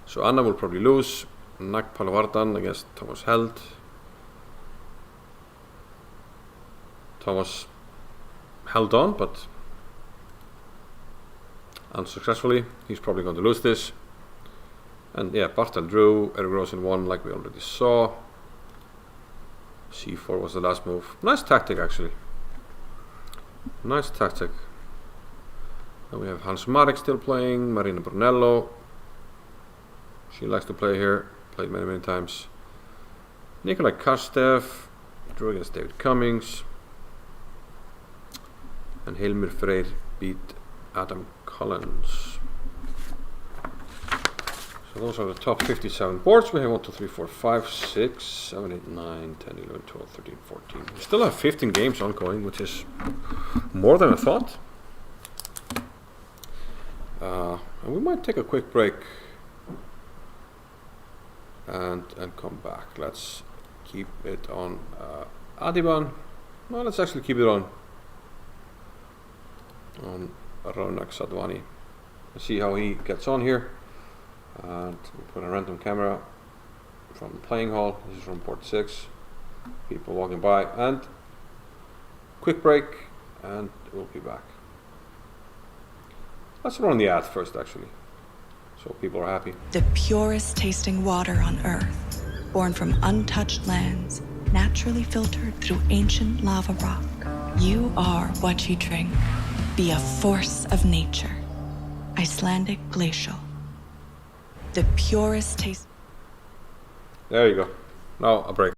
So Anna will probably lose. Nag Palavardan against Thomas Held. Thomas held on, but unsuccessfully. He's probably going to lose this. And yeah, Bartel drew, Erik Rosen won like we already saw. C4 was the last move. Nice tactic actually. Nice tactic. And we have Hans Marek still playing, Marina Brunello. She likes to play here, played many times. Nikolai Kastev drew against David Cummings. And Hilmir Freyr beat Adam Collins. So those are the top 57 boards. We have 1, 2, 3, 4, 5, 6, 7, 8, 9, 10, 11, 12, 13, 14. We still have 15 games ongoing, which is more than I thought. And we might take a quick break and come back. Let's keep it on Adiban. No, let's actually keep it on Ronak Sadwani and see how he gets on here. And we put a random camera from the playing hall. This is from board 6. People walking by, and quick break, and we'll be back. Let's run the ad first actually, so people are happy. The purest tasting water on Earth, born from untouched lands, naturally filtered through ancient lava rock. You are what you drink. Be a force of nature. Icelandic glacial. The purest taste. There you go. Now a break.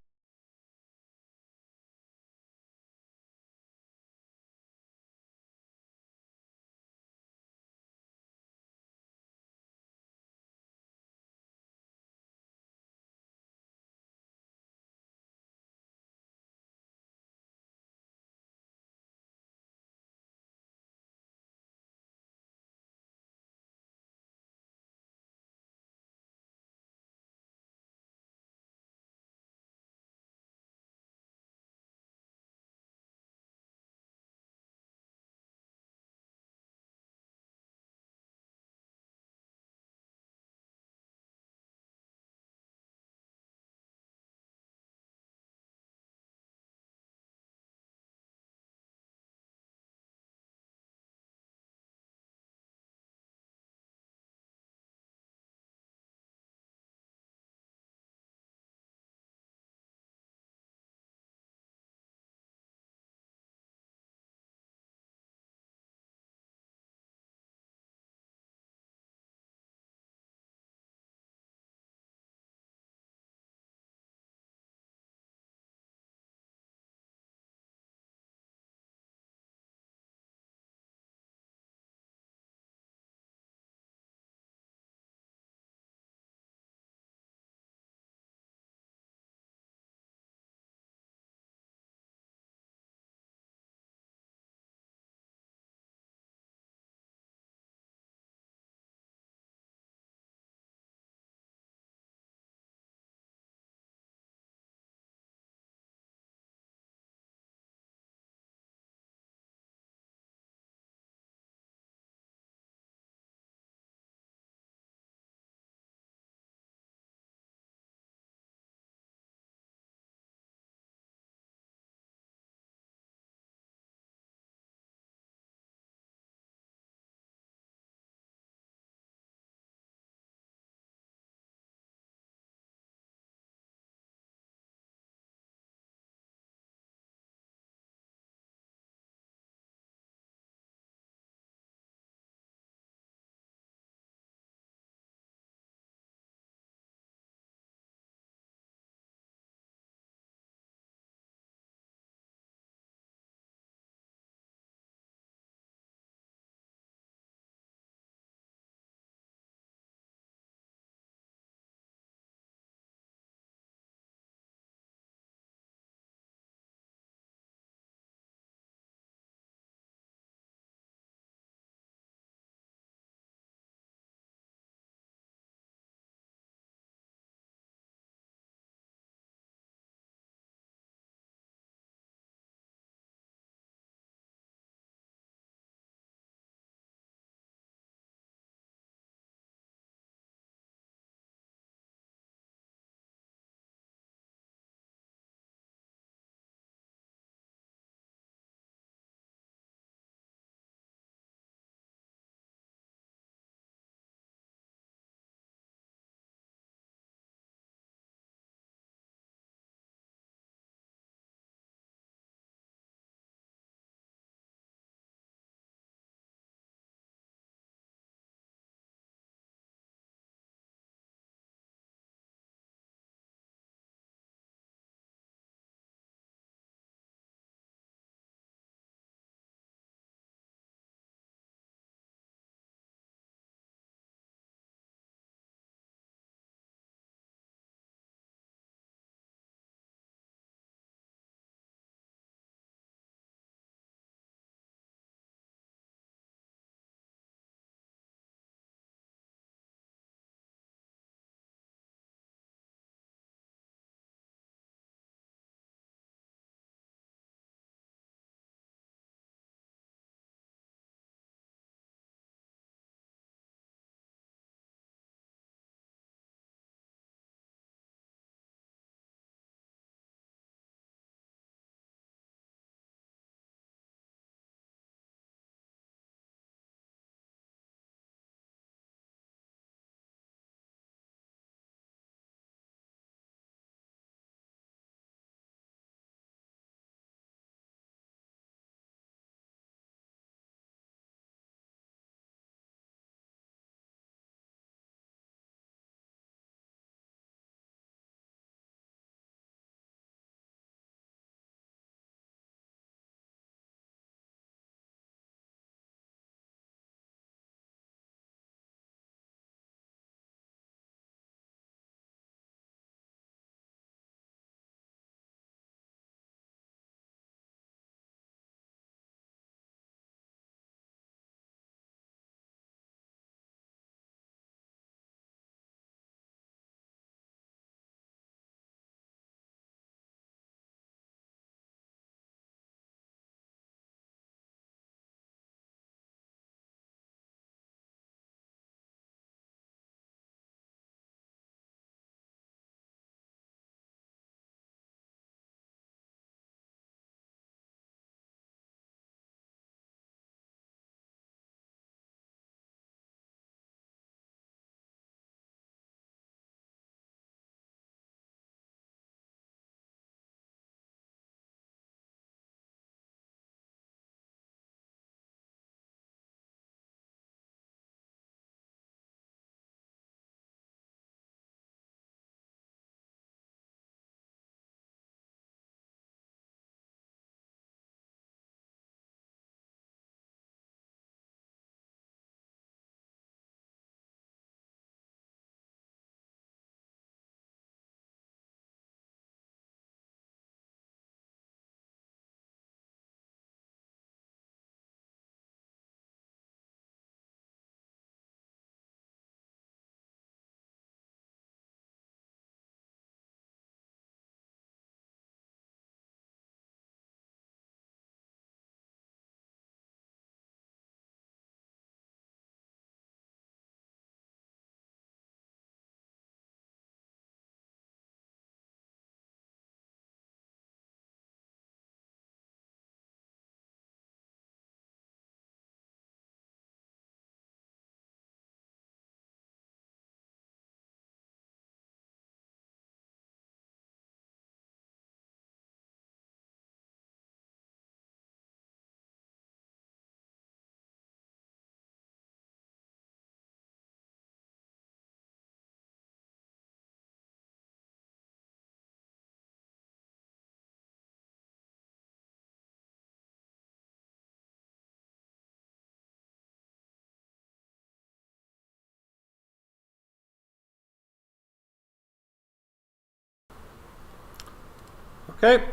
Okay,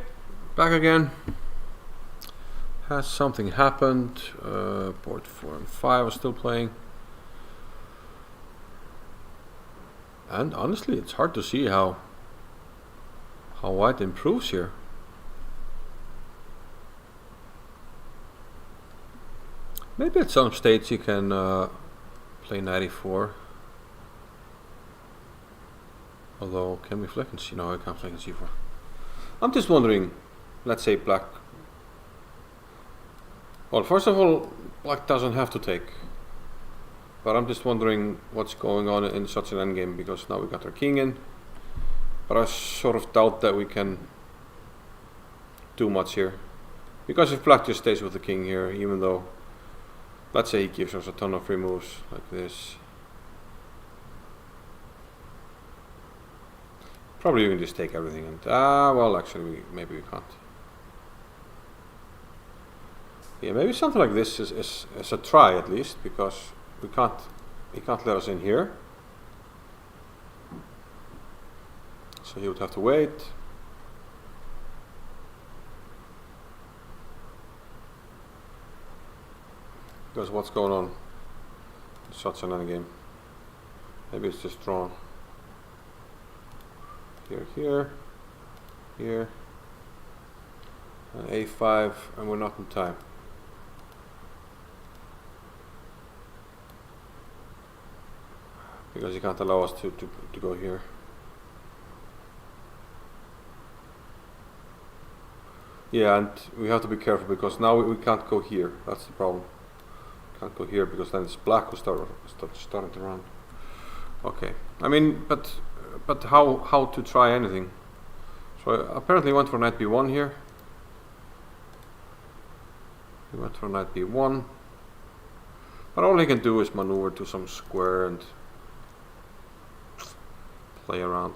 back again. Has something happened? Board 4 and 5 are still playing. And honestly, it's hard to see how white improves here. Maybe at some stage you can play knight e4. Although, can we flick and see? No, I can't flick and c4. I'm just wondering, let's say black. Well, first of all, black doesn't have to take. But I'm just wondering what's going on in such an endgame, because now we got our king in. But I sort of doubt that we can do much here. Because if black just stays with the king here, even though, let's say he gives us a ton of free moves like this. Probably you can just take everything and well, actually maybe we can't. Yeah, maybe something like this is a try at least, because he can't let us in here. So he would have to wait. Because what's going on in such an endgame? Maybe it's just drawn. Here, and a5, and we're not in time. Because he can't allow us to go here. Yeah, and we have to be careful, because now we can't go here. That's the problem. Can't go here, because then it's black who starting to run. Okay, I mean, but how to try anything? So I apparently went for knight b1 here. He went for knight b1. But all he can do is maneuver to some square and play around.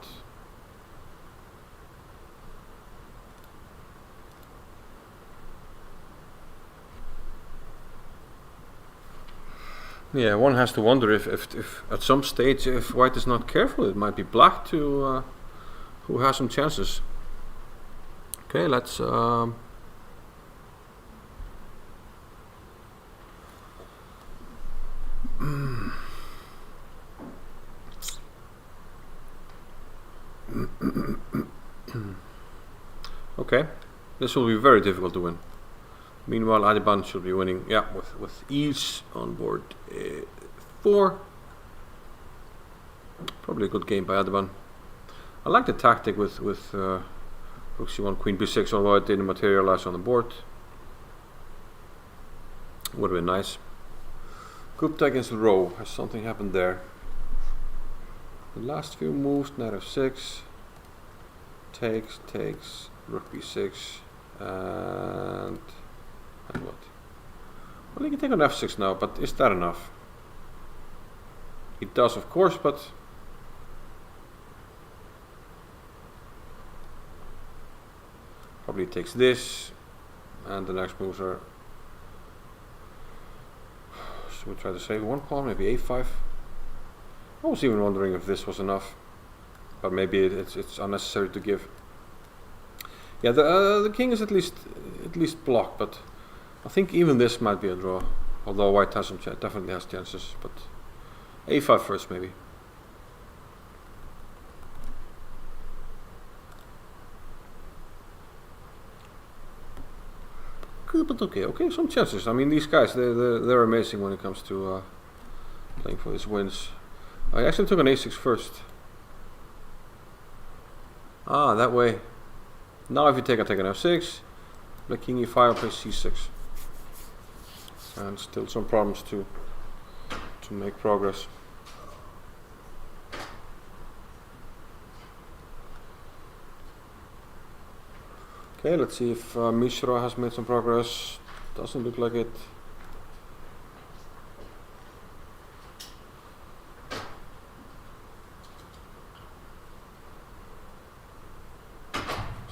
Yeah, one has to wonder if at some stage, if white is not careful, it might be black to who has some chances. Okay, let's okay, this will be very difficult to win. Meanwhile, Adiban should be winning, yeah, with ease on board 4. Probably a good game by Adiban. I like the tactic with rook c1, queen b6, although it didn't materialize on the board. Would have been nice. Gupta against Rowe. Has something happened there? The last few moves, knight f6, takes, rook b6, and what? Well, he can take on f6 now, but is that enough? It does, of course, but probably takes this, and the next moves are. Should we try to save one pawn? Maybe a5. I was even wondering if this was enough, but maybe it's unnecessary to give. Yeah, the king is at least blocked, but I think even this might be a draw. Although white has some definitely has chances, but a5 first maybe. Good, but okay, some chances. I mean, these guys, they're amazing when it comes to playing for these wins. I actually took an a6 first. Ah, that way. Now if you take an f6, the king e5 plays c6. And still some problems to make progress. Okay, let's see if Mishra has made some progress. Doesn't look like it.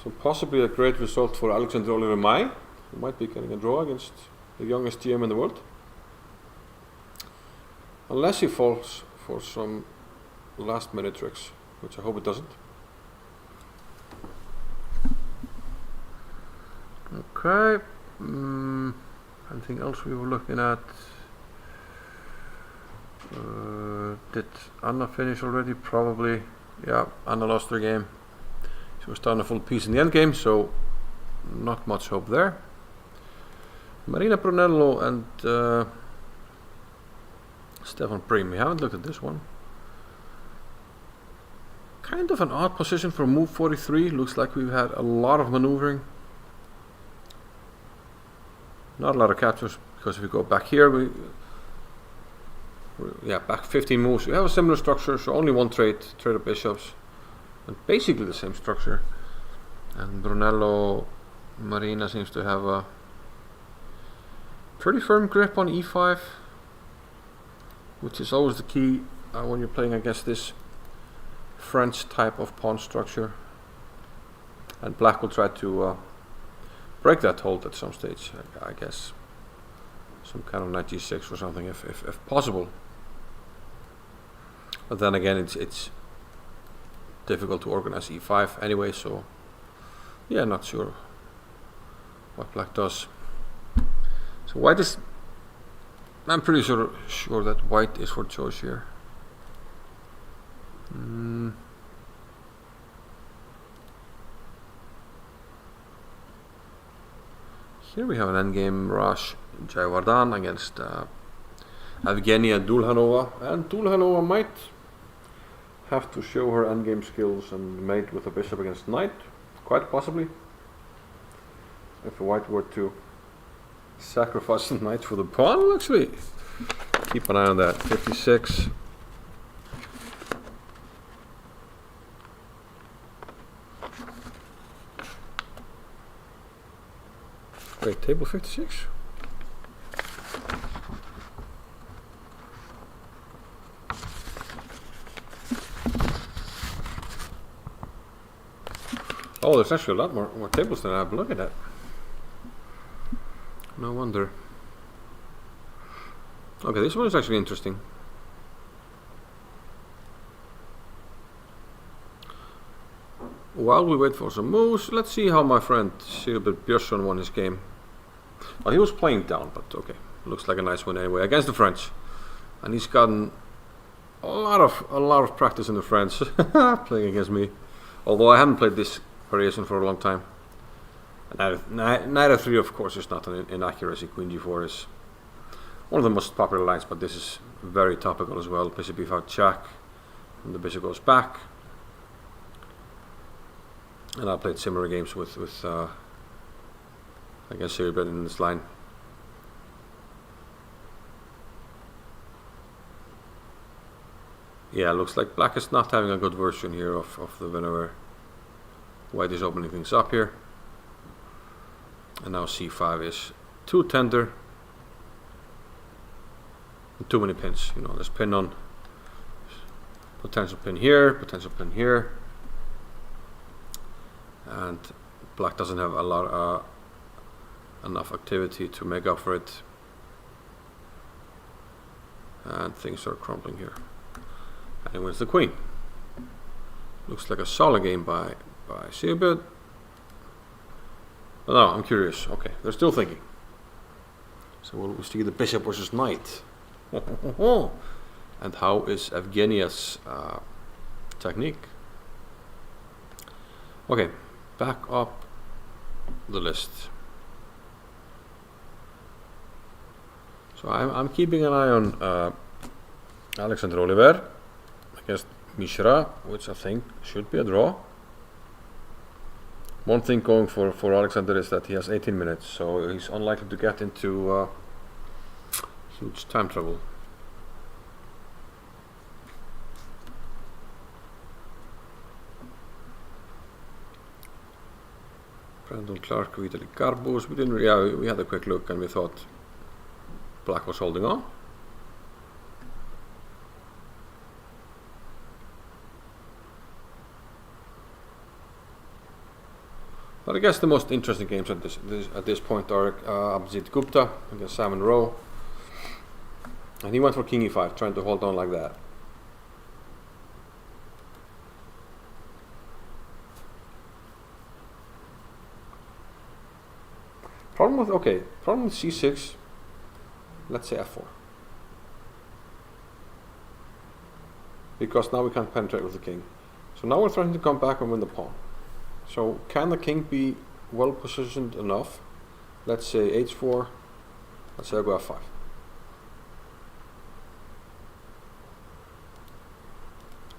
So possibly a great result for Alexander Oliver May, who might be getting a draw against the youngest GM in the world. Unless he falls for some last minute tricks, which I hope it doesn't. Okay. Anything else we were looking at? Did Anna finish already? Probably. Yeah, Anna lost her game. She was down a full piece in the end game, so not much hope there. Marina Brunello and Stefan Prim. We haven't looked at this one. Kind of an odd position for move 43. Looks like we've had a lot of maneuvering. Not a lot of captures, because if we go back here, back 15 moves. We have a similar structure, so only one trade of bishops, and basically the same structure. And Brunello Marina seems to have a pretty firm grip on e5, which is always the key when you're playing against this French type of pawn structure. And black will try to break that hold at some stage, I guess. Some kind of knight g6 or something, if possible. But then again, it's difficult to organize e5 anyway, so yeah, not sure what black does. So white is, I'm pretty sure that white is for choice here. Here we have an endgame Raj Jayawardene against Evgenia Dulhanova, and Dulhanova might have to show her endgame skills and mate with a bishop against knight, quite possibly. If white were to sacrifice the knight for the pawn, we'll actually keep an eye on that. 56. Wait, table 56? Oh, there's actually a lot more tables than I've been looking at. No wonder. Okay, this one is actually interesting. While we wait for some moves, let's see how my friend Sigurbjörn Björnsson won his game. Well, he was playing down, but okay, looks like a nice win anyway against the French, and he's gotten a lot of practice in the French playing against me. Although I haven't played this variation for a long time. Knight f3, of course, is not an inaccuracy. Queen g4 is one of the most popular lines, but this is very topical as well. Bishop e5 check, and the bishop goes back. And I played similar games with I guess Sigurbjörn in this line. Yeah, looks like black is not having a good version here of the whenever white is opening things up here. And now c5 is too tender. And too many pins. You know, there's pin on, potential pin here, potential pin here. And black doesn't have a lot enough activity to make up for it, and things are crumbling here, and he wins the queen. Looks like a solid game by Sigurbjörn. But no, I'm curious. Okay, they're still thinking. So we'll see the bishop versus knight. And how is Evgenia's technique? Okay, back up the list. So I'm keeping an eye on Alexander Oliver against Mishra, which I think should be a draw. One thing going for Alexander is that he has 18 minutes, so he's unlikely to get into huge time trouble. Brandon Clark, Vitaly Garbus. We had a quick look and we thought black was holding on. But I guess the most interesting games at this point are Abhijit Gupta against Simon Rowe, and he went for king e5, trying to hold on like that. Problem with c6. Let's say f4. Because now we can't penetrate with the king. So now we're trying to come back and win the pawn. So can the king be well positioned enough? Let's say h4. Let's say I go f5.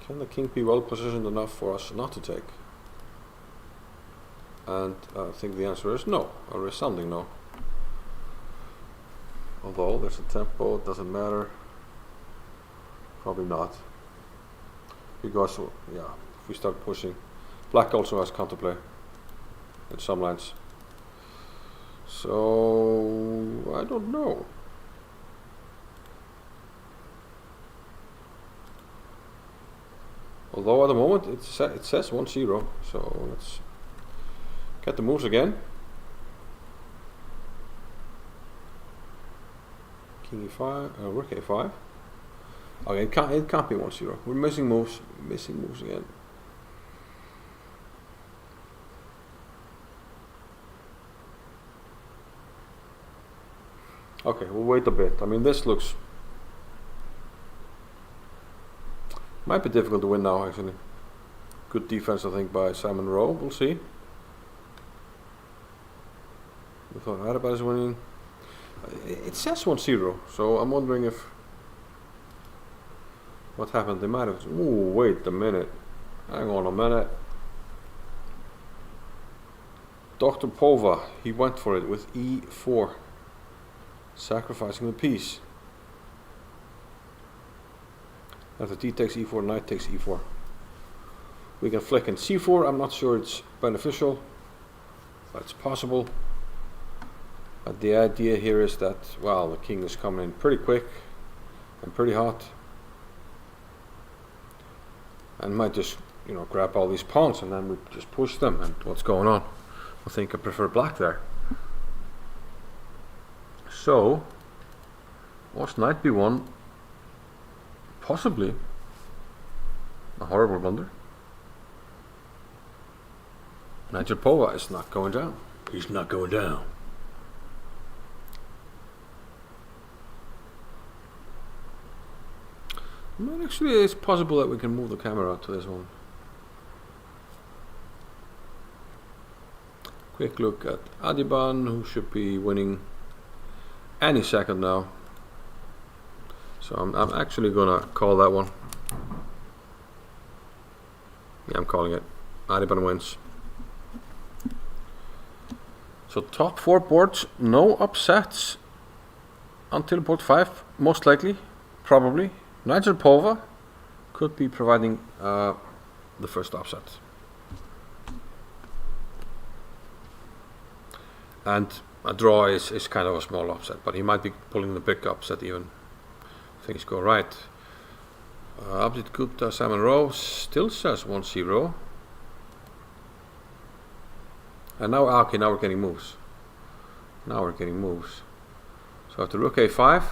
Can the king be well positioned enough for us not to take? And I think the answer is no, a resounding no. Although there's a tempo, it doesn't matter. Probably not. Because, yeah, if we start pushing, black also has counterplay in some lines. So, I don't know. Although at the moment it says 1-0, so let's get the moves again. King e5, rook a5. Okay, it can't be 1-0. We're missing moves again. Okay, we'll wait a bit. I mean, this looks might be difficult to win now, actually. Good defense, I think, by Simon Rowe. We'll see. We thought Arabad is winning. It says 1-0, so I'm wondering if what happened. They might have. Ooh, wait a minute. Hang on a minute. Dr. Pova, he went for it with e4, sacrificing the piece. After d takes e4, knight takes e4. We can flick in c4. I'm not sure it's beneficial, but it's possible. But the idea here is that, well, the king is coming in pretty quick and pretty hot, and might just, you know, grab all these pawns and then we just push them. And what's going on? I think I prefer black there. So, was knight b1 possibly a horrible blunder? Nigel Pova is not going down. He's not going down. But actually, it's possible that we can move the camera to this one. Quick look at Adiban, who should be winning any second now. So I'm actually gonna call that one. Yeah, I'm calling it. Adiban wins. So top 4 boards, no upsets until board 5, most likely, probably. Nigel Pova could be providing the first upset. And a draw is kind of a small upset, but he might be pulling the big upset even if things go right. Abhijit Gupta, Simon Rowe still says 1-0. And now, okay, now we're getting moves. So after rook a5,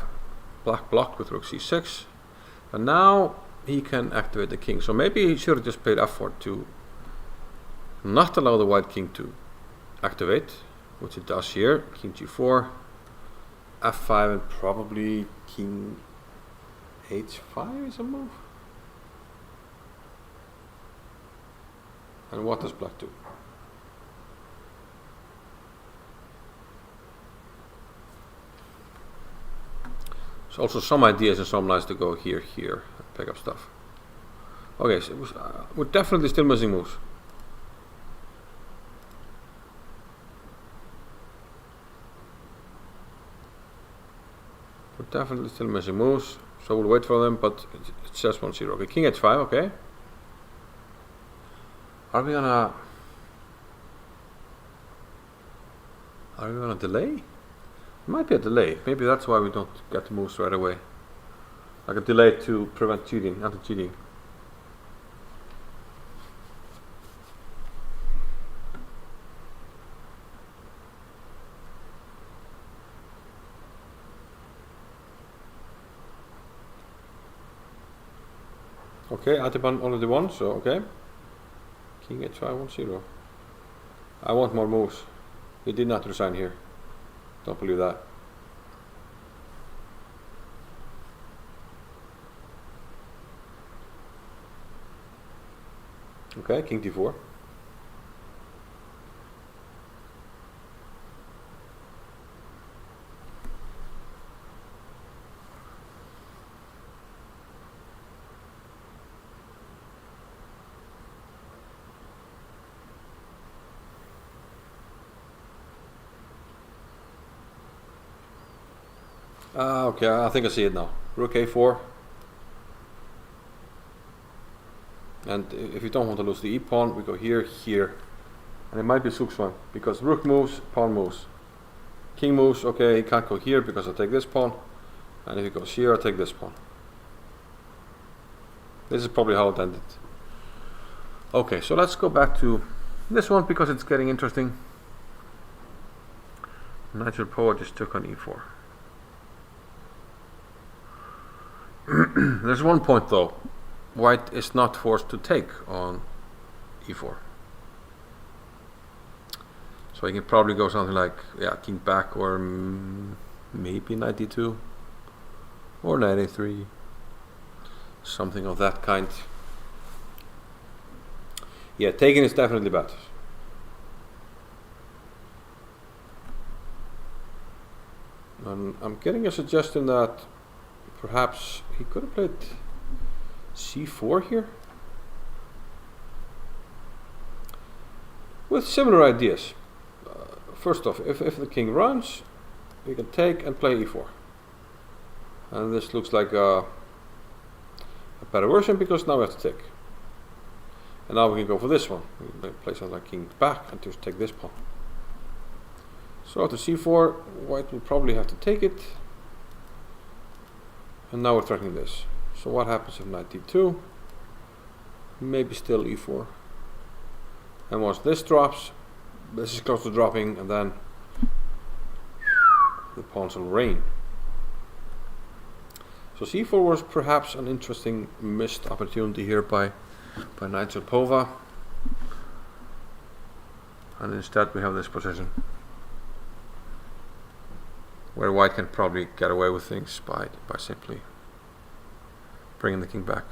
black blocked with rook c6. And now he can activate the king. So maybe he should have just played f4 to not allow the white king to activate, which it does here. King g4, f5, and probably king h5 is a move. And what does black do? There's also some ideas and some lines to go here, and pick up stuff. Okay, so we're definitely still missing moves. So we'll wait for them, but it says 1-0. Okay, king h5, okay. Are we gonna delay? Might be a delay. Maybe that's why we don't get the moves right away. Like a delay to prevent cheating, anti-cheating. Okay, Atiban already won, so okay. King h5, 1-0. I want more moves. He did not resign here. Don't believe that. Okay, king d4. Okay, I think I see it now. Rook a4. And if you don't want to lose the e-pawn, we go here, here. And it might be Suksvan, because rook moves, pawn moves. King moves, okay, he can't go here because I take this pawn. And if he goes here, I take this pawn. This is probably how it ended. Okay, so let's go back to this one because it's getting interesting. Nigel Poe just took on e4. There's one point though. White is not forced to take on e4. So he can probably go something like, yeah, king back, or maybe knight d2 or knight a3, something of that kind. Yeah, taking is definitely bad. And I'm getting a suggestion that perhaps he could have played c4 here with similar ideas. First off, if the king runs, we can take and play e4, and this looks like a better version because now we have to take, and now we can go for this one. We can play something like king back and just take this pawn. So after c4, white will probably have to take it, and now we're threatening this. So what happens if knight d2? Maybe still e4. And once this drops, this is close to dropping, and then the pawns will reign. So c4 was perhaps an interesting missed opportunity here by Nigel Pova. And instead we have this position where white can probably get away with things by simply bringing the king back.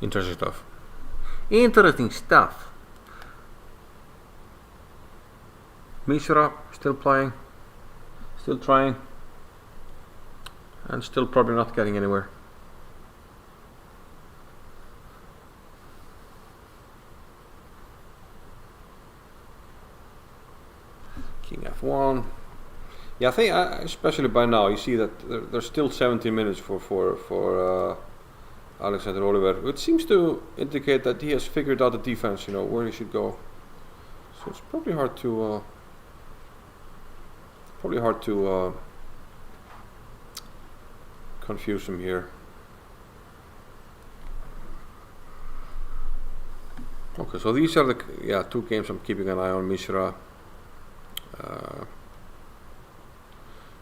Interesting stuff. Interesting stuff. Mishra still playing, still trying, and still probably not getting anywhere. King f1. Yeah, I think especially by now you see that there's still 17 minutes for Alexander Oliver, which seems to indicate that he has figured out the defense, you know, where he should go. So it's probably hard to confuse him here. Okay, so these are the two games I'm keeping an eye on. Mishra.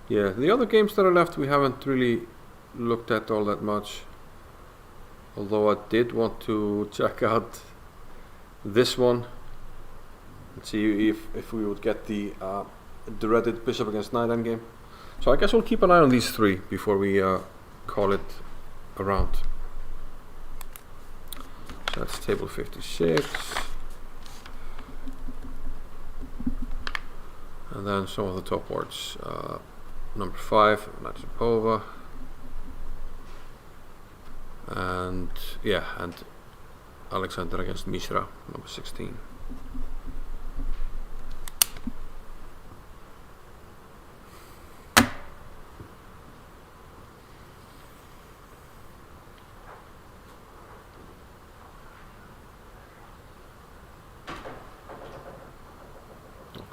The other games that are left we haven't really looked at all that much. Although I did want to check out this one and see if we would get the dreaded bishop against knight endgame. So I guess we'll keep an eye on these three before we call it a round. So that's table 56. And then some of the top boards. Number 5, Natsupova. And Alexander against Mishra, number 16.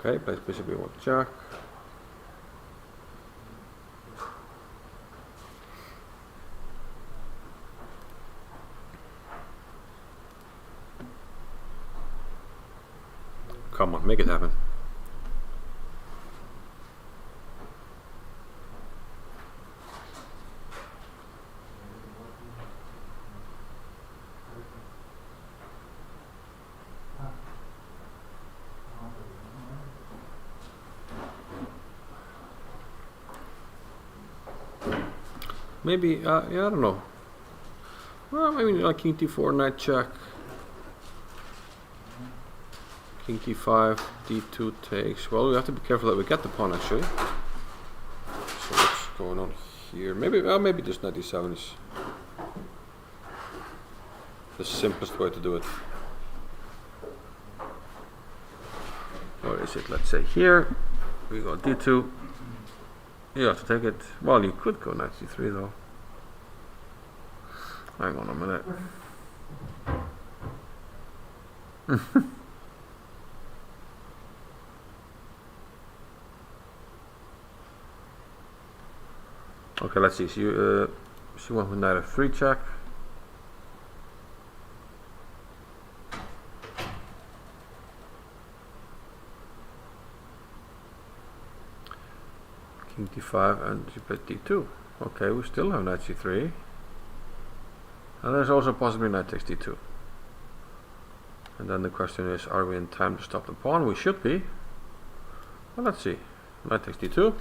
Okay, plays bishop b1 check. Come on, make it happen. Maybe, yeah, I don't know. Well, maybe like king d4, knight check. King d5, d2 takes. Well, we have to be careful that we get the pawn actually. So what's going on here? Maybe, maybe just knight d7 is the simplest way to do it. Or is it? Let's say here we go d2. You have to take it. Well, you could go knight c3 though. Hang on a minute. Okay, let's see. She went with knight f3 check. King d5 and she played d2. Okay, we still have knight c3. And there's also possibly knight takes d2. And then the question is, are we in time to stop the pawn? We should be. Well, let's see. Knight takes d2.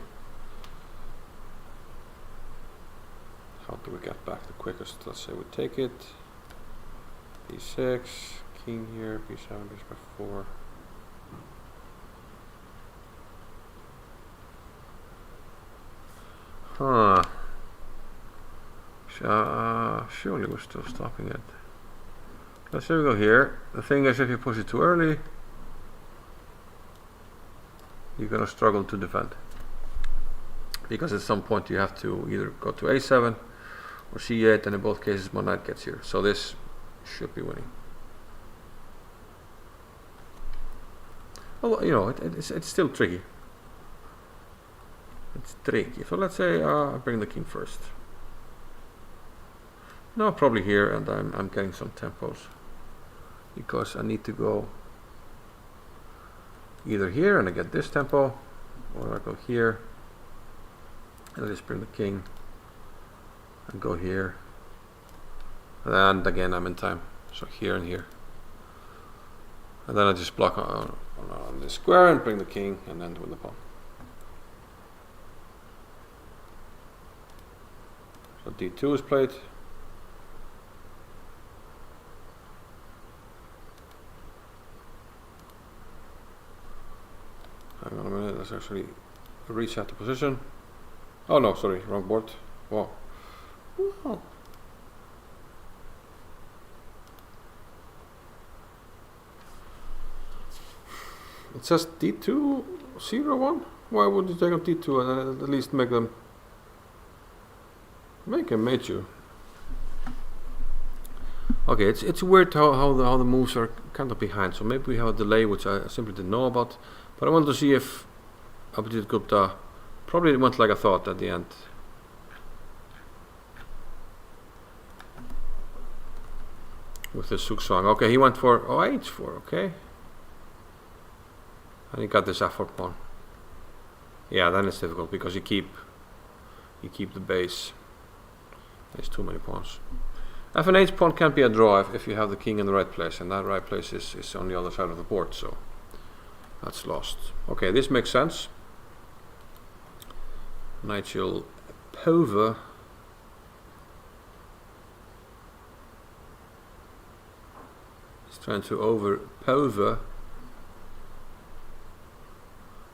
How do we get back the quickest? Let's say we take it. b6, king here, b7, bishop f4. Huh. Surely we're still stopping it. Let's say we go here. The thing is, if you push it too early, you're gonna struggle to defend. Because at some point you have to either go to a7 or c8, and in both cases my knight gets here. So this should be winning. Although, you know, it's still tricky. It's tricky. So let's say I bring the king first. No, probably here, and I'm getting some tempos because I need to go either here and I get this tempo, or I go here and I just bring the king and go here, and again I'm in time. So here and here, and then I just block on this square and bring the king and then win the pawn. So d2 is played. Hang on a minute, let's actually reset the position. Oh no, sorry, wrong board. Wow. Wow. It says d2 0-1. Why would you take on d2 and at least make them mate you? Okay, it's weird how the moves are kind of behind. So maybe we have a delay, which I simply didn't know about. But I wanted to see if Abhijit Gupta probably went like I thought at the end. With the Sukswang. Okay, he went for h4, okay. And he got this f4 pawn. Yeah, then it's difficult because you keep the base. There's too many pawns. F and h pawn can't be a draw if you have the king in the right place, and that right place is on the other side of the board, so that's lost. Okay, this makes sense. Nigel Pova is trying to over Pova.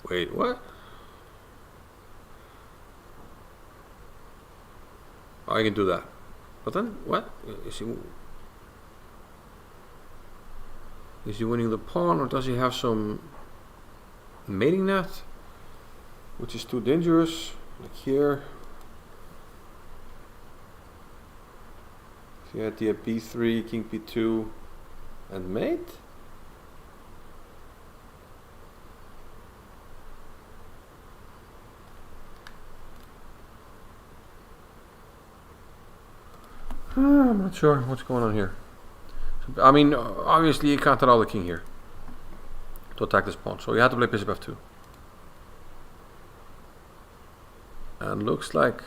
Wait, what? Oh, I can do that. But then, what? Is he winning the pawn, or does he have some mating net? Which is too dangerous. Like here. So you had the b3, king b2, and mate? I'm not sure what's going on here. So, I mean, obviously you can't allow the king here to attack this pawn, so you have to play bishop f2. And looks like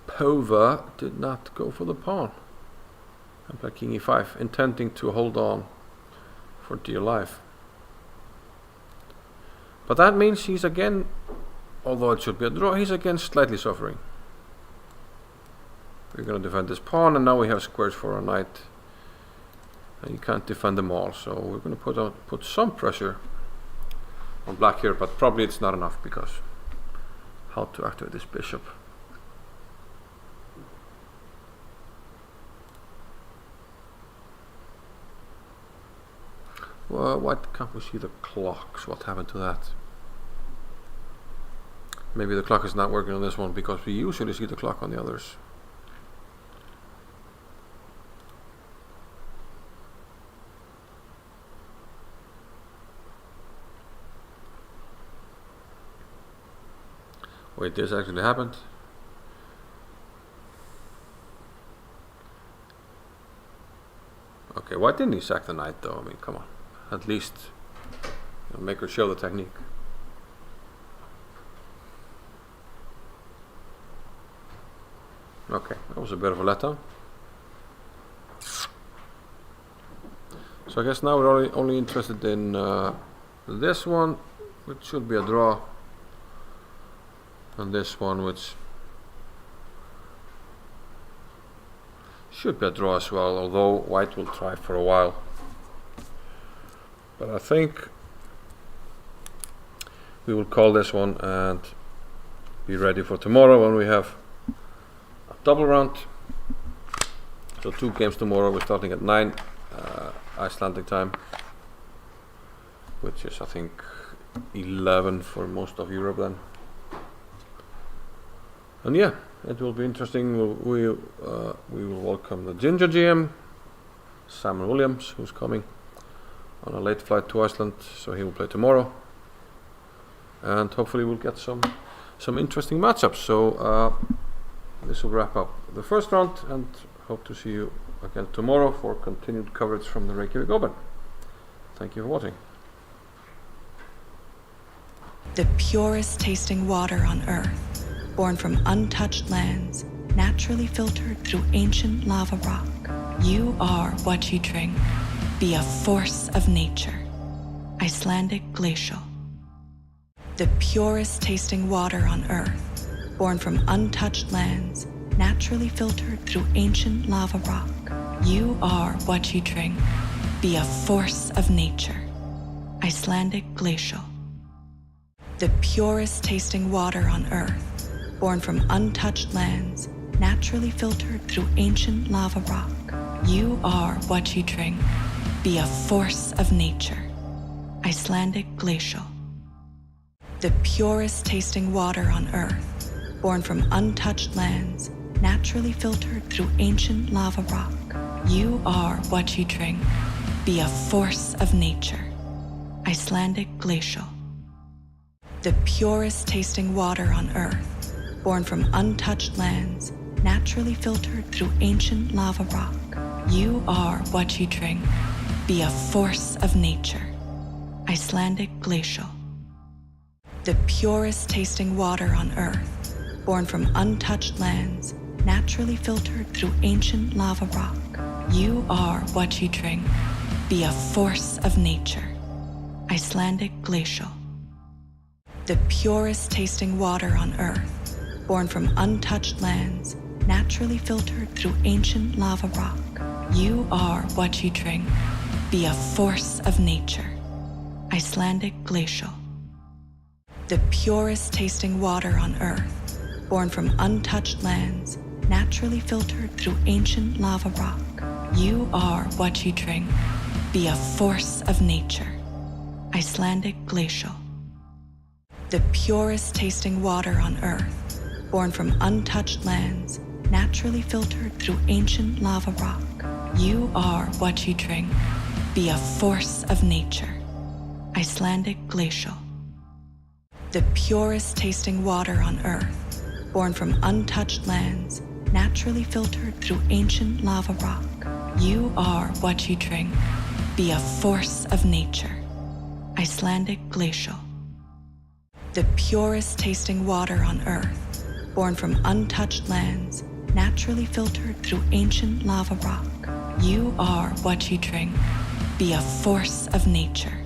Pova did not go for the pawn and played king e5, intending to hold on for dear life. But that means he's again, although it should be a draw, he's again slightly suffering. We're going to defend this pawn, and now we have squares for our knight. And you can't defend them all, so we're going to put some pressure on black here, but probably it's not enough because how to activate this bishop. Well, why can't we see the clocks? What happened to that? Maybe the clock is not working on this one because we usually see the clock on the others. Wait, this actually happened? Okay, why didn't he sack the knight though? I mean, come on. At least make her show the technique. Okay, that was a bit of a letdown. So I guess now we're only interested in this one, which should be a draw, and this one, which should be a draw as well, although white will try for a while. But I think we will call this one and be ready for tomorrow when we have a double round. So 2 games tomorrow. We're starting at 9 Icelandic time, which is I think 11 for most of Europe then. And yeah, it will be interesting. We will welcome the Ginger GM, Simon Williams, who's coming on a late flight to Iceland, so he will play tomorrow. And hopefully we'll get some interesting matchups. So this will wrap up the first round, and hope to see you again tomorrow for continued coverage from the Reykjavik Open. Thank you for watching. The purest tasting water on earth, born from untouched lands, naturally filtered through ancient lava rock. You are what you drink. Be a force of nature. Icelandic glacial. The purest tasting water on earth, born from untouched lands, naturally filtered through ancient lava rock. You are what you drink. Be a force of nature. Icelandic glacial. The purest tasting water on earth, born from untouched lands, naturally filtered through ancient lava rock. You are what you drink. Be a force of nature. Icelandic glacial. The purest tasting water on earth, born from untouched lands, naturally filtered through ancient lava rock. You are what you drink. Be a force of nature. Icelandic glacial. The purest tasting water on earth, born from untouched lands, naturally filtered through ancient lava rock. You are what you drink. Be a force of nature. Icelandic glacial. The purest tasting water on earth, born from untouched lands, naturally filtered through ancient lava rock. You are what you drink. Be a force of nature. Icelandic glacial. The purest tasting water on earth, born from untouched lands, naturally filtered through ancient lava rock. You are what you drink. Be a force of nature. Icelandic glacial. The purest tasting water on earth, born from untouched lands, naturally filtered through ancient lava rock. You are what you drink. Be a force of nature. Icelandic glacial. The purest tasting water on earth, born from untouched lands, naturally filtered through ancient lava rock. You are what you drink. Be a force of nature. Icelandic glacial. The purest tasting water on earth, born from untouched lands, naturally filtered through ancient lava rock. You are what you drink. Be a force of nature. Icelandic glacial. The purest tasting water on earth, born from untouched lands, naturally filtered through ancient lava rock. You are what you drink. Be a force of nature.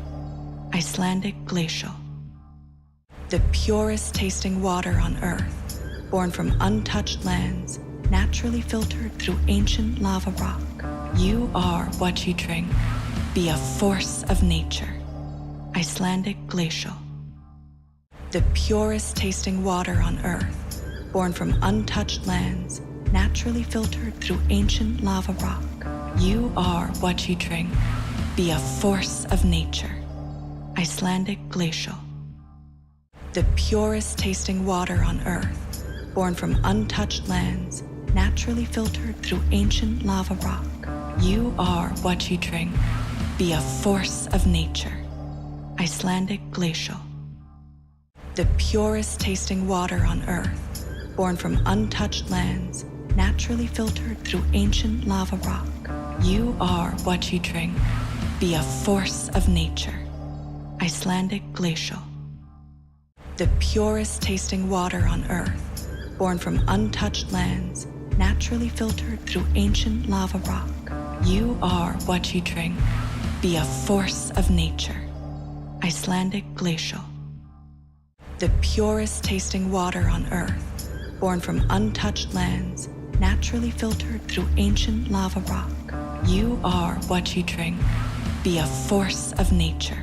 Icelandic glacial. The purest tasting water on earth, born from untouched lands, naturally filtered through ancient lava rock. You are what you drink. Be a force of nature. Icelandic glacial. The purest tasting water on earth, born from untouched lands, naturally filtered through ancient lava rock. You are what you drink. Be a force of nature. Icelandic glacial. The purest tasting water on earth, born from untouched lands, naturally filtered through ancient lava rock. You are what you drink. Be a force of nature. Icelandic glacial. The purest tasting water on earth, born from untouched lands, naturally filtered through ancient lava rock. You are what you drink. Be a force of nature. Icelandic glacial. The purest tasting water on earth, born from untouched lands, naturally filtered through ancient lava rock. You are what you drink. Be a force of nature. Icelandic glacial. The purest tasting water on earth, born from untouched lands, naturally filtered through ancient lava rock. You are what you drink. Be a force of nature.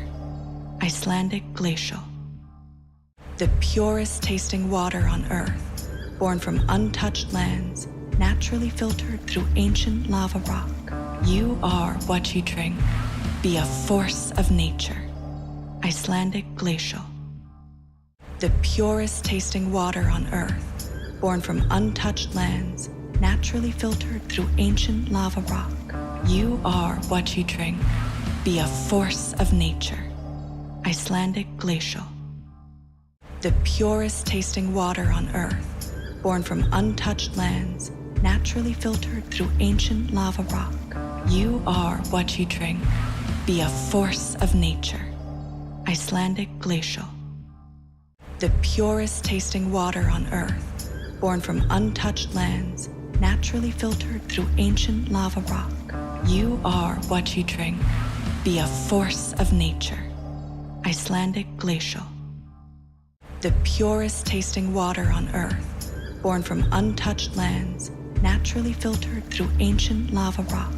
Icelandic glacial. The purest tasting water on earth, born from untouched lands, naturally filtered through ancient lava rock. You are what you drink. Be a force of nature. Icelandic glacial. The purest tasting water on earth, born from untouched lands, naturally filtered through ancient lava rock. You are what you drink. Be a force of nature. Icelandic glacial. The purest tasting water on earth, born from untouched lands, naturally filtered through ancient lava rock. You are what you drink. Be a force of nature. Icelandic glacial. The purest tasting water on earth, born from untouched lands, naturally filtered through ancient lava rock. You are what you drink. Be a force of nature. Icelandic glacial. The purest tasting water on earth, born from untouched lands, naturally filtered through ancient lava rock.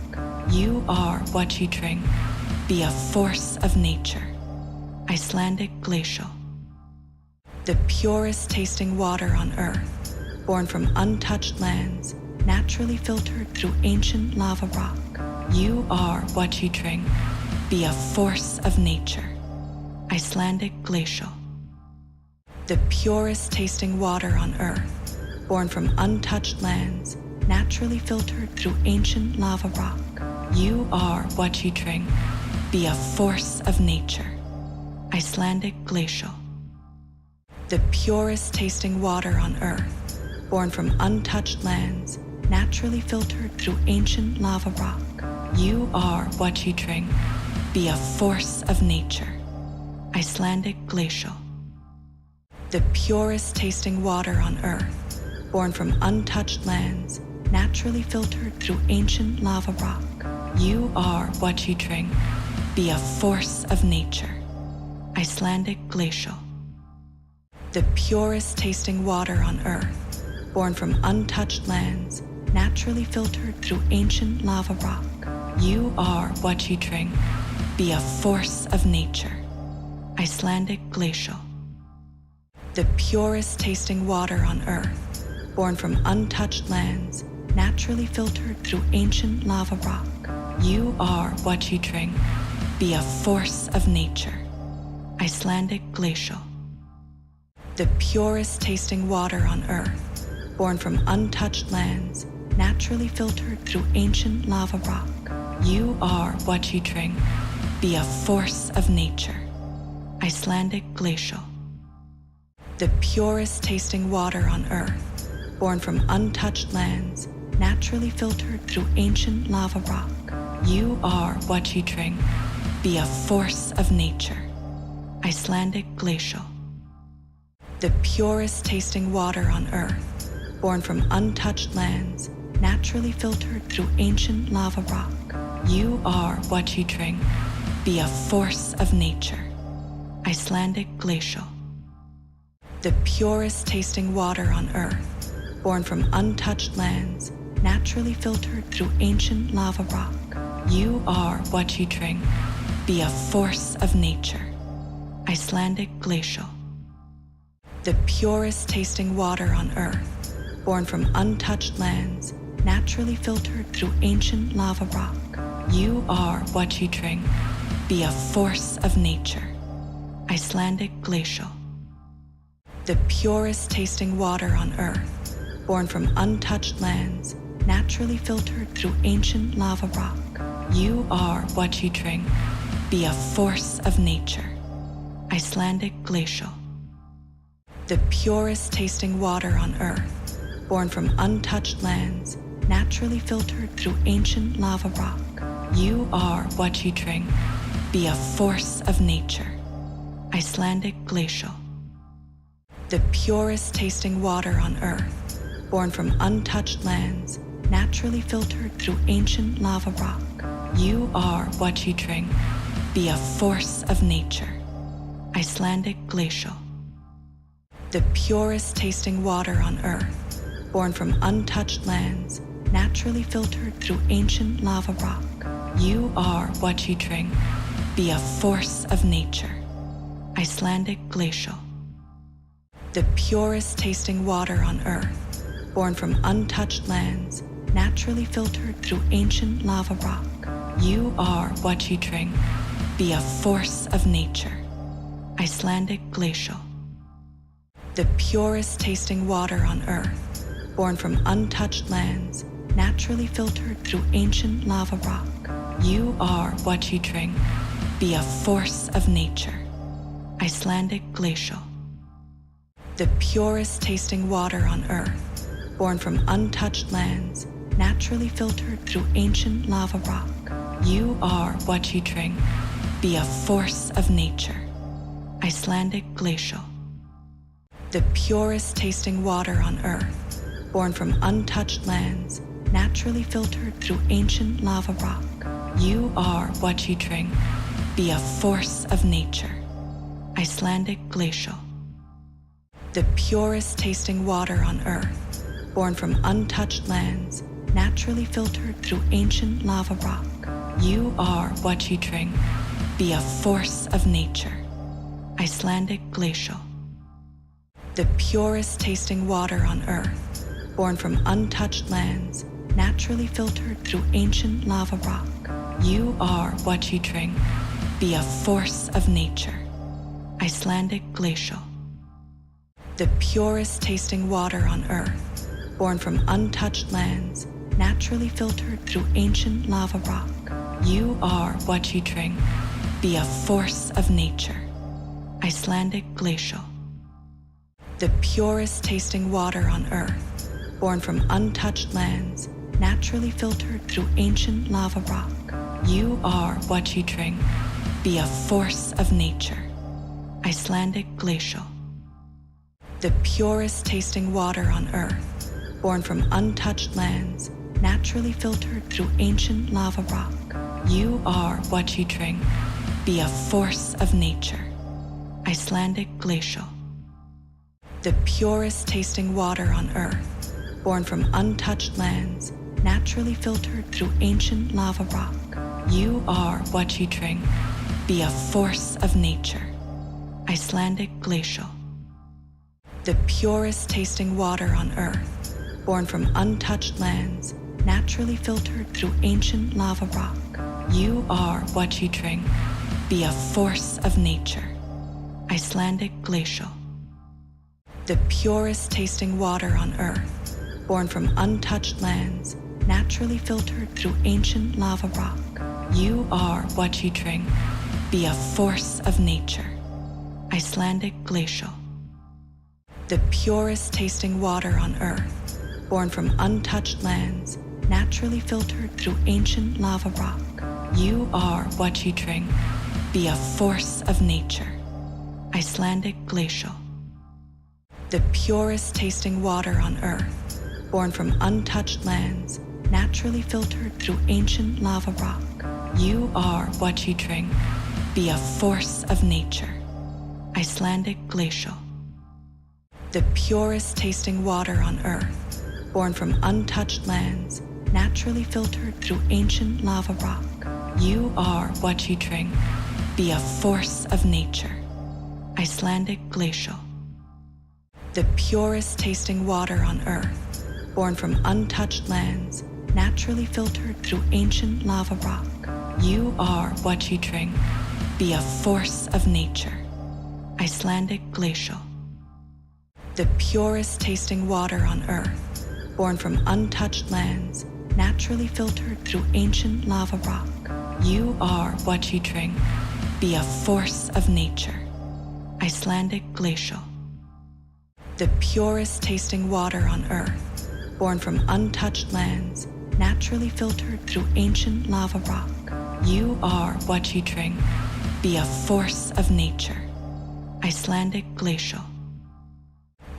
You are what you drink. Be a force of nature. Icelandic glacial. The purest tasting water on earth, born from untouched lands, naturally filtered through ancient lava rock. You are what you drink. Be a force of nature. Icelandic glacial. The purest tasting water on earth, born from untouched lands, naturally filtered through ancient lava rock. You are what you drink. Be a force of nature. Icelandic glacial. The purest tasting water on earth, born from untouched lands, naturally filtered through ancient lava rock. You are what you drink. Be a force of nature. Icelandic glacial. The purest tasting water on earth, born from untouched lands, naturally filtered through ancient lava rock. You are what you drink. Be a force of nature. Icelandic glacial. The purest tasting water on earth, born from untouched lands, naturally filtered through ancient lava rock. You are what you drink. Be a force of nature. Icelandic glacial. The purest tasting water on earth, born from untouched lands, naturally filtered through ancient lava rock. You are what you drink. Be a force of nature. Icelandic glacial. The purest tasting water on earth, born from untouched lands, naturally filtered through ancient lava rock. You are what you drink. Be a force of nature. Icelandic glacial. The purest tasting water on earth, born from untouched lands, naturally filtered through ancient lava rock. You are what you drink. Be a force of nature. Icelandic glacial. The purest tasting water on earth, born from untouched lands, naturally filtered through ancient lava rock. You are what you drink. Be a force of nature. Icelandic glacial. The purest tasting water on earth, born from untouched lands, naturally filtered through ancient lava rock. You are what you drink. Be a force of nature. Icelandic glacial. The purest tasting water on earth, born from untouched lands, naturally filtered through ancient lava rock. You are what you drink. Be a force of nature. Icelandic glacial. The purest tasting water on earth, born from untouched lands, naturally filtered through ancient lava rock. You are what you drink. Be a force of nature. Icelandic glacial. The purest tasting water on earth, born from untouched lands, naturally filtered through ancient lava rock. You are what you drink. Be a force of nature. Icelandic glacial. The purest tasting water on earth, born from untouched lands, naturally filtered through ancient lava rock. You are what you drink. Be a force of nature. Icelandic glacial. The purest tasting water on earth, born from untouched lands, naturally filtered through ancient lava rock. You are what you drink. Be a force of nature. Icelandic glacial. The purest tasting water on earth, born from untouched lands, naturally filtered through ancient lava rock. You are what you drink. Be a force of nature. Icelandic glacial. The purest tasting water on earth, born from untouched lands, naturally filtered through ancient lava rock. You are what you drink. Be a force of nature. Icelandic glacial. The purest tasting water on earth, born from untouched lands, naturally filtered through ancient lava rock. You are what you drink. Be a force of nature. Icelandic glacial. The purest tasting water on earth, born from untouched lands, naturally filtered through ancient lava rock. You are what you drink. Be a force of nature. Icelandic glacial. The purest tasting water on earth, born from untouched lands, naturally filtered through ancient lava rock. You are what you drink. Be a force of nature. Icelandic glacial. The purest tasting water on earth, born from untouched lands, naturally filtered through ancient lava rock. You are what you drink. Be a force of nature. Icelandic glacial. The purest tasting water on earth, born from untouched lands, naturally filtered through ancient lava rock. You are what you drink. Be a force of nature. Icelandic glacial. The purest tasting water on earth, born from untouched lands, naturally filtered through ancient lava rock. You are what you drink. Be a force of nature. Icelandic glacial. The purest tasting water on earth, born from untouched lands, naturally filtered through ancient lava rock. You are what you drink. Be a force of nature. Icelandic glacial. The purest tasting water on earth, born from untouched lands, naturally filtered through ancient lava rock. You are what you drink. Be a force of nature. Icelandic glacial. The purest tasting water on earth, born from untouched lands, naturally filtered through ancient lava rock. You are what you drink. Be a force of nature. Icelandic glacial. The purest tasting water on earth, born from untouched lands, naturally filtered through ancient lava rock. You are what you drink. Be a force of nature. Icelandic glacial. The purest tasting water on earth, born from untouched lands, naturally filtered through ancient lava rock. You are what you drink. Be a force of nature. Icelandic glacial. The purest tasting water on earth, born from untouched lands, naturally filtered through ancient lava rock. You are what you drink. Be a force of nature. Icelandic glacial. The purest tasting water on earth, born from untouched lands, naturally filtered through ancient lava rock. You are what you drink. Be a force of nature. Icelandic glacial. The purest tasting water on earth, born from untouched lands, naturally filtered through ancient lava rock. You are what you drink. Be a force of nature. Icelandic glacial. The purest tasting water on earth, born from untouched lands, naturally filtered through ancient lava rock. You are what you drink. Be a force of nature. Icelandic glacial. The purest tasting water on earth, born from untouched lands, naturally filtered through ancient lava rock. You are what you drink. Be a force of nature. Icelandic glacial.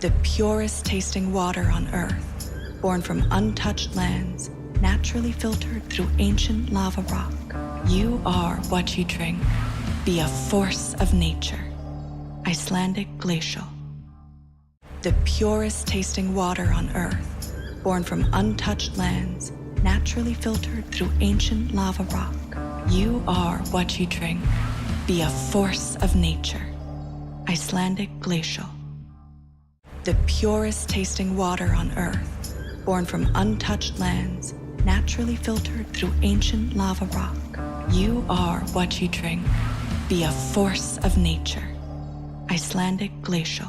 The purest tasting water on earth, born from untouched lands, naturally filtered through ancient lava rock. You are what you drink. Be a force of nature. Icelandic glacial. The purest tasting water on earth, born from untouched lands, naturally filtered through ancient lava rock. You are what you drink. Be a force of nature. Icelandic glacial. The purest tasting water on earth, born from untouched lands, naturally filtered through ancient lava rock. You are what you drink. Be a force of nature. Icelandic glacial.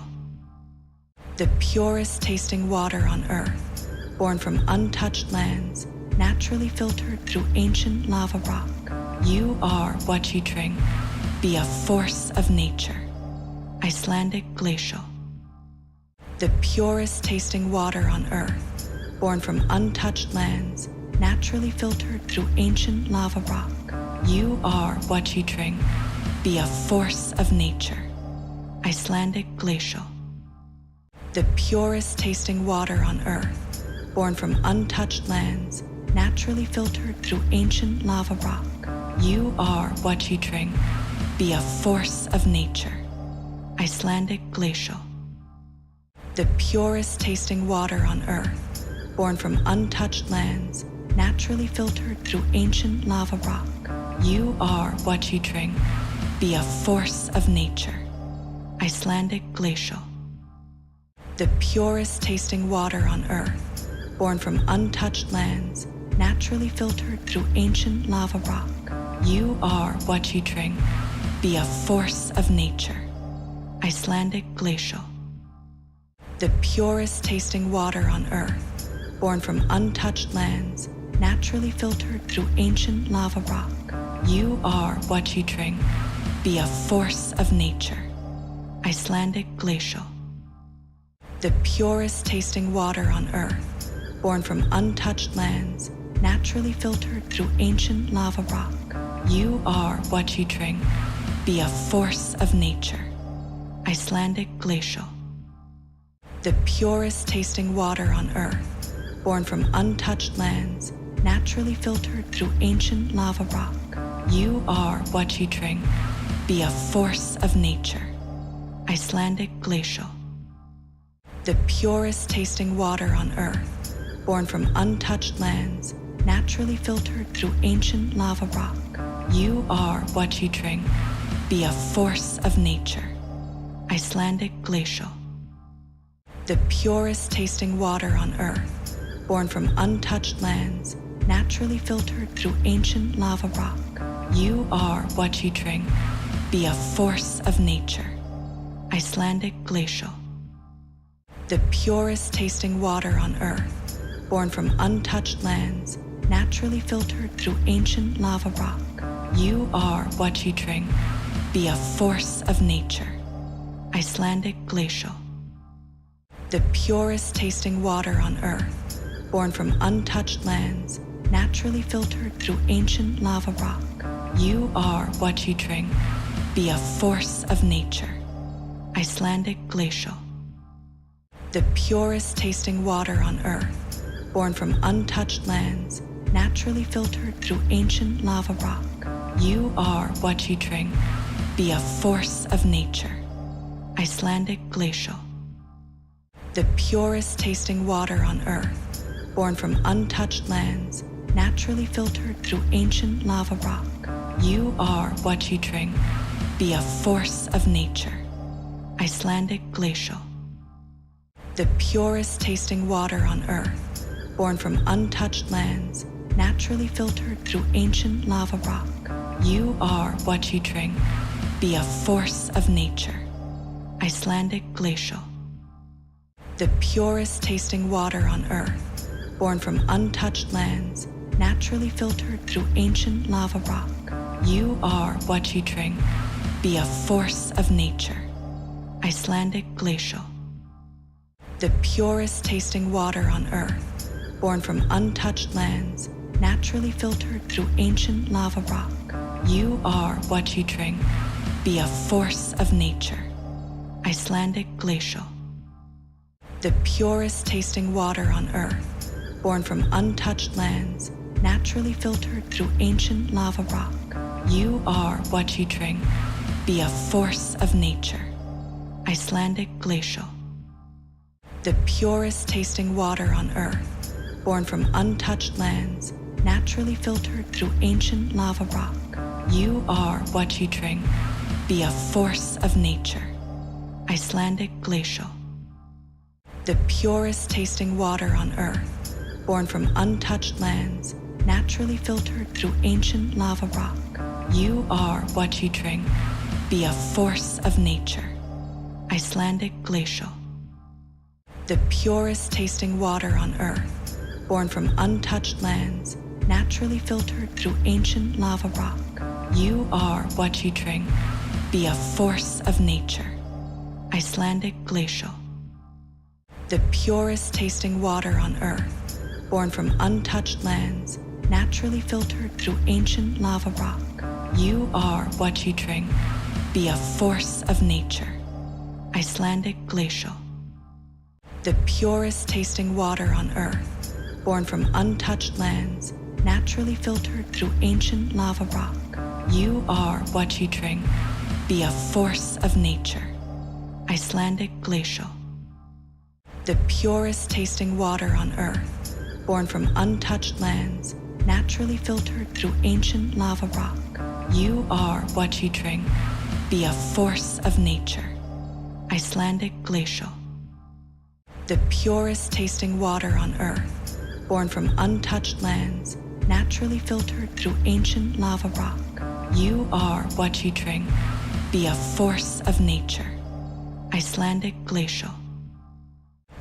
The purest tasting water on earth, born from untouched lands, naturally filtered through ancient lava rock. You are what you drink. Be a force of nature. Icelandic glacial. The purest tasting water on earth, born from untouched lands, naturally filtered through ancient lava rock. You are what you drink. Be a force of nature. Icelandic glacial. The purest tasting water on earth, born from untouched lands, naturally filtered through ancient lava rock. You are what you drink. Be a force of nature. Icelandic glacial. The purest tasting water on earth, born from untouched lands, naturally filtered through ancient lava rock. You are what you drink. Be a force of nature. Icelandic glacial. The purest tasting water on earth, born from untouched lands, naturally filtered through ancient lava rock. You are what you drink. Be a force of nature. Icelandic glacial. The purest tasting water on earth, born from untouched lands, naturally filtered through ancient lava rock. You are what you drink. Be a force of nature. Icelandic glacial. The purest tasting water on earth, born from untouched lands, naturally filtered through ancient lava rock. You are what you drink. Be a force of nature. Icelandic glacial. The purest tasting water on earth, born from untouched lands, naturally filtered through ancient lava rock. You are what you drink. Be a force of nature. Icelandic glacial. The purest tasting water on earth, born from untouched lands, naturally filtered through ancient lava rock. You are what you drink. Be a force of nature. Icelandic glacial. The purest tasting water on earth, born from untouched lands, naturally filtered through ancient lava rock. You are what you drink. Be a force of nature. Icelandic glacial. The purest tasting water on earth, born from untouched lands, naturally filtered through ancient lava rock. You are what you drink. Be a force of nature. Icelandic glacial. The purest tasting water on earth, born from untouched lands, naturally filtered through ancient lava rock. You are what you drink. Be a force of nature. Icelandic glacial. The purest tasting water on earth, born from untouched lands, naturally filtered through ancient lava rock. You are what you drink. Be a force of nature. Icelandic glacial. The purest tasting water on earth, born from untouched lands, naturally filtered through ancient lava rock. You are what you drink. Be a force of nature. Icelandic glacial. The purest tasting water on earth, born from untouched lands, naturally filtered through ancient lava rock. You are what you drink. Be a force of nature. Icelandic glacial. The purest tasting water on earth, born from untouched lands, naturally filtered through ancient lava rock. You are what you drink. Be a force of nature. Icelandic glacial. The purest tasting water on earth, born from untouched lands, naturally filtered through ancient lava rock. You are what you drink. Be a force of nature. Icelandic glacial. The purest tasting water on earth, born from untouched lands, naturally filtered through ancient lava rock. You are what you drink. Be a force of nature. Icelandic glacial. The purest tasting water on earth, born from untouched lands, naturally filtered through ancient lava rock. You are what you drink. Be a force of nature. Icelandic glacial. The purest tasting water on earth, born from untouched lands, naturally filtered through ancient lava rock. You are what you drink. Be a force of nature. Icelandic glacial. The purest tasting water on earth, born from untouched lands, naturally filtered through ancient lava rock. You are what you drink. Be a force of nature. Icelandic glacial. The purest tasting water on earth, born from untouched lands, naturally filtered through ancient lava rock. You are what you drink. Be a force of nature. Icelandic glacial. The purest tasting water on earth, born from untouched lands, naturally filtered through ancient lava rock. You are what you drink. Be a force of nature. Icelandic glacial. The purest tasting water on earth, born from untouched lands, naturally filtered through ancient lava rock. You are what you drink. Be a force of nature. Icelandic glacial. The purest tasting water on earth, born from untouched lands, naturally filtered through ancient lava rock. You are what you drink. Be a force of nature. Icelandic glacial.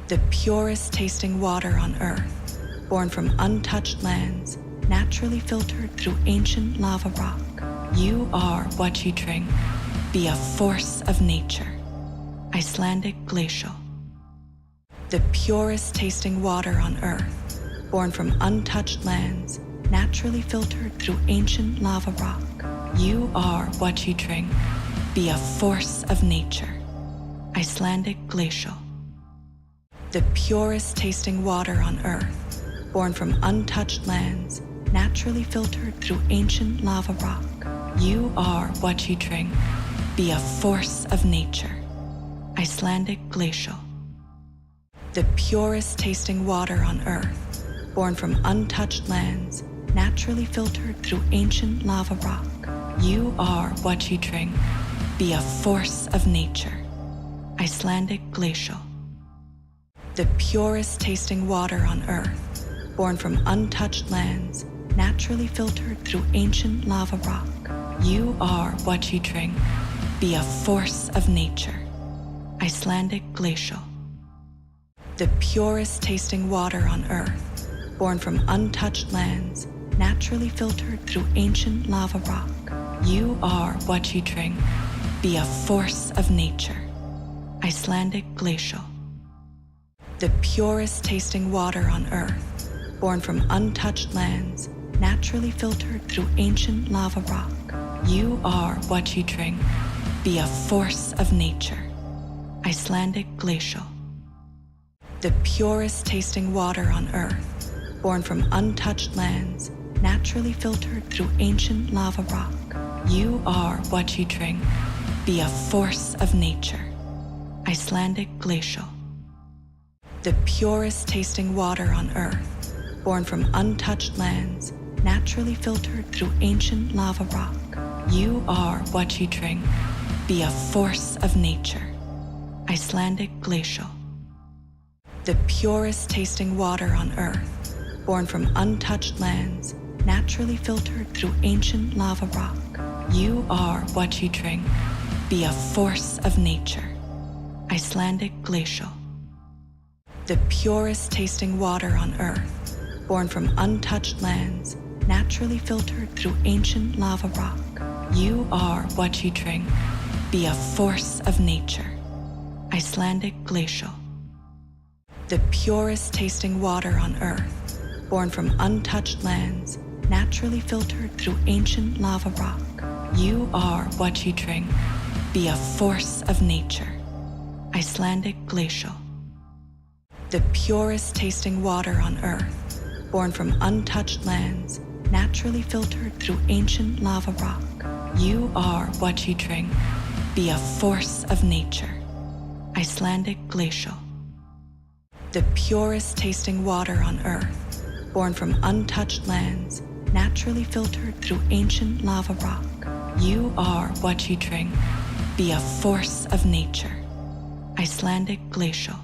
The purest tasting water on earth, born from untouched lands, naturally filtered through ancient lava rock. You are what you drink. Be a force of nature. Icelandic glacial. The purest tasting water on earth, born from untouched lands, naturally filtered through ancient lava rock. You are what you drink. Be a force of nature. Icelandic glacial. The purest tasting water on earth, born from untouched lands, naturally filtered through ancient lava rock. You are what you drink. Be a force of nature. Icelandic glacial. The purest tasting water on earth, born from untouched lands, naturally filtered through ancient lava rock. You are what you drink. Be a force of nature. Icelandic glacial. The purest tasting water on earth, born from untouched lands, naturally filtered through ancient lava rock. You are what you drink. Be a force of nature. Icelandic glacial. The purest tasting water on earth, born from untouched lands, naturally filtered through ancient lava rock. You are what you drink. Be a force of nature. Icelandic glacial. The purest tasting water on earth, born from untouched lands, naturally filtered through ancient lava rock. You are what you drink. Be a force of nature. Icelandic glacial. The purest tasting water on earth, born from untouched lands, naturally filtered through ancient lava rock. You are what you drink. Be a force of nature. Icelandic glacial. The purest tasting water on earth, born from untouched lands, naturally filtered through ancient lava rock. You are what you drink. Be a force of nature. Icelandic glacial. The purest tasting water on earth, born from untouched lands, naturally filtered through ancient lava rock. You are what you drink. Be a force of nature. Icelandic glacial. The purest tasting water on earth, born from untouched lands, naturally filtered through ancient lava rock. You are what you drink. Be a force of nature. Icelandic glacial. The purest tasting water on earth, born from untouched lands, naturally filtered through ancient lava rock. You are what you drink. Be a force of nature. Icelandic glacial. The purest tasting water on earth, born from untouched lands, naturally filtered through ancient lava rock. You are what you drink. Be a force of nature. Icelandic glacial. The purest tasting water on earth, born from untouched lands, naturally filtered through ancient lava rock. You are what you drink. Be a force of nature. Icelandic glacial.